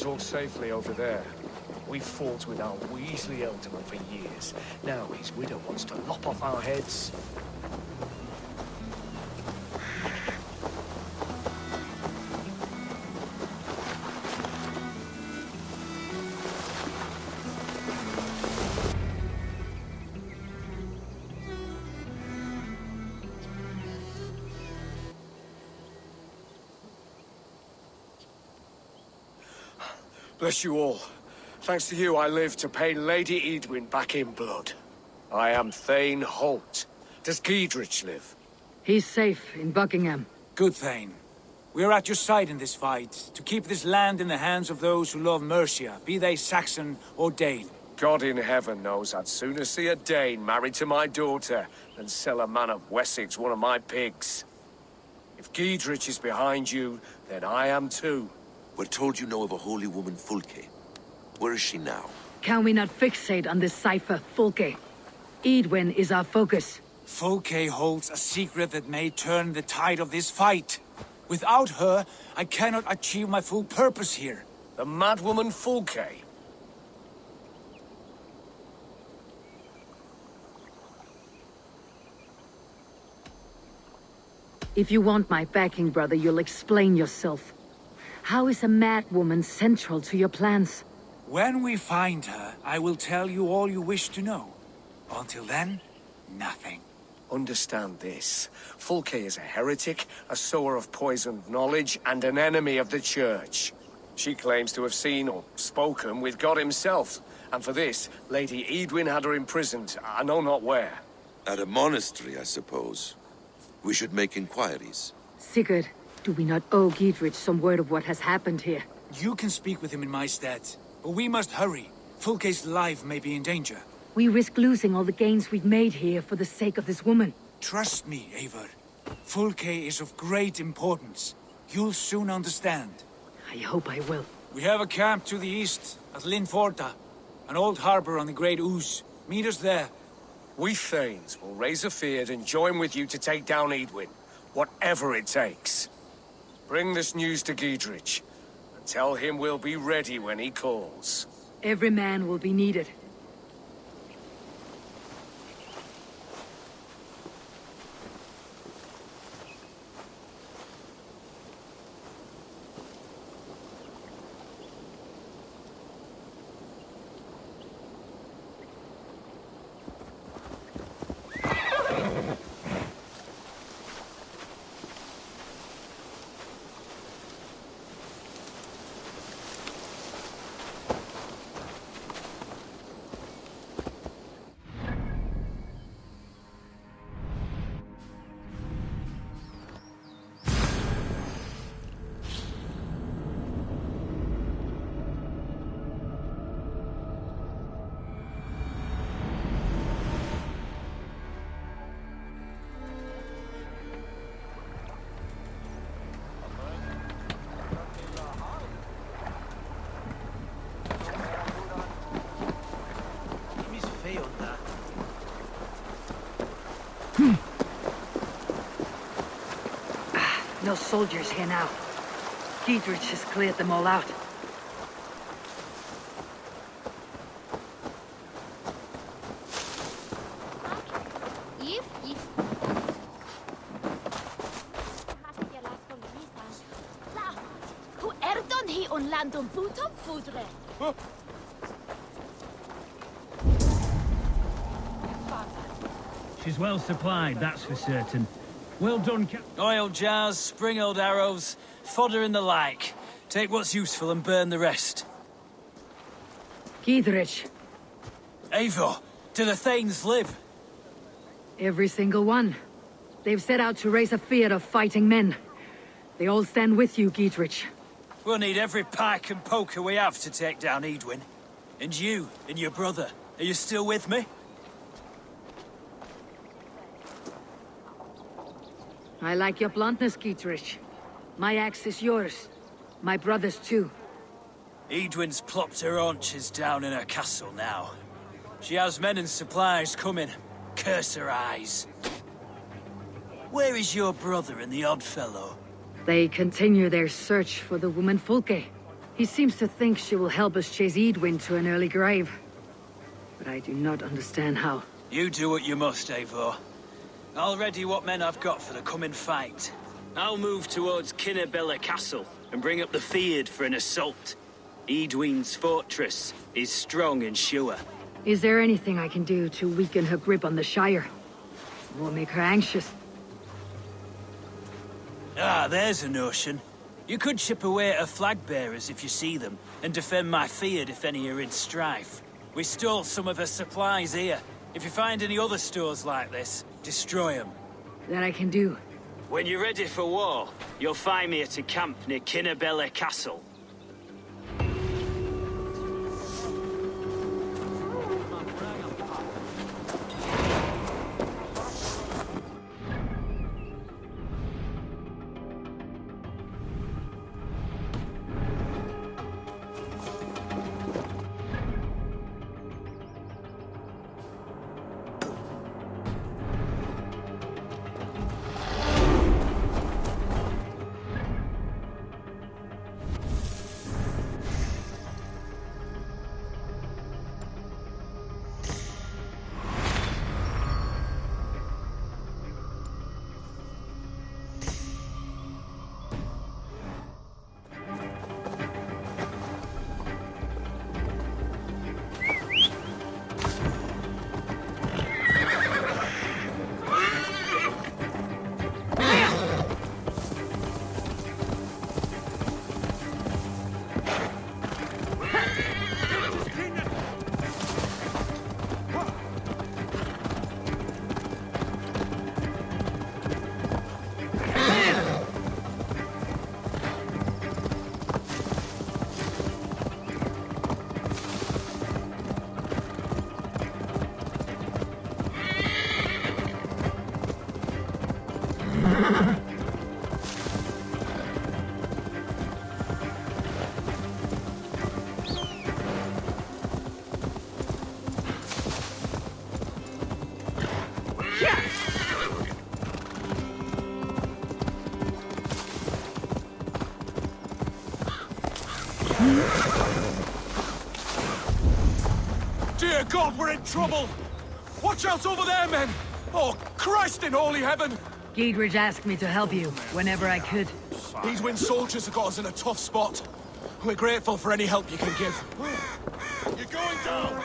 All safely over there. We fought with our Weasley Ealdorman for years. Now his widow wants to lop off our heads. Bless you all. Thanks to you, I live to pay Lady Edwin back in blood. I am Thane Holt. Does Giedrich live? He's safe in Buckingham. Good, Thane. We are at your side in this fight, to keep this land in the hands of those who love Mercia, be they Saxon or Dane. God in heaven knows I'd sooner see a Dane married to my daughter than sell a man of Wessex one of my pigs. If Giedrich is behind you, then I am too. We're told you know of a holy woman, Fulke. Where is she now? Can we not fixate on this cipher, Fulke? Edwin is our focus. Fulke holds a secret that may turn the tide of this fight. Without her, I cannot achieve my full purpose here. The madwoman Fulke? If you want my backing, brother, you'll explain yourself. How is a mad woman central to your plans? When we find her, I will tell you all you wish to know. Until then, nothing. Understand this. Fulke is a heretic, a sower of poisoned knowledge, and an enemy of the Church. She claims to have seen or spoken with God himself. And for this, Lady Edwin had her imprisoned, I know not where. At a monastery, I suppose. We should make inquiries. Sigurd, do we not owe Giedrich some word of what has happened here? You can speak with him in my stead, but we must hurry. Fulke's life may be in danger. We risk losing all the gains we've made here for the sake of this woman. Trust me, Eivor. Fulke is of great importance. You'll soon understand. I hope I will. We have a camp to the east, at Linforta. An old harbor on the Great Ouse. Meet us there. We Thanes will raise a feard and join with you to take down Edwin. Whatever it takes. Bring this news to Giedrich. And tell him we'll be ready when he calls. Every man will be needed. No soldiers here now. Giedrich has cleared them all out. She's well supplied, that's for certain. Well done, Oil jars, spring-old arrows, fodder and the like. Take what's useful and burn the rest. Giedrich. Eivor, do the Thanes live? Every single one. They've set out to raise a fear of fighting men. They all stand with you, Giedrich. We'll need every pike and poker we have to take down Edwin. And you, and your brother, are you still with me? I like your bluntness, Giedrich. My axe is yours. My brother's too. Edwin's plopped her haunches down in her castle now. She has men and supplies coming. Curse her eyes. Where is your brother and the odd fellow? They continue their search for the woman Fulke. He seems to think she will help us chase Edwin to an early grave. But I do not understand how. You do what you must, Eivor. I'll ready what men I've got for the coming fight. I'll move towards Kinnabella Castle and bring up the feared for an assault. Edwin's fortress is strong and sure. Is there anything I can do to weaken her grip on the Shire? It will make her anxious. Ah, there's a notion. You could chip away at flag bearers if you see them, and defend my field if any are in strife. We stole some of the supplies here. If you find any other stores like this, destroy them. That I can do. When you're ready for war, you'll find me at a camp near Kinnebella Castle. Dear God, we're in trouble! Watch out over there, men! Oh, Christ in holy heaven! Giedrich asked me to help you whenever I could. Edwin's soldiers have got us in a tough spot. We're grateful for any help you can give. You're going down!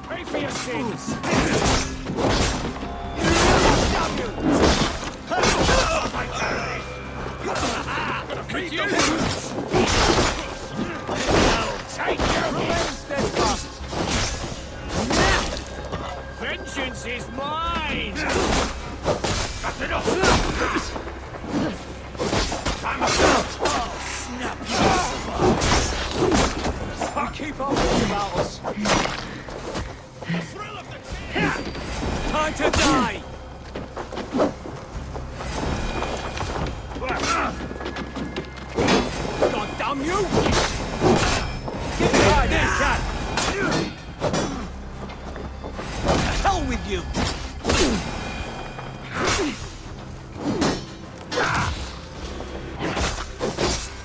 Pay for your sins! Beat you! Take your revenge, steadfast! Vengeance is mine! Cut it off! Snap you! Keep on thinking about us! Time to die! God damn you! Get behind this cat! The hell with you!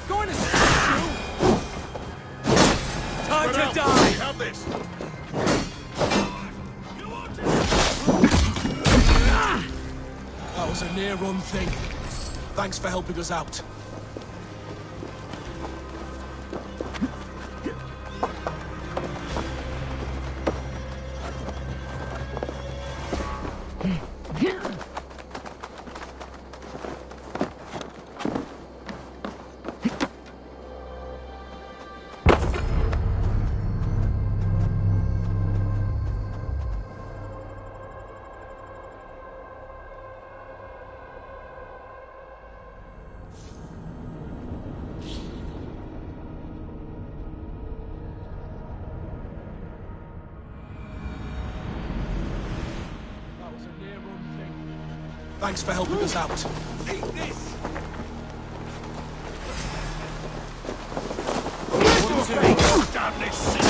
Going to smash you! Time to die! Have this! That was a near-run thing. Thanks for helping us out. Thanks for helping us out. Take this! Damn this shit!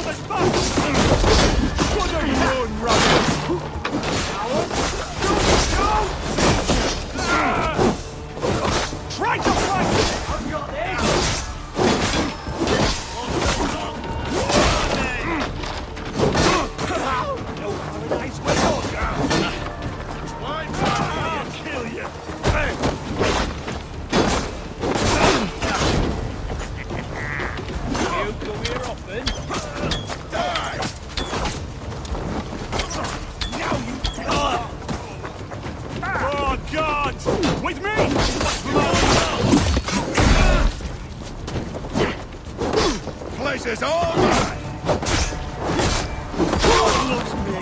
the spot! What a run, Ruckus! Try to fight! I've got this! No paradise where you're going! I'll kill you! You come here often? Die! Now you... Oh, God! With me! Place is all mine! God loves me!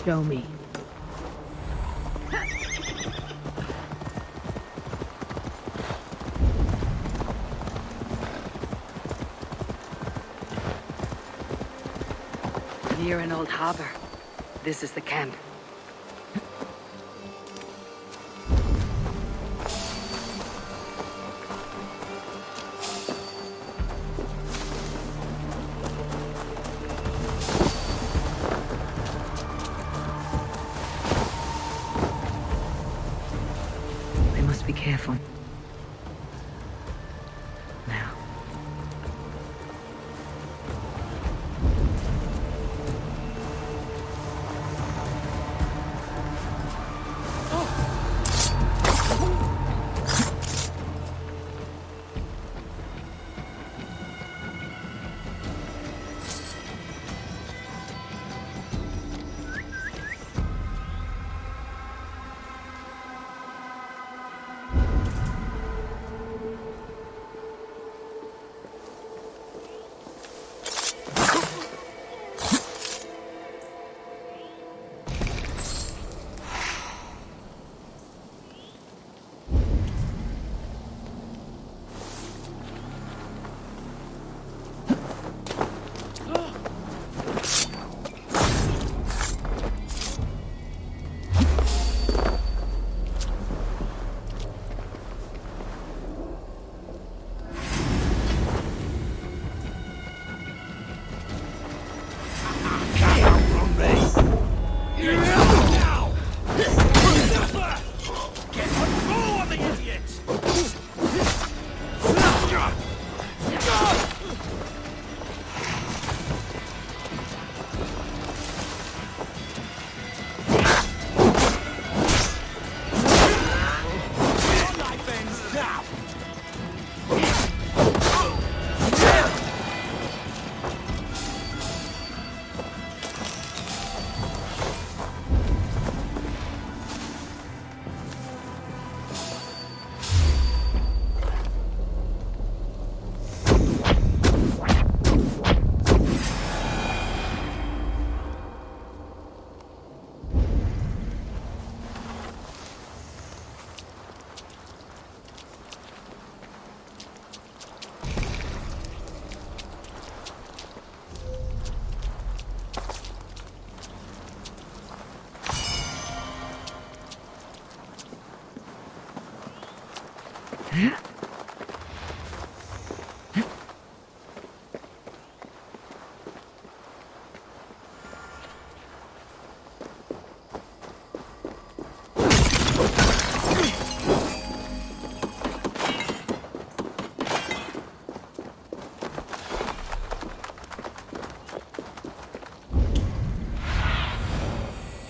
Show me. Near an old harbor. This is the camp. We must be careful. Now.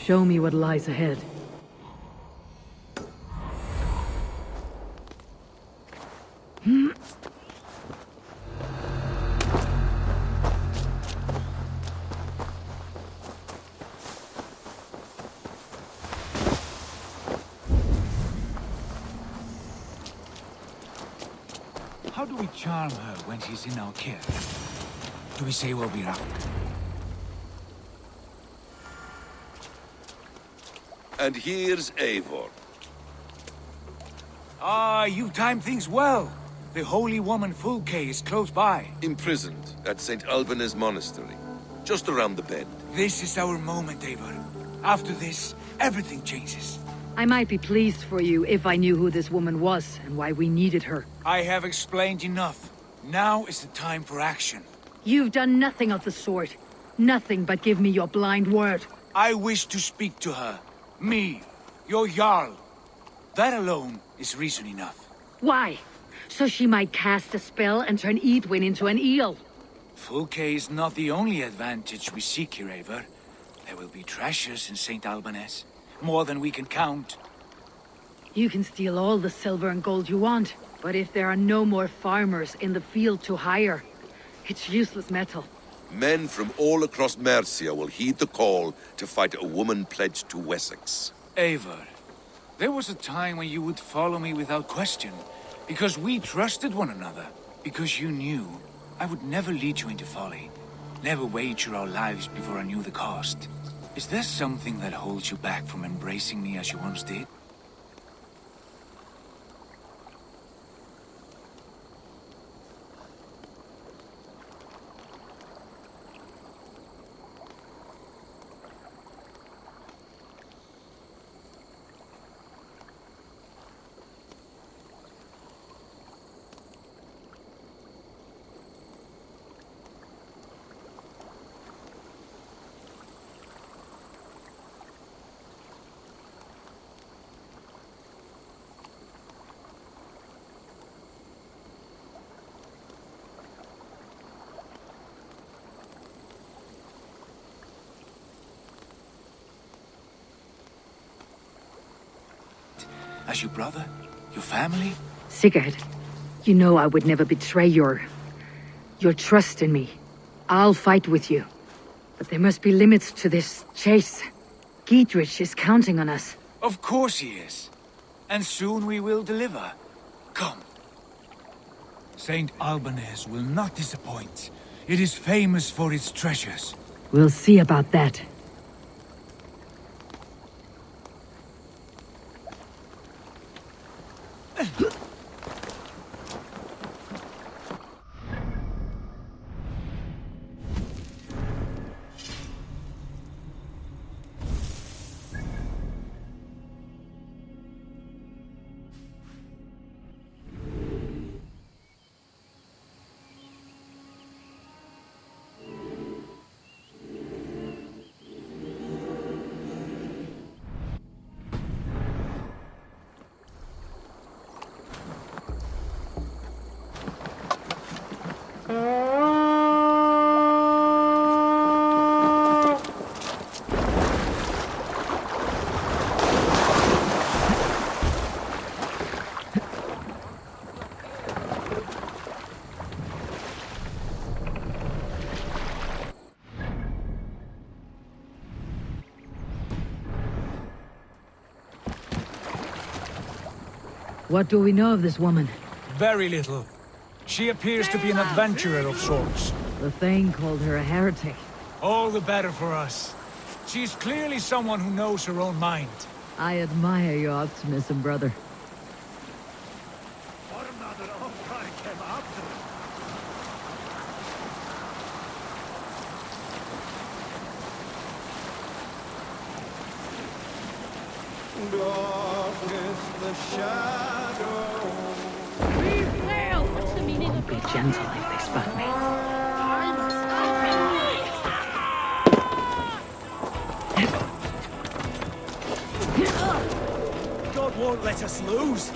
Show me what lies ahead. How do we charm her when she's in our care? Do we say what we're after? And here's Eivor. Ah, you timed things well. The holy woman Fulke is close by. Imprisoned at St. Alban's Monastery, just around the bend. This is our moment, Eivor. After this, everything changes. I might be pleased for you if I knew who this woman was and why we needed her. I have explained enough. Now is the time for action. You've done nothing of the sort. Nothing but give me your blind word. I wish to speak to her. Me, your Jarl. That alone is reason enough. Why? So she might cast a spell and turn Edwin into an eel. Fulke is not the only advantage we seek here, Eivor. There will be treasures in St. Alban's. More than we can count. You can steal all the silver and gold you want, but if there are no more farmers in the field to hire, it's useless metal. Men from all across Mercia will heed the call to fight a woman pledged to Wessex. Eivor, there was a time when you would follow me without question, because we trusted one another, because you knew I would never lead you into folly, never wager our lives before I knew the cost. Is there something that holds you back from embracing me as you once did? As your brother? Your family? Sigurd, you know I would never betray your trust in me. I'll fight with you. But there must be limits to this chase. Giedrich is counting on us. Of course he is. And soon we will deliver. Come. St. Alban's will not disappoint. It is famous for its treasures. We'll see about that. What do we know of this woman? Very little. She appears to be an adventurer of sorts. The Thane called her a heretic. All the better for us. She's clearly someone who knows her own mind. I admire your optimism, brother. The shadow. Be gentle if they spot me. God won't let us lose.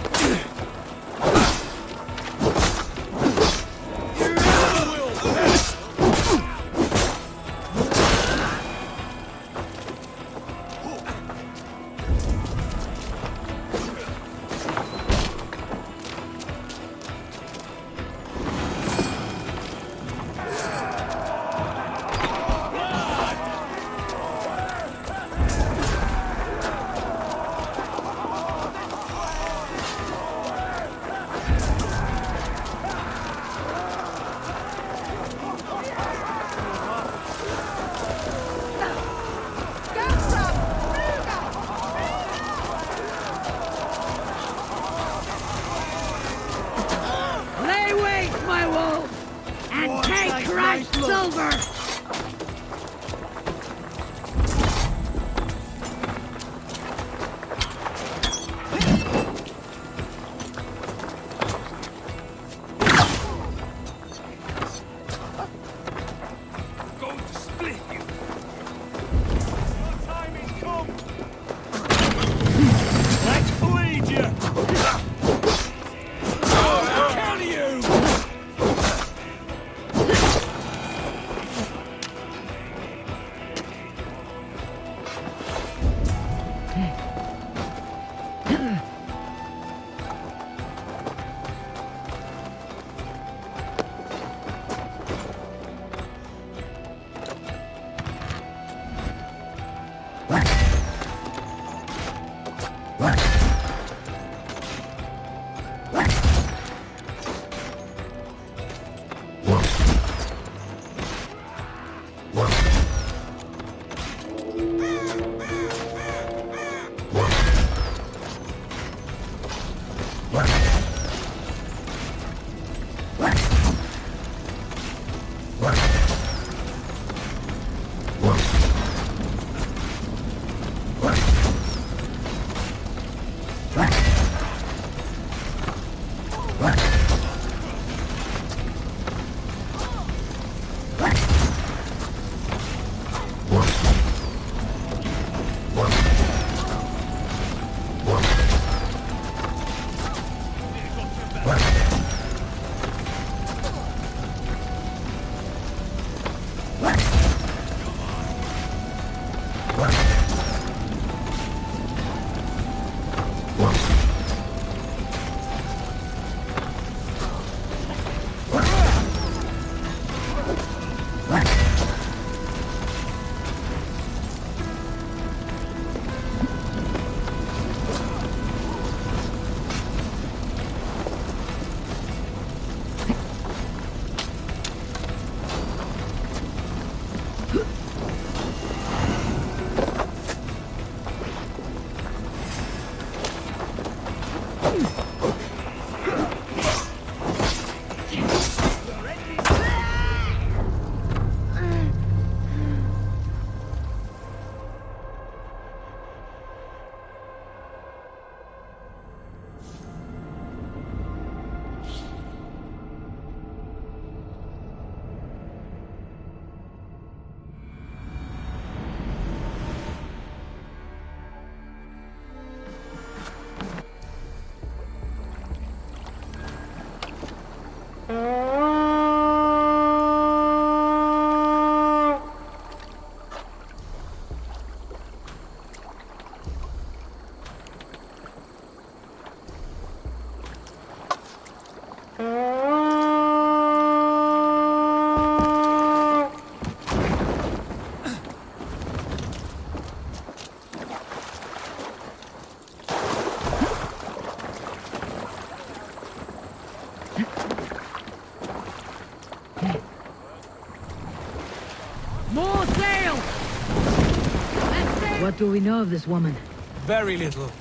More sail! What do we know of this woman? Very little.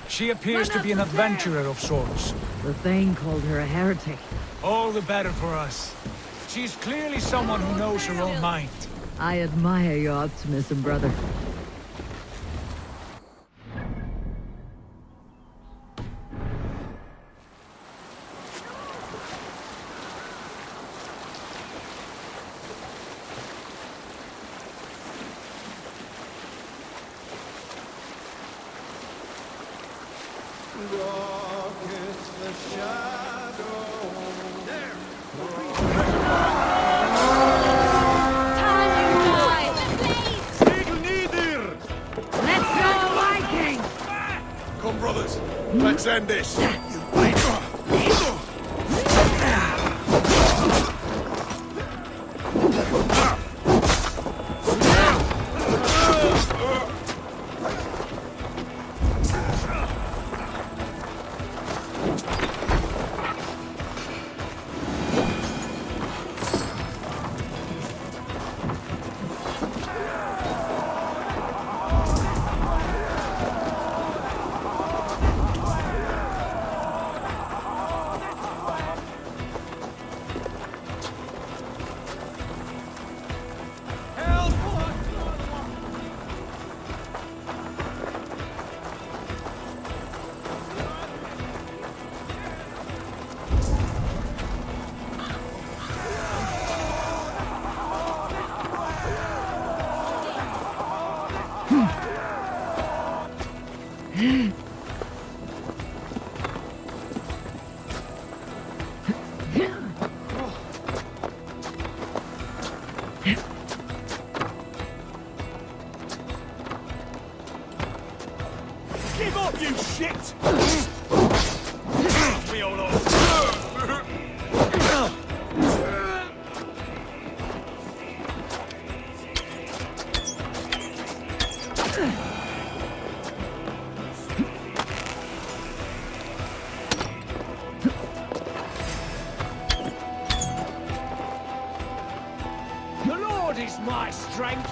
She appears to be an adventurer of sorts. The Thane called her a heretic. All the better for us. She's clearly someone who knows her own mind. I admire your optimism, brother. Come, brothers. Let's end this. Give up, you shit! We all know. The Lord is my strength.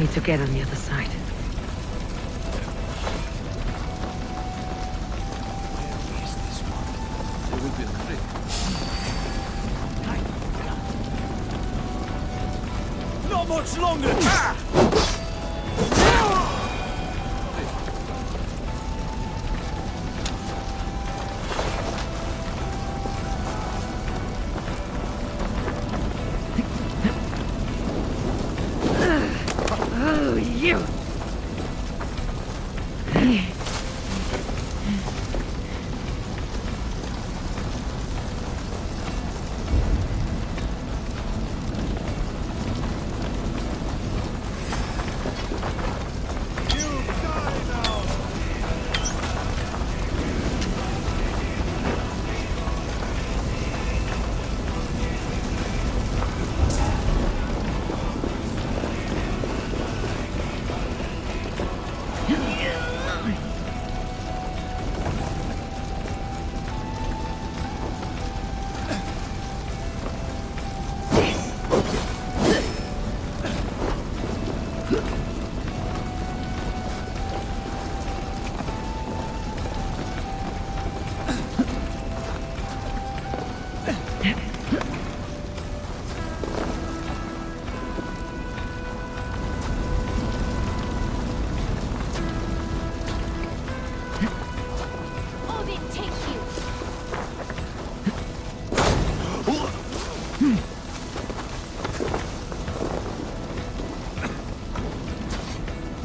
Need to get on the other side. Not much longer! Ah! Oh, you!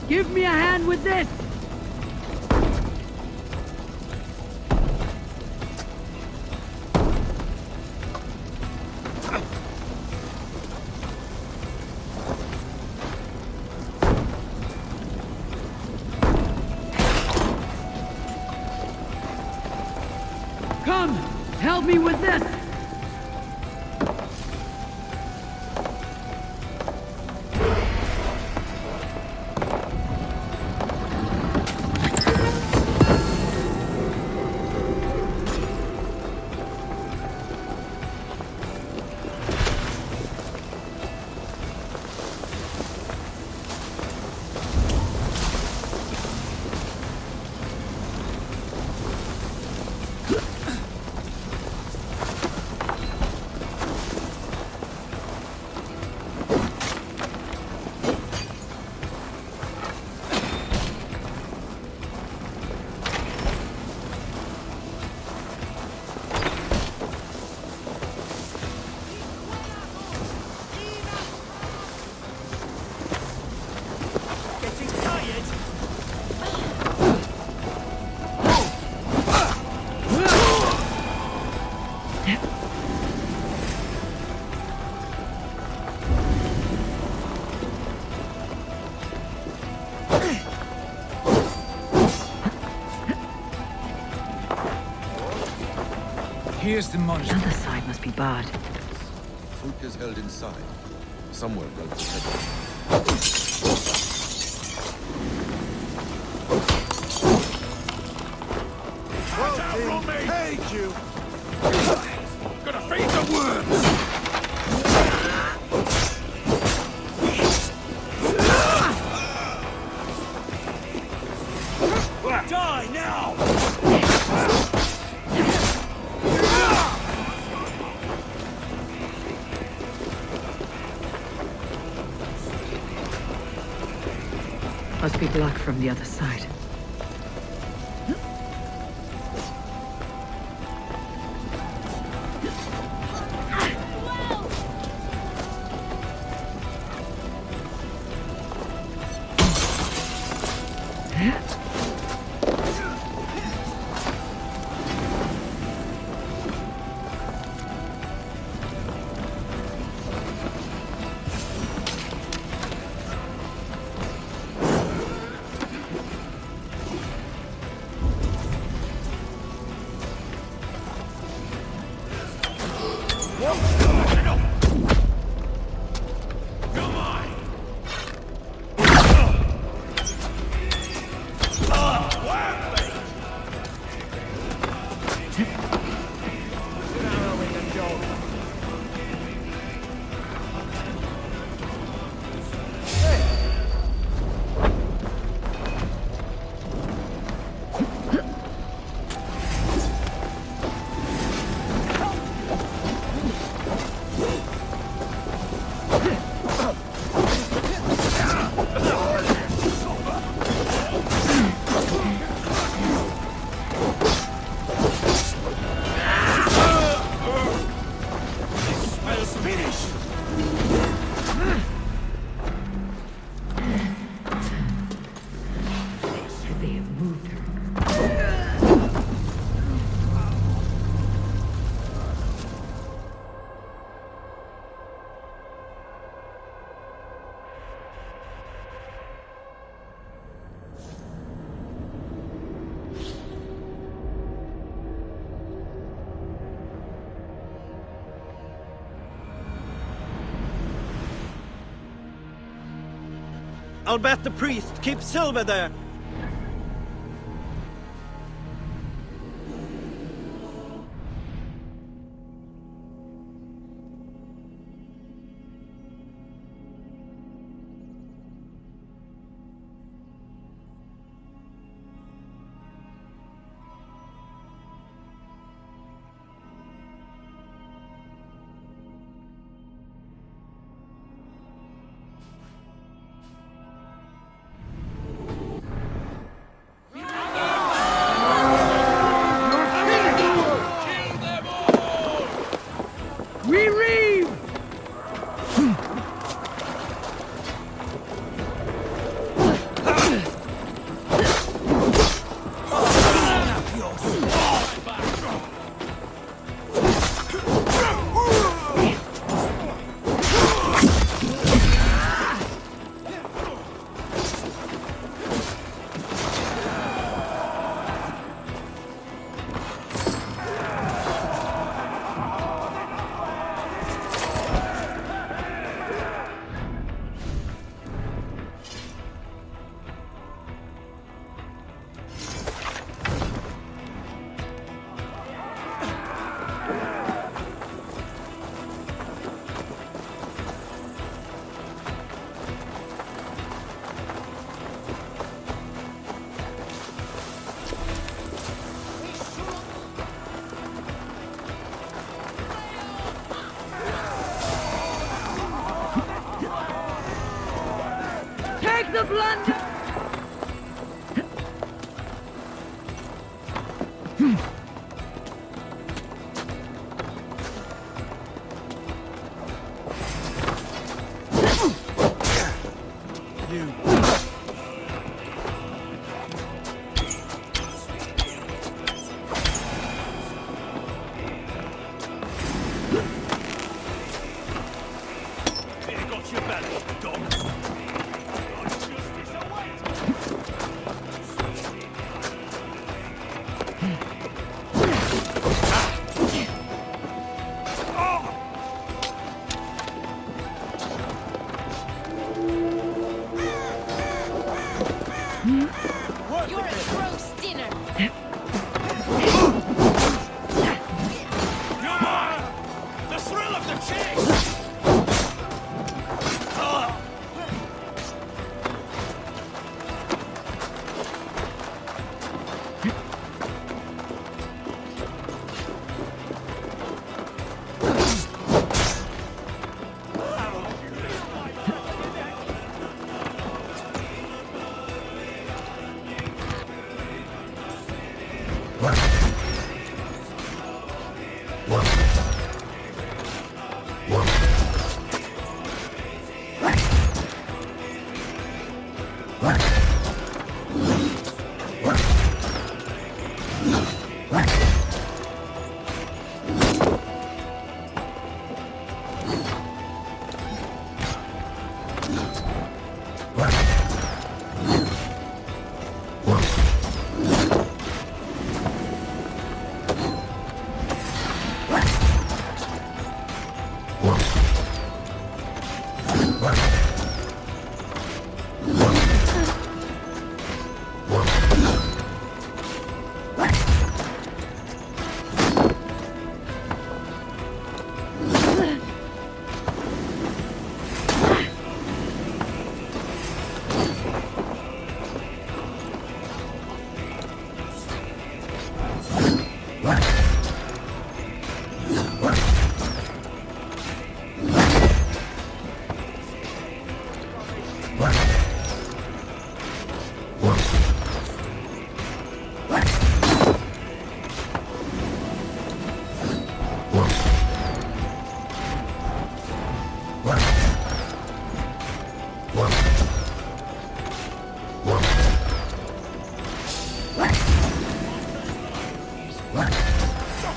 Give me a hand with this! Come! Help me with this! Here's the monster. The other side must be barred. Fruit is held inside. Somewhere well protected. Hate you! Gonna feed the worms! Die now! Must be blocked from the other side. I'll bet the priest keeps silver there. blunder! You're a gross dinner. You're mine! The thrill of the chase!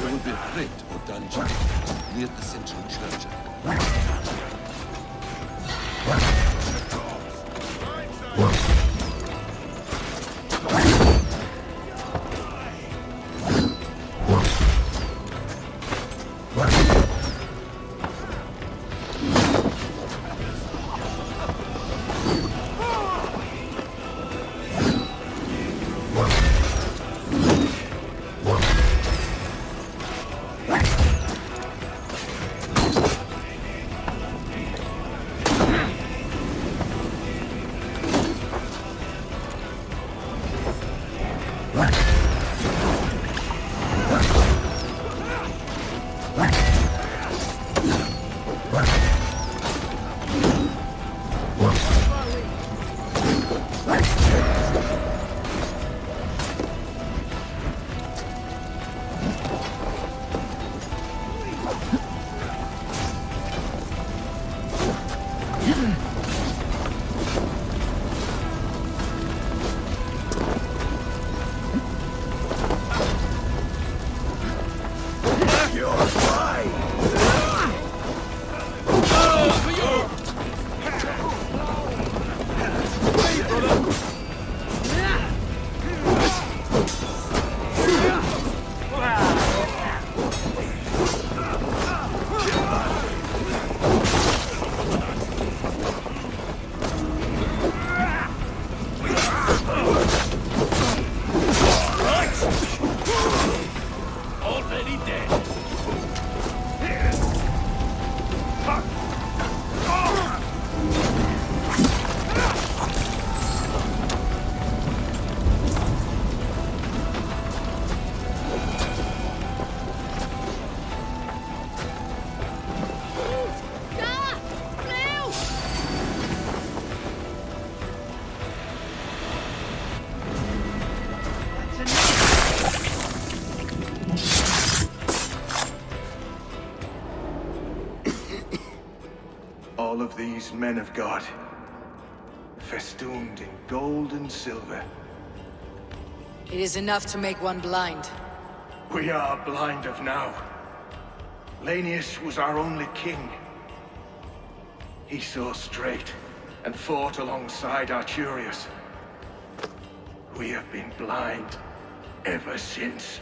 There will be a crypt or dungeon near the central church. all of these men of God, festooned in gold and silver. It is enough to make one blind. We are blind of now. Lanius was our only king. He saw straight and fought alongside Arturius. We have been blind ever since.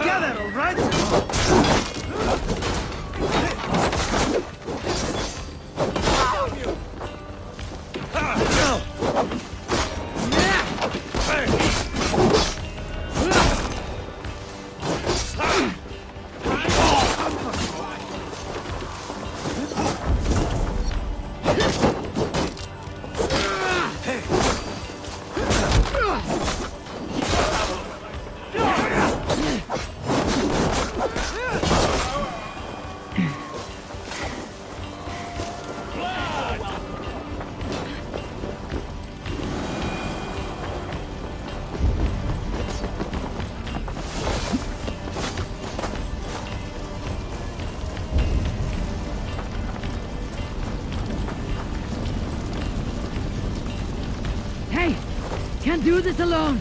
Together, all right? Hey! Can't do this alone!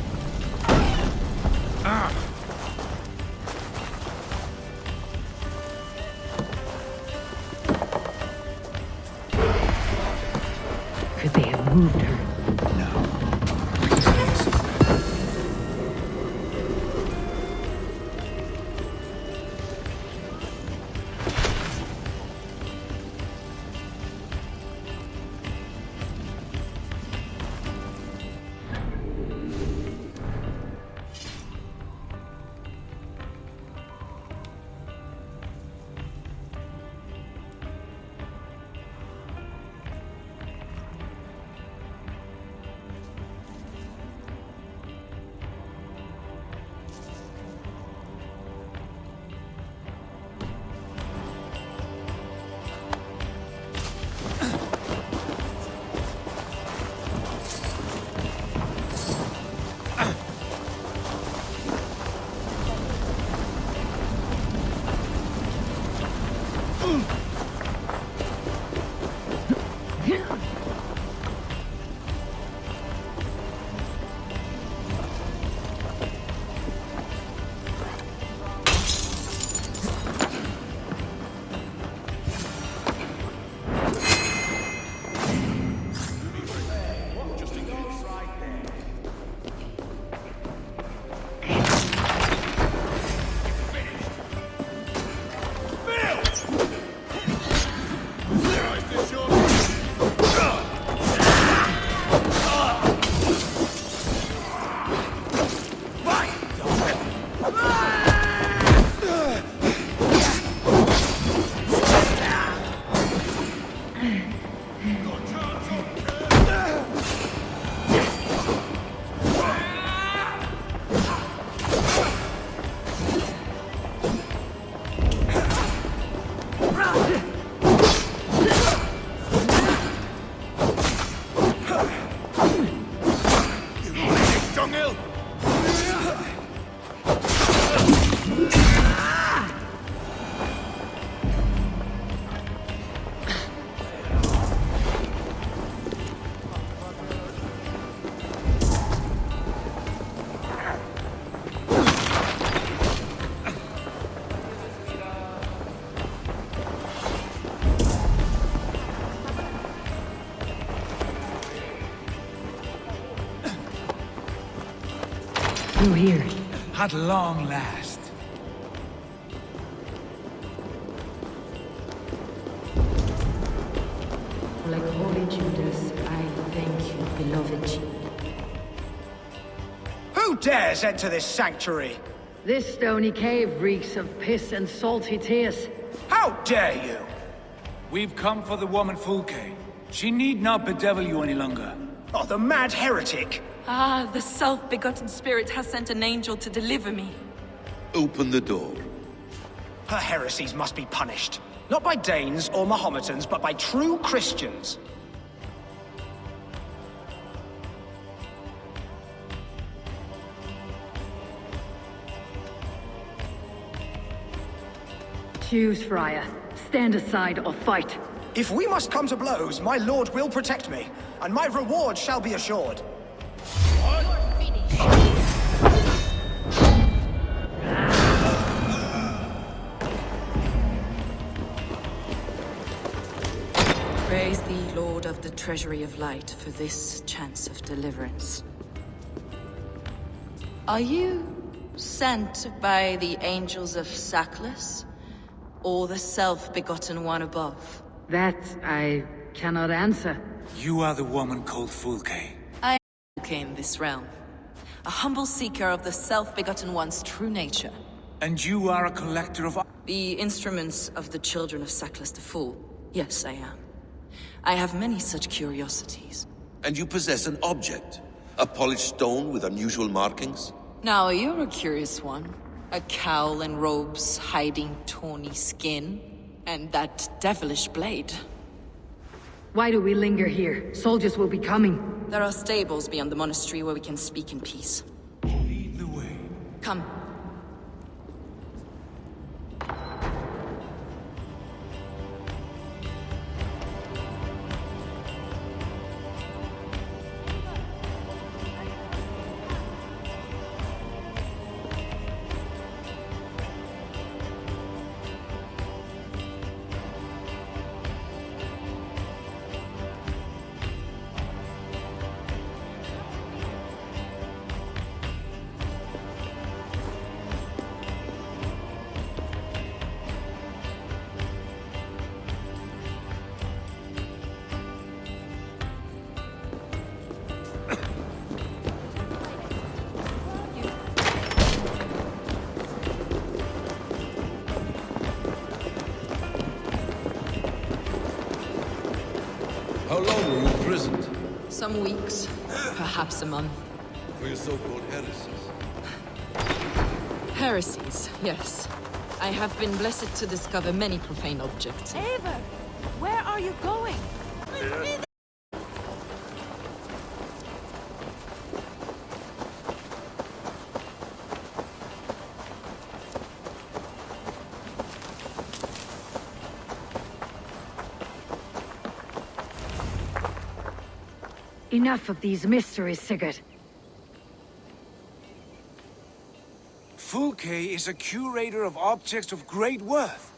Could they have moved her? Through here. At long last. Like Holy Judas, I thank you, beloved. Who dares enter this sanctuary? This stony cave reeks of piss and salty tears. How dare you? We've come for the woman Fulke. She need not bedevil you any longer. Oh, the mad heretic! Ah, the self-begotten spirit has sent an angel to deliver me. Open the door. Her heresies must be punished. Not by Danes or Mahometans, but by true Christians. Choose, Friar. Stand aside or fight. If we must come to blows, my lord will protect me, and my reward shall be assured. Praise thee, Lord of the Treasury of Light, for this chance of deliverance. Are you sent by the angels of Saklas, or the self-begotten one above? That I cannot answer. You are the woman called Fulke. I came this realm, a humble seeker of the self-begotten one's true nature. And you are a collector of... The instruments of the children of Saklas the Fool. Yes, I am. I have many such curiosities. And you possess an object? A polished stone with unusual markings? Now, you're a curious one. A cowl and robes hiding tawny skin. And that devilish blade. Why do we linger here? Soldiers will be coming. There are stables beyond the monastery where we can speak in peace. Lead the way. Come. How long were you imprisoned? Some weeks, perhaps a month. For your so-called heresies? Heresies, yes. I have been blessed to discover many profane objects. Eivor, where are you going? Enough of these mysteries, Sigurd. Fulke is a curator of objects of great worth,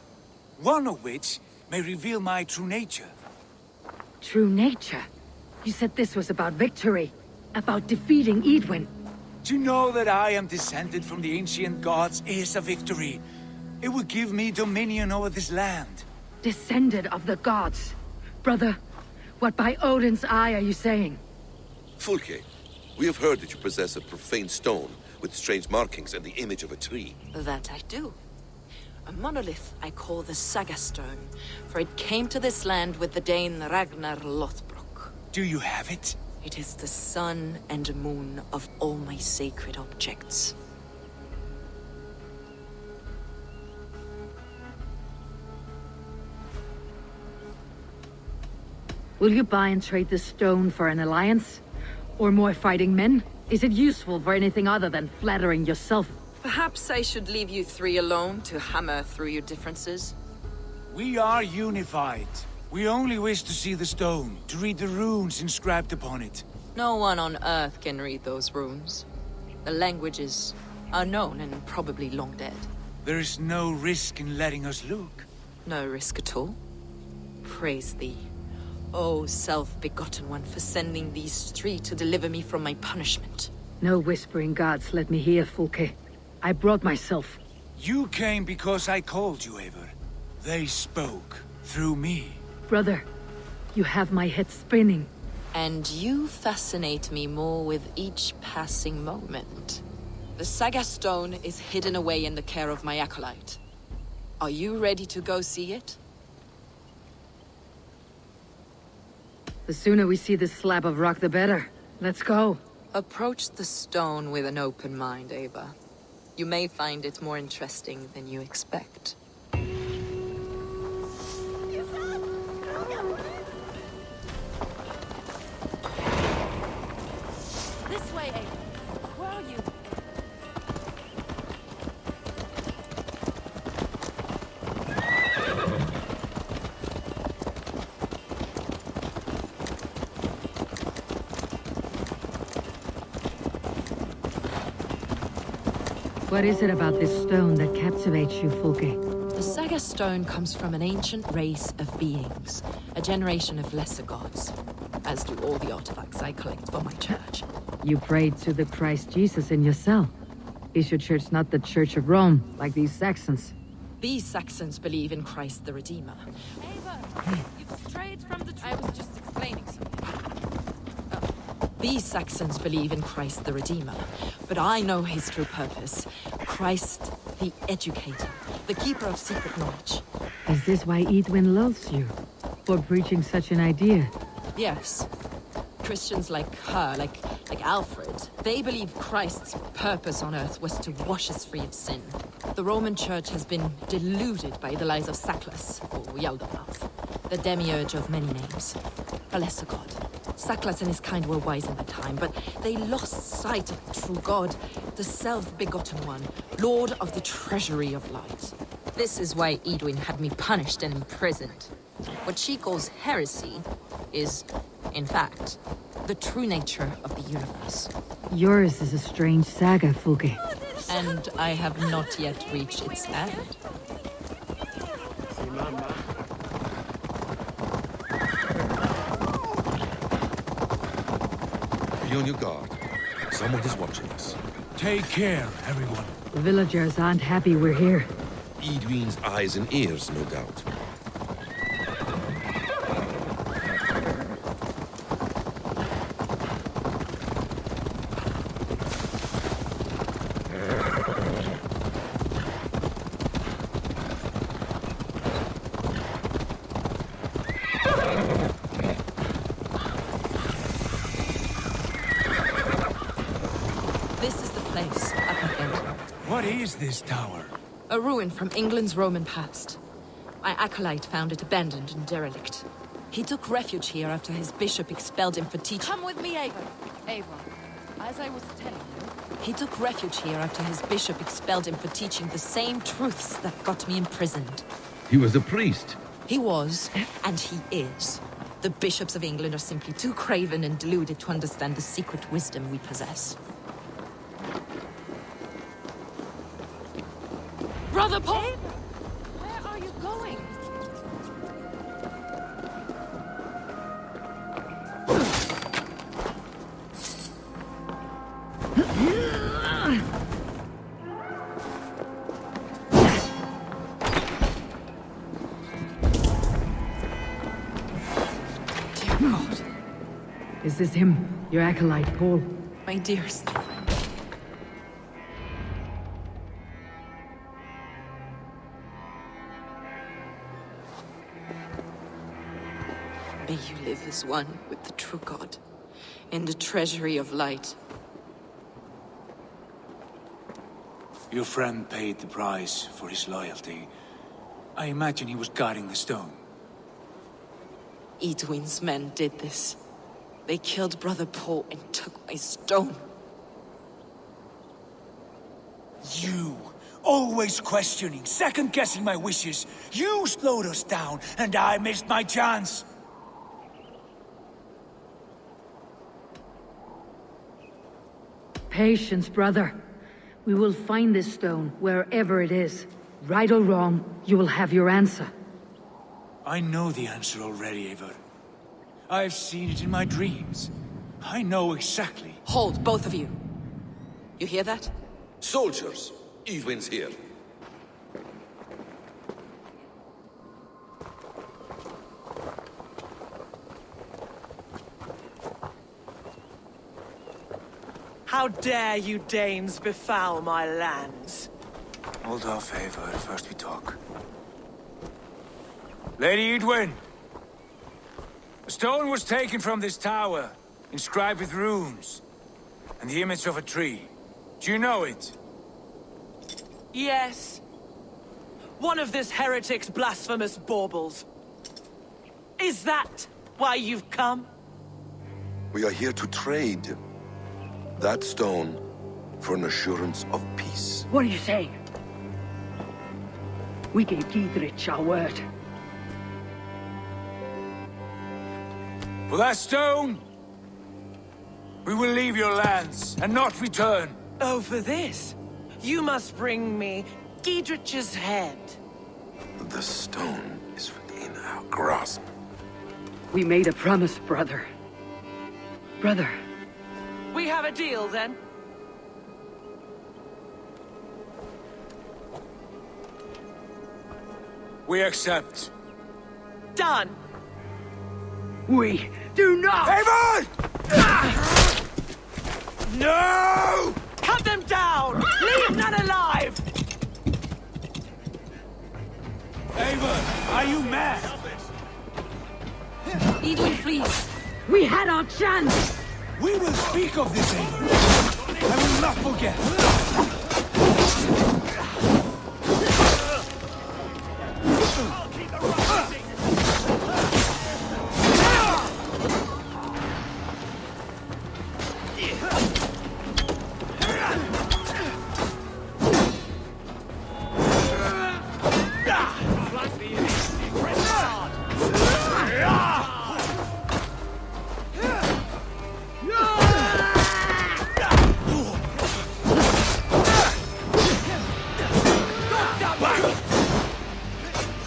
one of which may reveal my true nature. True nature? You said this was about victory, about defeating Edwin. To know that I am descended from the ancient gods is a victory. It would give me dominion over this land. Descended of the gods. Brother, what by Odin's eye are you saying? Fulke, we have heard that you possess a profane stone with strange markings and the image of a tree. That I do. A monolith I call the Saga Stone, for it came to this land with the Dane Ragnar Lothbrok. Do you have it? It is the sun and moon of all my sacred objects. Will you buy and trade the stone for an alliance? Or more fighting men? Is it useful for anything other than flattering yourself? Perhaps I should leave you three alone to hammer through your differences. We are unified. We only wish to see the stone, to read the runes inscribed upon it. No one on Earth can read those runes. The languages are known and probably long dead. There is no risk in letting us look. No risk at all. Praise thee, O self-begotten one, for sending these three to deliver me from my punishment. No whispering gods let me hear, Fulke. I brought myself. You came because I called you, Eivor. They spoke through me. Brother, you have my head spinning. And you fascinate me more with each passing moment. The Saga Stone is hidden away in the care of my acolyte. Are you ready to go see it? The sooner we see this slab of rock, the better. Let's go. Approach the stone with an open mind, Ava. You may find it more interesting than you expect. This way, Ava. Where are you? What is it about this stone that captivates you, Fulke? The Saga Stone comes from an ancient race of beings, a generation of lesser gods, as do all the artifacts I collect for my church. You prayed to the Christ Jesus in your cell. Is your church not the Church of Rome, like these Saxons? These Saxons believe in Christ the Redeemer. Ava, you've strayed from the I was just explaining something. These Saxons believe in Christ the Redeemer, but I know his true purpose. Christ the Educator, the keeper of secret knowledge. Is this why Edwin loves you? For preaching such an idea? Yes. Christians like her, like Alfred, they believe Christ's purpose on earth was to wash us free of sin. The Roman Church has been deluded by the lies of Saklas, or Yaldabaoth, the demiurge of many names, a lesser god. Saklas and his kind were wise in their time, but they lost sight of the true God, the self-begotten one, Lord of the Treasury of Light. This is why Edwin had me punished and imprisoned. What she calls heresy is, in fact, the true nature of the universe. Yours is a strange saga, Fulke. And I have not yet reached its end. Be on your guard. Someone is watching us. Take care, everyone. The villagers aren't happy we're here. Edwin's eyes and ears, no doubt. What is this tower? A ruin from England's Roman past. My acolyte found it abandoned and derelict. He took refuge here after his bishop expelled him for teaching. Come with me, Ava. Ava, as I was telling you. He took refuge here after his bishop expelled him for teaching the same truths that got me imprisoned. He was a priest. He was, and he is. The bishops of England are simply too craven and deluded to understand the secret wisdom we possess. Brother Paul! Where are you going? Dear God. Is this him, your acolyte, Paul? My dearest friend. May you live as one with the true God, in the treasury of light. Your friend paid the price for his loyalty. I imagine he was guarding the stone. Edwin's men did this. They killed Brother Paul and took my stone. You, always questioning, second-guessing my wishes. You slowed us down, and I missed my chance. Patience, brother. We will find this stone, wherever it is. Right or wrong, you will have your answer. I know the answer already, Eivor. I've seen it in my dreams. I know exactly. Hold, both of you. You hear that? Soldiers! Edwin's here. How dare you Danes befoul my lands? Hold off, Eivor. First we talk. Lady Edwin! A stone was taken from this tower, inscribed with runes, and the image of a tree. Do you know it? Yes. One of this heretic's blasphemous baubles. Is that why you've come? We are here to trade that stone for an assurance of peace. What are you saying? We gave Giedrich our word. For that stone, we will leave your lands and not return. Oh, for this? You must bring me Giedrich's head. The stone is within our grasp. We made a promise, brother. Brother. We have a deal, then? We accept. Done! We do not! Eivor! No! Cut them down! Leave none alive! Eivor, are you mad? Edwin, please. We had our chance! We will speak of this, Eivor. I will not forget.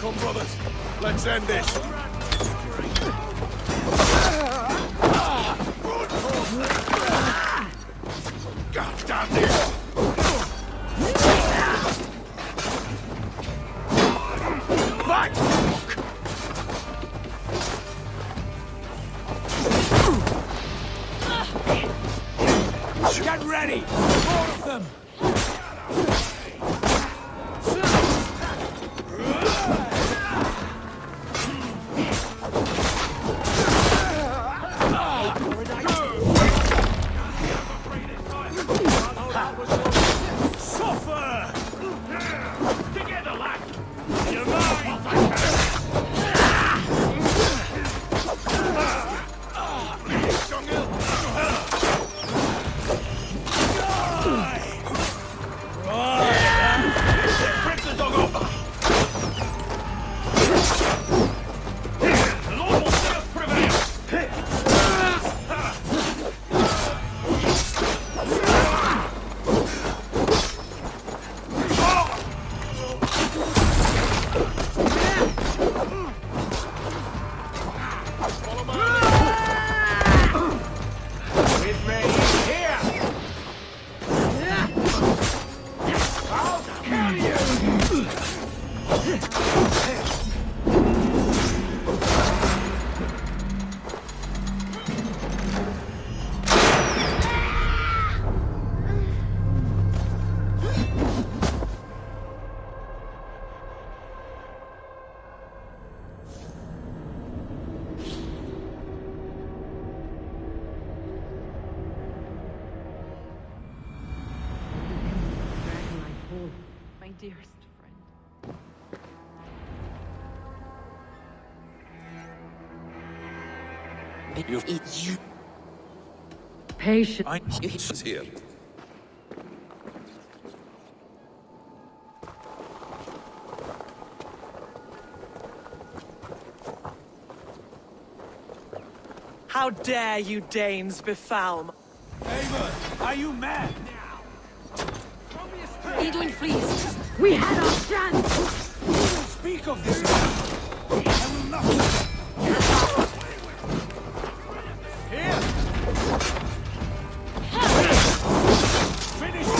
Come, brothers. Let's end this. God damn this! Back! Get ready! More of them! My dearest friend. It's you. Patient. He's here. How dare you Danes befoul my... Eivor, are you mad? Edwin, please. We had our chance! We will speak of this. I will not. Here! Finish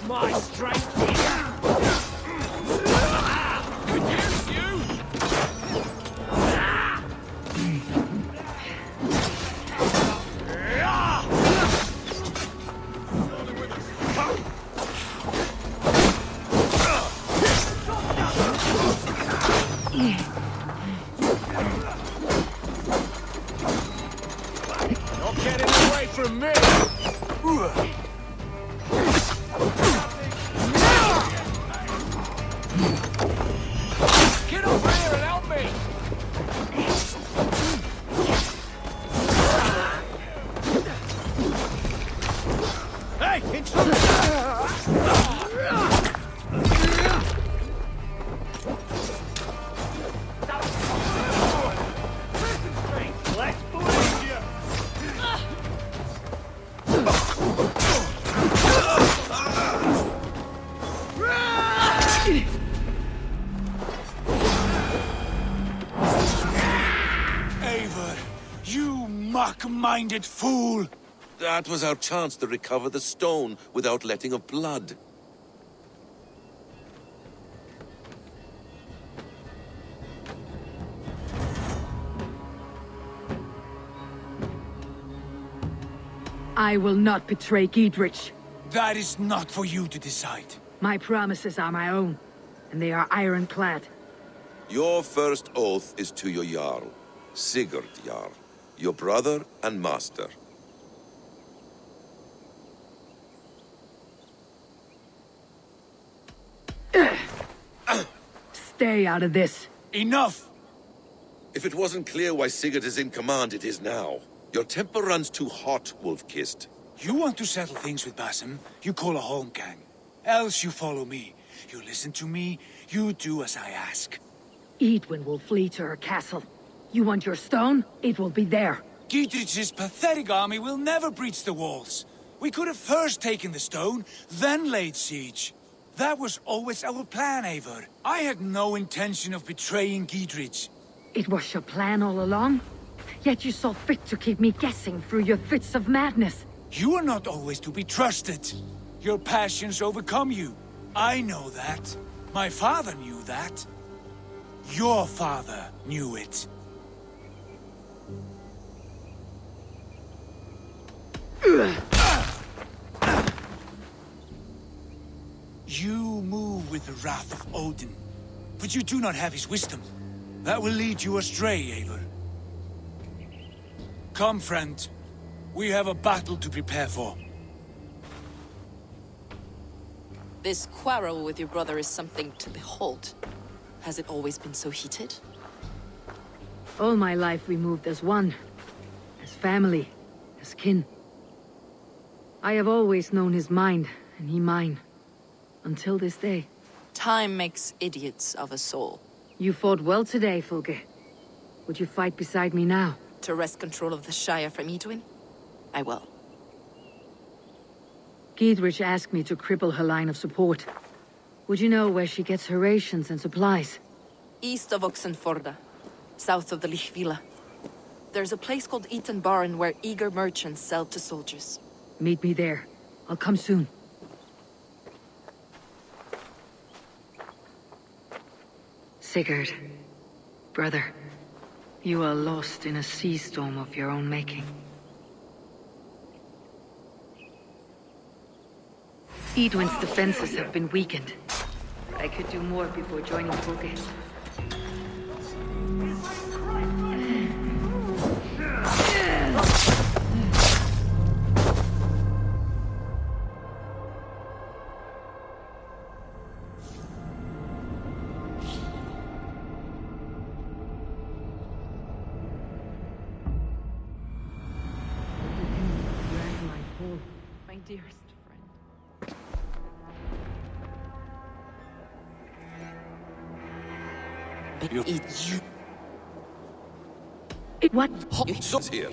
my strength here. Could use you. You're getting away from me. Get over here and help me! Hey, let's believe you! Eivor, you mock-minded fool! That was our chance to recover the stone without letting of blood. I will not betray Giedrich. That is not for you to decide. My promises are my own, and they are ironclad. Your first oath is to your Jarl, Sigurd Jarl, your brother and master. Stay out of this. Enough! If it wasn't clear why Sigurd is in command, it is now. Your temper runs too hot, Wolf-Kissed. You want to settle things with Basim, you call a holmgang. Else you follow me. You listen to me, you do as I ask. Edwin will flee to her castle. You want your stone? It will be there. Giedrich's pathetic army will never breach the walls. We could have first taken the stone, then laid siege. That was always our plan, Eivor. I had no intention of betraying Giedrich. It was your plan all along? Yet you saw fit to keep me guessing through your fits of madness. You are not always to be trusted. Your passions overcome you. I know that. My father knew that. Your father knew it. You move with the wrath of Odin, but you do not have his wisdom. That will lead you astray, Eivor. Come, friend. We have a battle to prepare for. This quarrel with your brother is something to behold. Has it always been so heated? All my life we moved as one. As family. As kin. I have always known his mind, and he mine. Until this day. Time makes idiots of us all. You fought well today, Fulge. Would you fight beside me now? To wrest control of the Shire from Edwin? I will. Giedrich asked me to cripple her line of support. Would you know where she gets her rations and supplies? East of Oxenforda, south of the Lichvila. There's a place called Eaton Barn where eager merchants sell to soldiers. Meet me there. I'll come soon. Sigurd, brother, you are lost in a sea storm of your own making. Edwin's defenses have been weakened. I could do more before joining Fulge. My dearest friend. But it's you. What? It's here.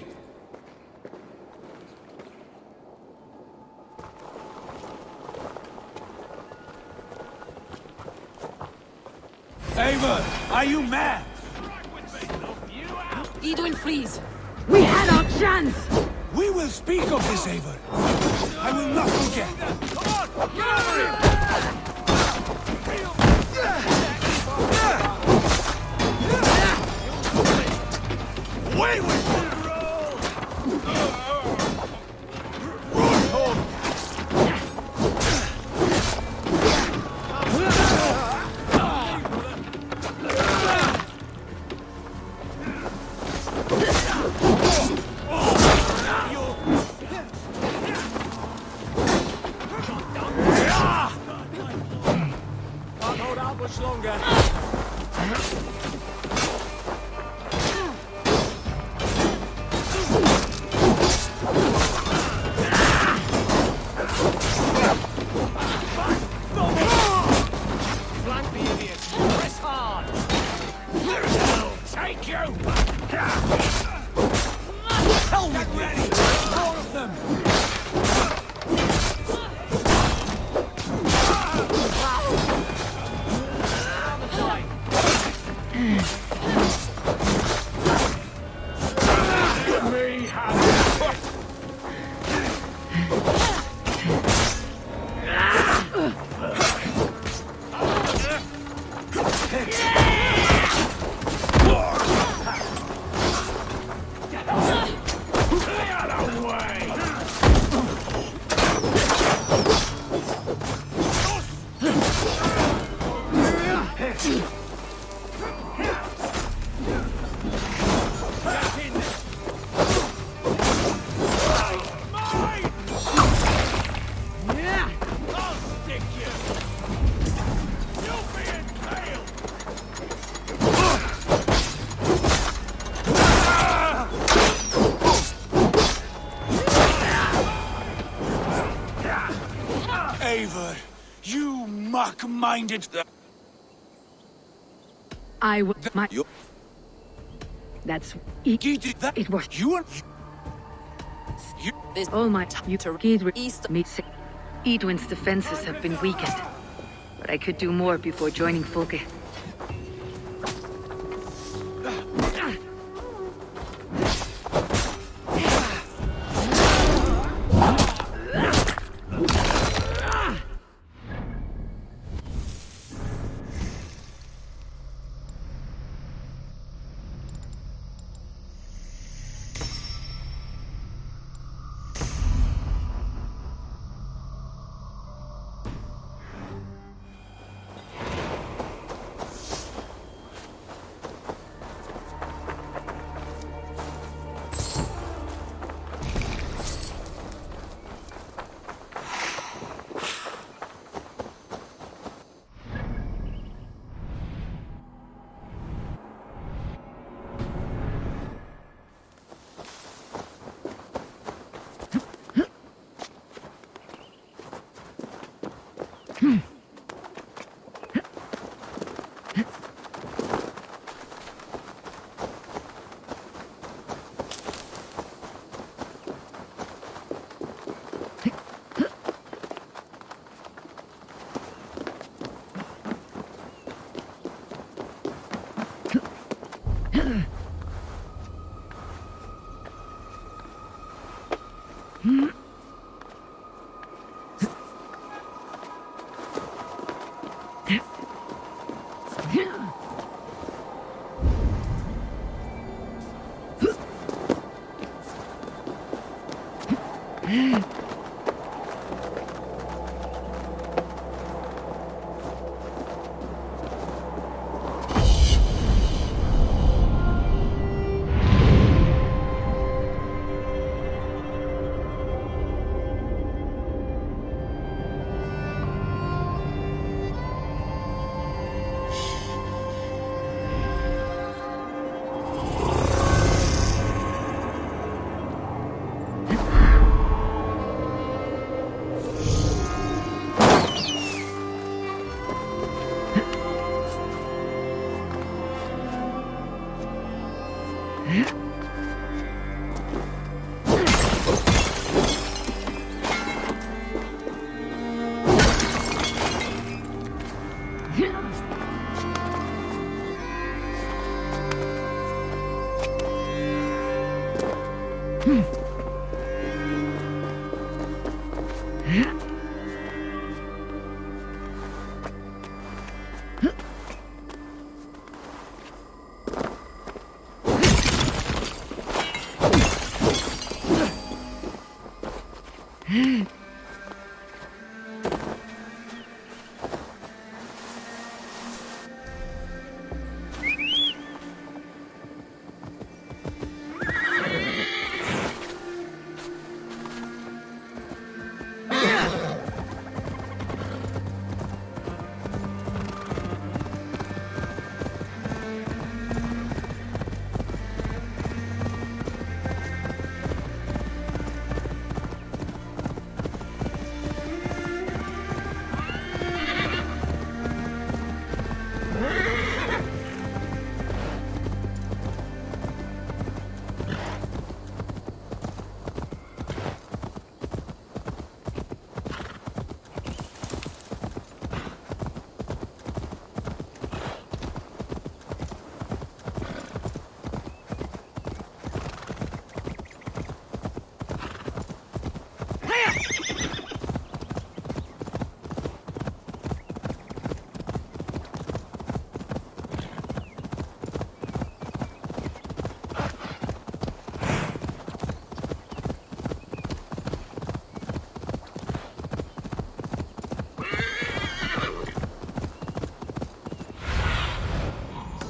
Eivor, are you mad? Edwin flees. We had our chance! We will speak of this, Eivor. I will not forget. Come on! Get over here! Away with you! Can't hold out much longer. Flank the idiots. Press hard. Take you! Hell with ready! More of them! Me have Eivor, you mock-minded... I was my. That's it. You did that? It was You and... You... this all my you to east me. Edwin's defenses have been weakened, but I could do more before joining Folke.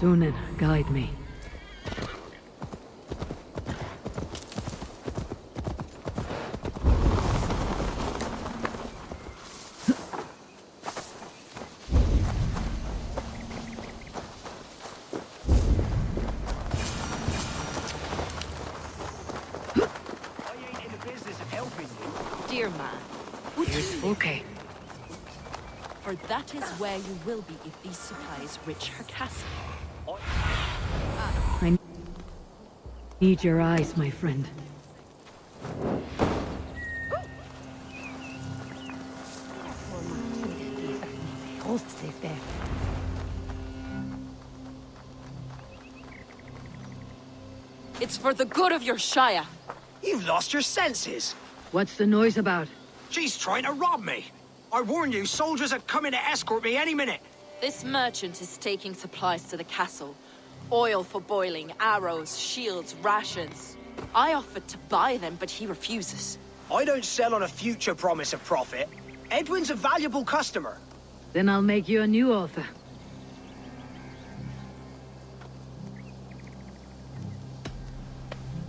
Sunan, guide me. Dear man, Here's okay. for that is where you will be if these supplies reach her castle. I need your eyes, my friend. It's for the good of your Shire. You've lost your senses. What's the noise about? She's trying to rob me. I warned you, soldiers are coming to escort me any minute. This merchant is taking supplies to the castle. Oil for boiling, arrows, shields, rations. I offered to buy them, but he refuses. I don't sell on a future promise of profit. Edwin's a valuable customer. Then I'll make you a new author.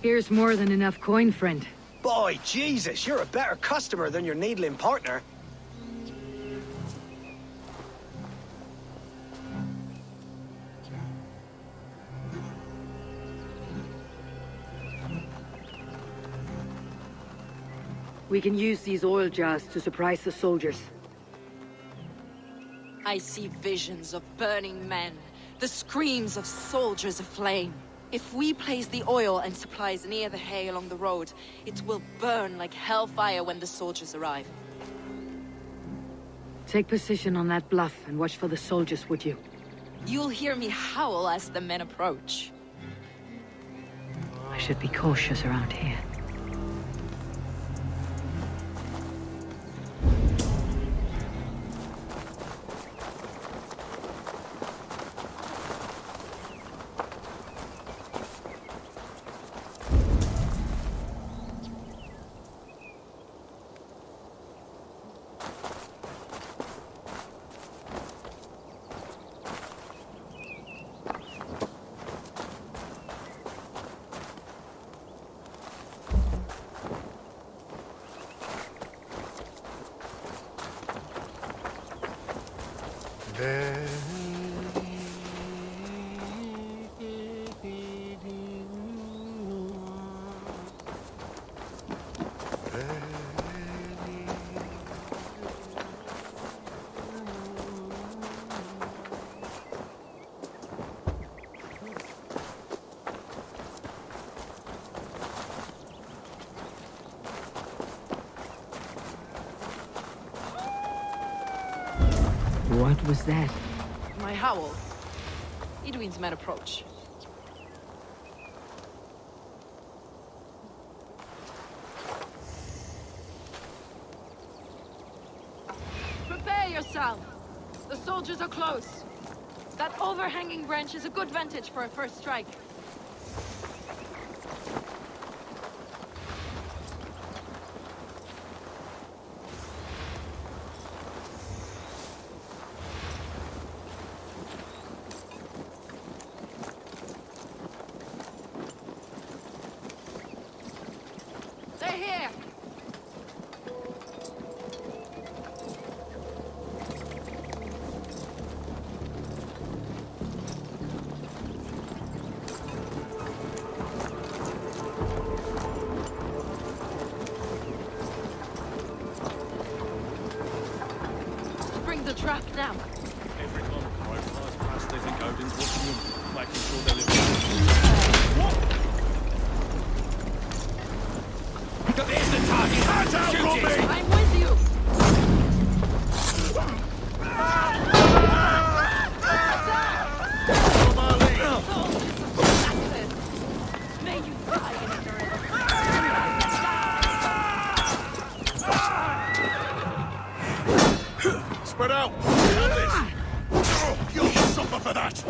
Here's more than enough coin, friend. Boy, Jesus, you're a better customer than your needling partner. We can use these oil jars to surprise the soldiers. I see visions of burning men, the screams of soldiers aflame. If we place the oil and supplies near the hay along the road, it will burn like hellfire when the soldiers arrive. Take position on that bluff and watch for the soldiers, would you? You'll hear me howl as the men approach. I should be cautious around here. What was that? My howl. Edwin's men approach. Sal. The soldiers are close. That overhanging branch is a good vantage for a first strike. They're here! Spring the trap now. Every time a crow flies past, they think Odin's watching them, making sure they live. There's the target! Hands out, Shoot Robbie! it! I'm with you! May you die in Spread out! We have this! Oh, you'll suffer for that!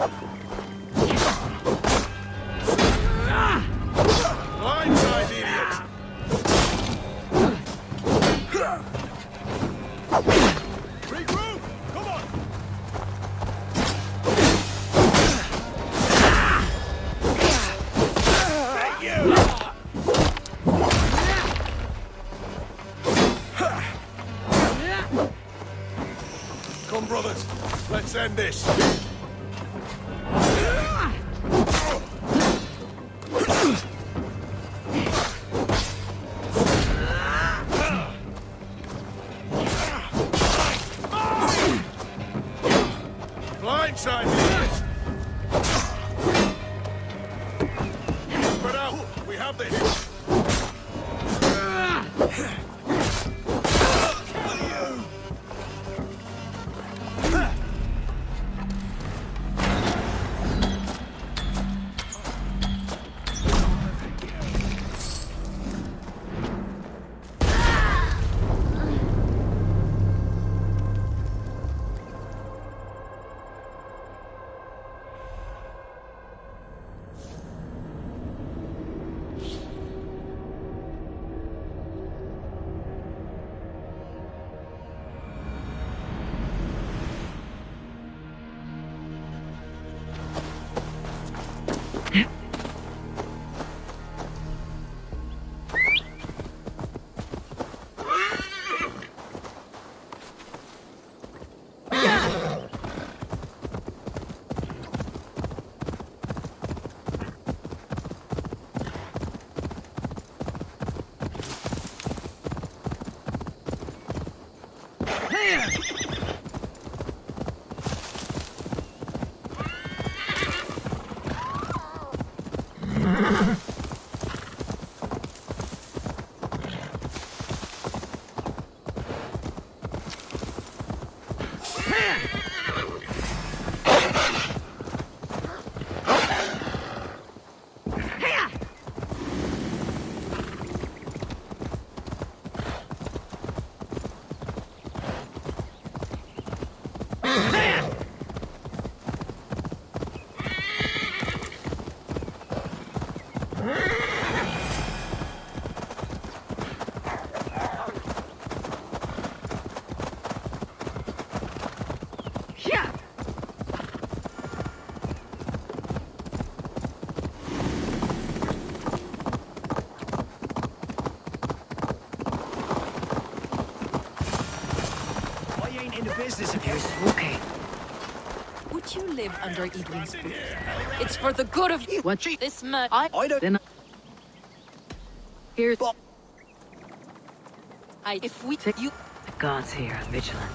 Blindside, idiot! Regroup! Come on! Hey, you! Come, brothers. Let's end this. Blindside, idiot! Spread out. We have this. Business of yours. Okay. Would you live under Edwin's roof? It's for the good of you. What? This murder. I don't. Then here's If we take you. the gods here are vigilant.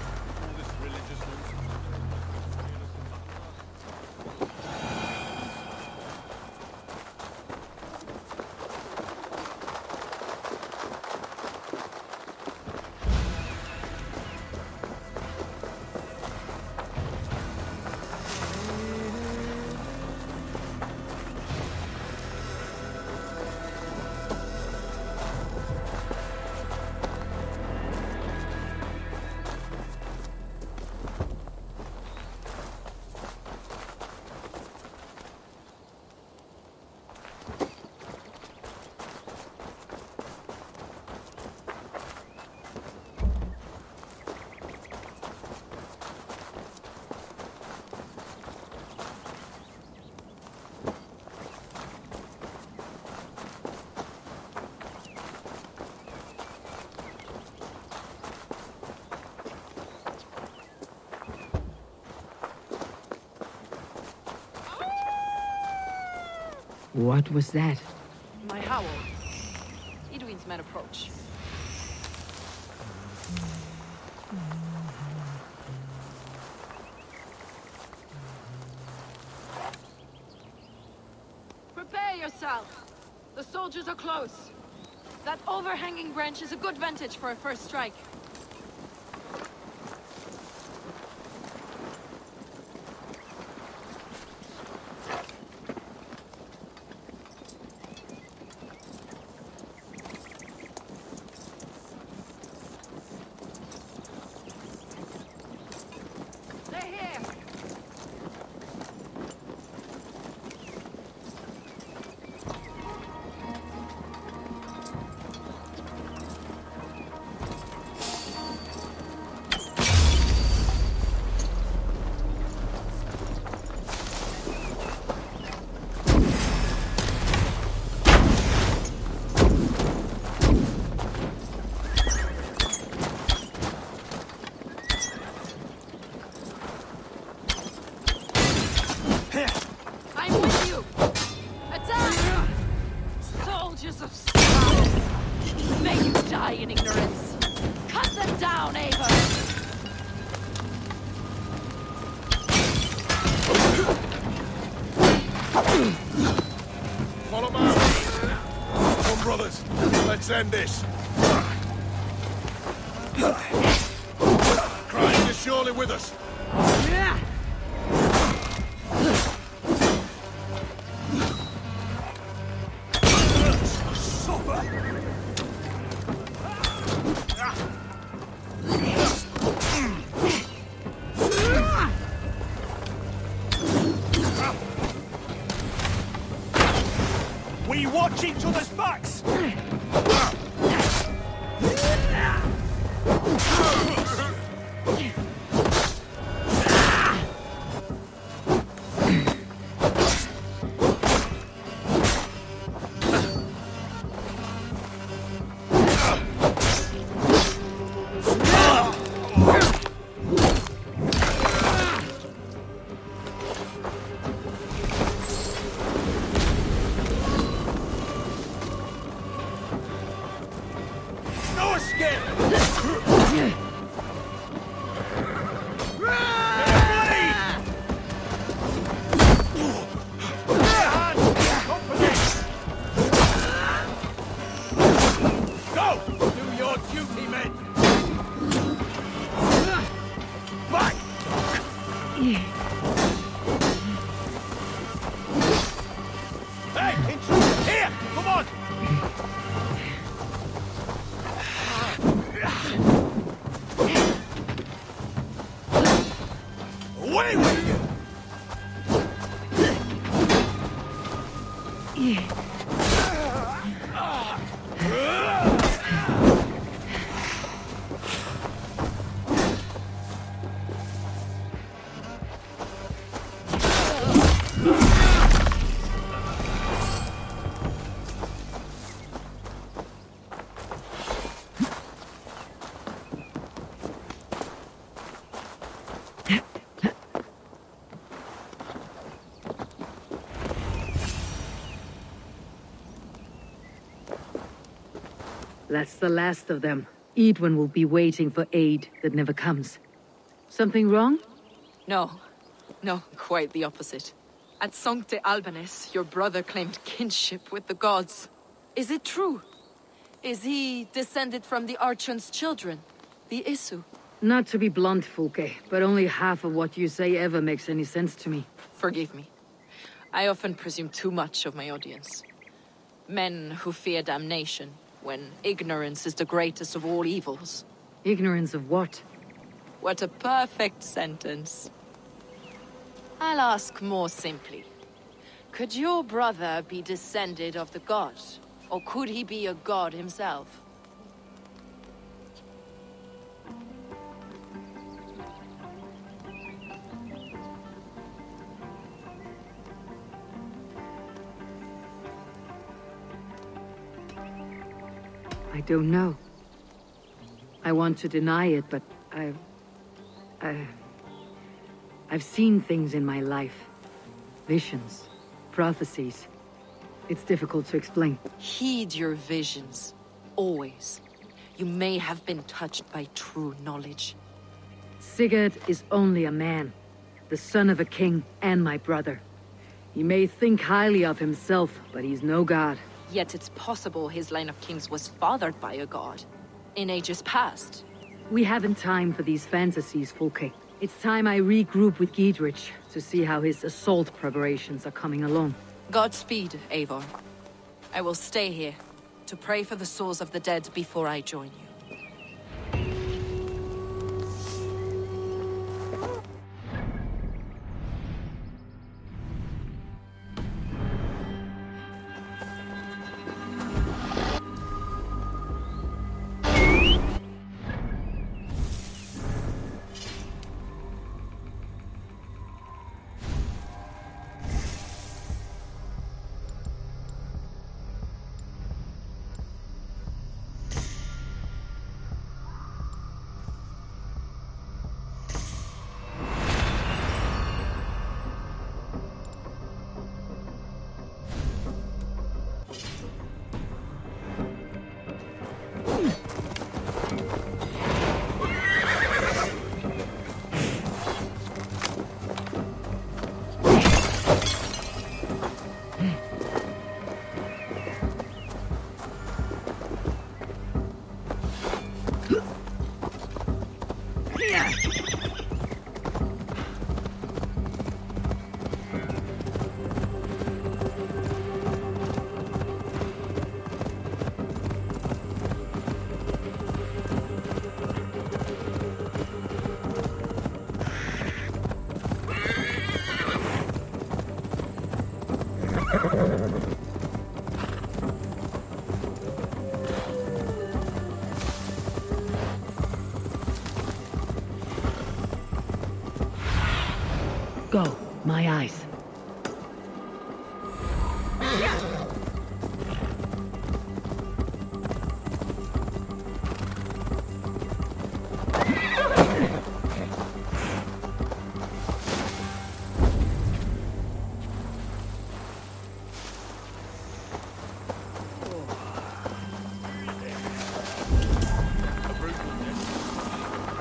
What was that? My howl. Edwin's men approach. Prepare yourself. The soldiers are close. That overhanging branch is a good vantage for a first strike. They're here. I'm with you! Attack! Soldiers of Sparta! May you die in ignorance! Cut them down, Eivor! Follow my lead. Come, brothers. Let's end this. Christ is surely with us. We watch each other's backs! No escape! Go! Do your duty, men! Back! Hey, intruder! Here! Come on! Away with you! That's the last of them. Edwin will be waiting for aid that never comes. Something wrong? No. No, quite the opposite. At Sancte Albanus, your brother claimed kinship with the gods. Is it true? Is he descended from the Archon's children? The Isu? Not to be blunt, Fulke, but only half of what you say ever makes any sense to me. Forgive me. I often presume too much of my audience. Men who fear damnation, when ignorance is the greatest of all evils. Ignorance of what? What a perfect sentence. I'll ask more simply. Could your brother be descended of the god? Or could he be a god himself? I don't know. I want to deny it, but I've seen things in my life. Visions, prophecies. It's difficult to explain. Heed your visions. Always. You may have been touched by true knowledge. Sigurd is only a man, the son of a king and my brother. He may think highly of himself, but he's no god. Yet it's possible his line of kings was fathered by a god. In ages past. We haven't time for these fantasies, Fulke. It's time I regroup with Giedrich to see how his assault preparations are coming along. Godspeed, Eivor. I will stay here to pray for the souls of the dead before I join you. Go, my eyes.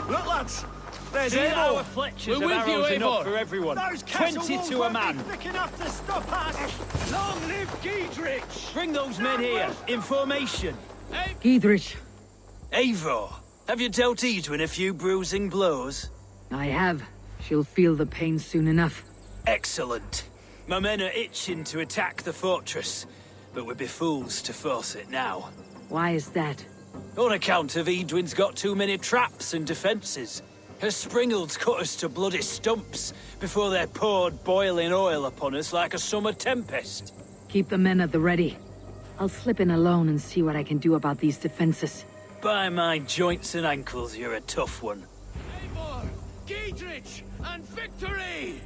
Look, lads! There's See, Eivor! our fletchers of arrows enough for everyone. Those 20 to a man. Thick enough to stop us! Long live Giedrich! Bring those men here, in formation. Giedrich. Eivor, have you dealt Edwin a few bruising blows? I have. She'll feel the pain soon enough. Excellent. My men are itching to attack the fortress, but we'd be fools to force it now. Why is that? On account of Edwin's got too many traps and defences. Her springalds cut us to bloody stumps before they poured boiling oil upon us like a summer tempest. Keep the men at the ready. I'll slip in alone and see what I can do about these defenses. By my joints and ankles, you're a tough one. Eivor! Giedrich! And victory!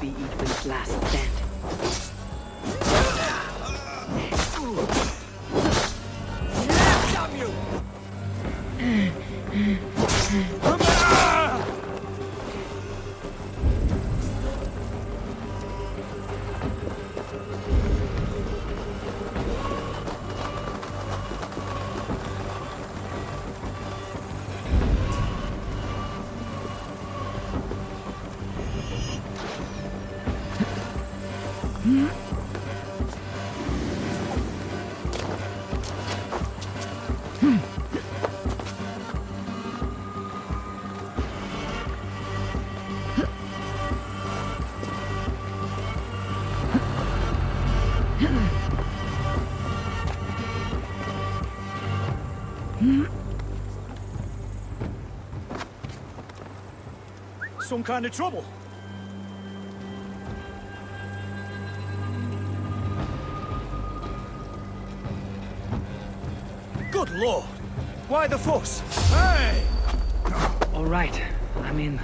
be Edwin's last stand. Damn you! Some kind of trouble. Good lord! Why the fuss? Hey! All right, I'm in.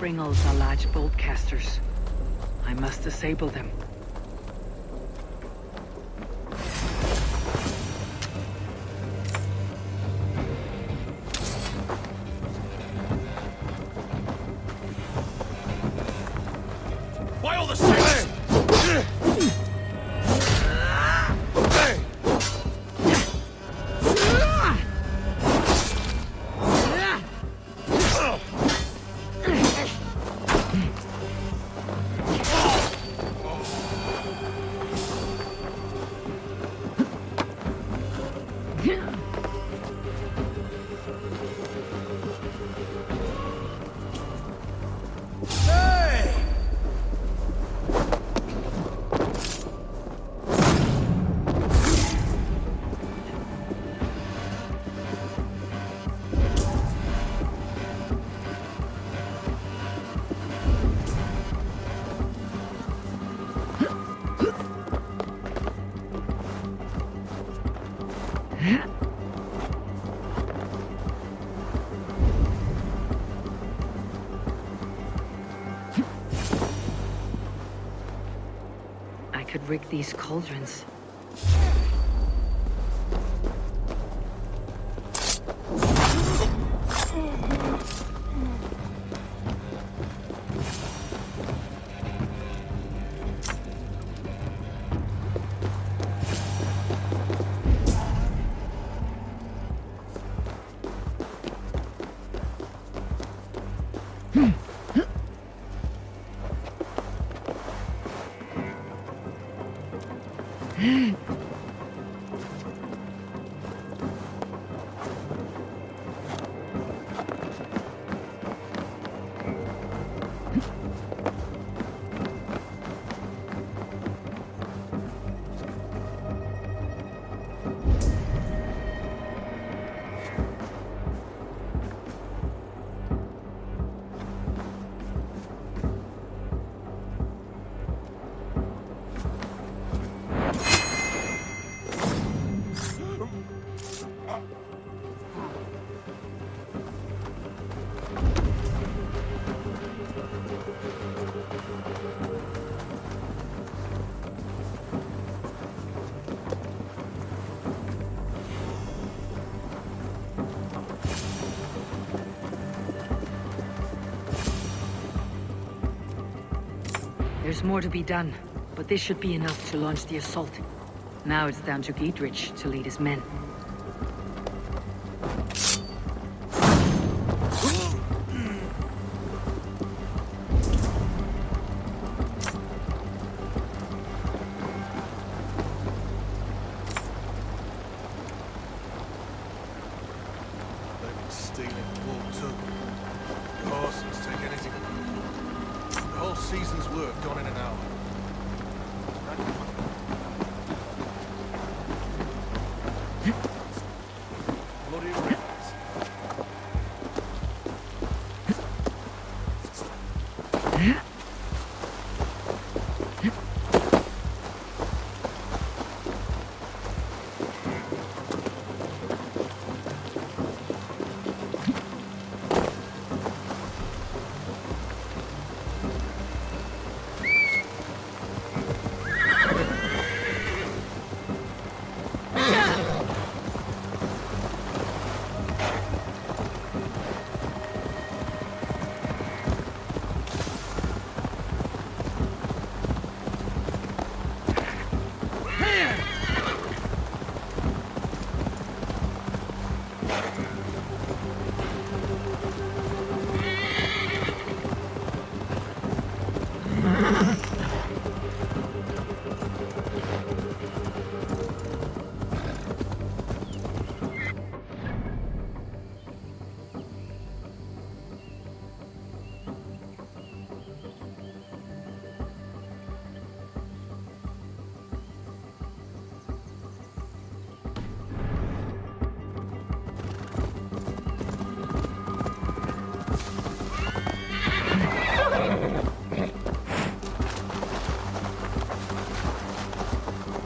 Springles are large bolt casters. I must disable them. Why all the saints? I could rig these cauldrons. There's more to be done, but this should be enough to launch the assault. Now it's down to Giedrich to lead his men. They've been stealing wool too. The horses take anything. The whole season's work gone in an hour. Bloody rats.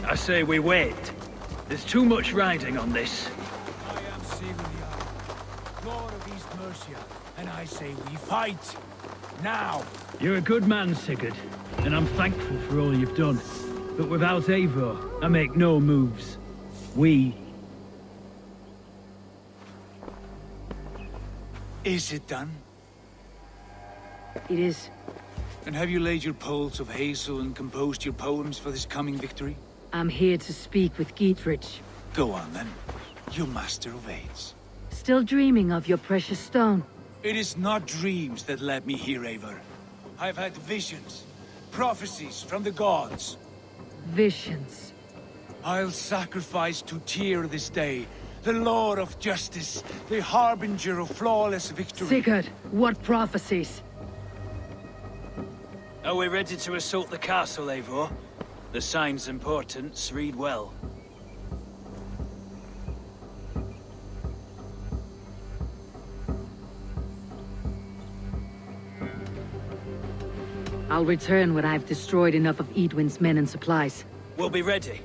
I say we wait. There's too much riding on this. I am Sigurd, Lord of East Mercia, and I say we fight. Now! You're a good man, Sigurd, and I'm thankful for all you've done. But without Eivor, I make no moves. Is it done? It is. And have you laid your poles of hazel and composed your poems for this coming victory? I'm here to speak with Dietrich. Go on, then. You master of aids. Still dreaming of your precious stone? It is not dreams that led me here, Eivor. I've had visions, prophecies from the gods. Visions. I'll sacrifice to Tyr this day, the Lord of Justice, the harbinger of flawless victory. Sigurd, what prophecies? Are we ready to assault the castle, Eivor? The sign's importance, read well. I'll return when I've destroyed enough of Edwin's men and supplies. We'll be ready.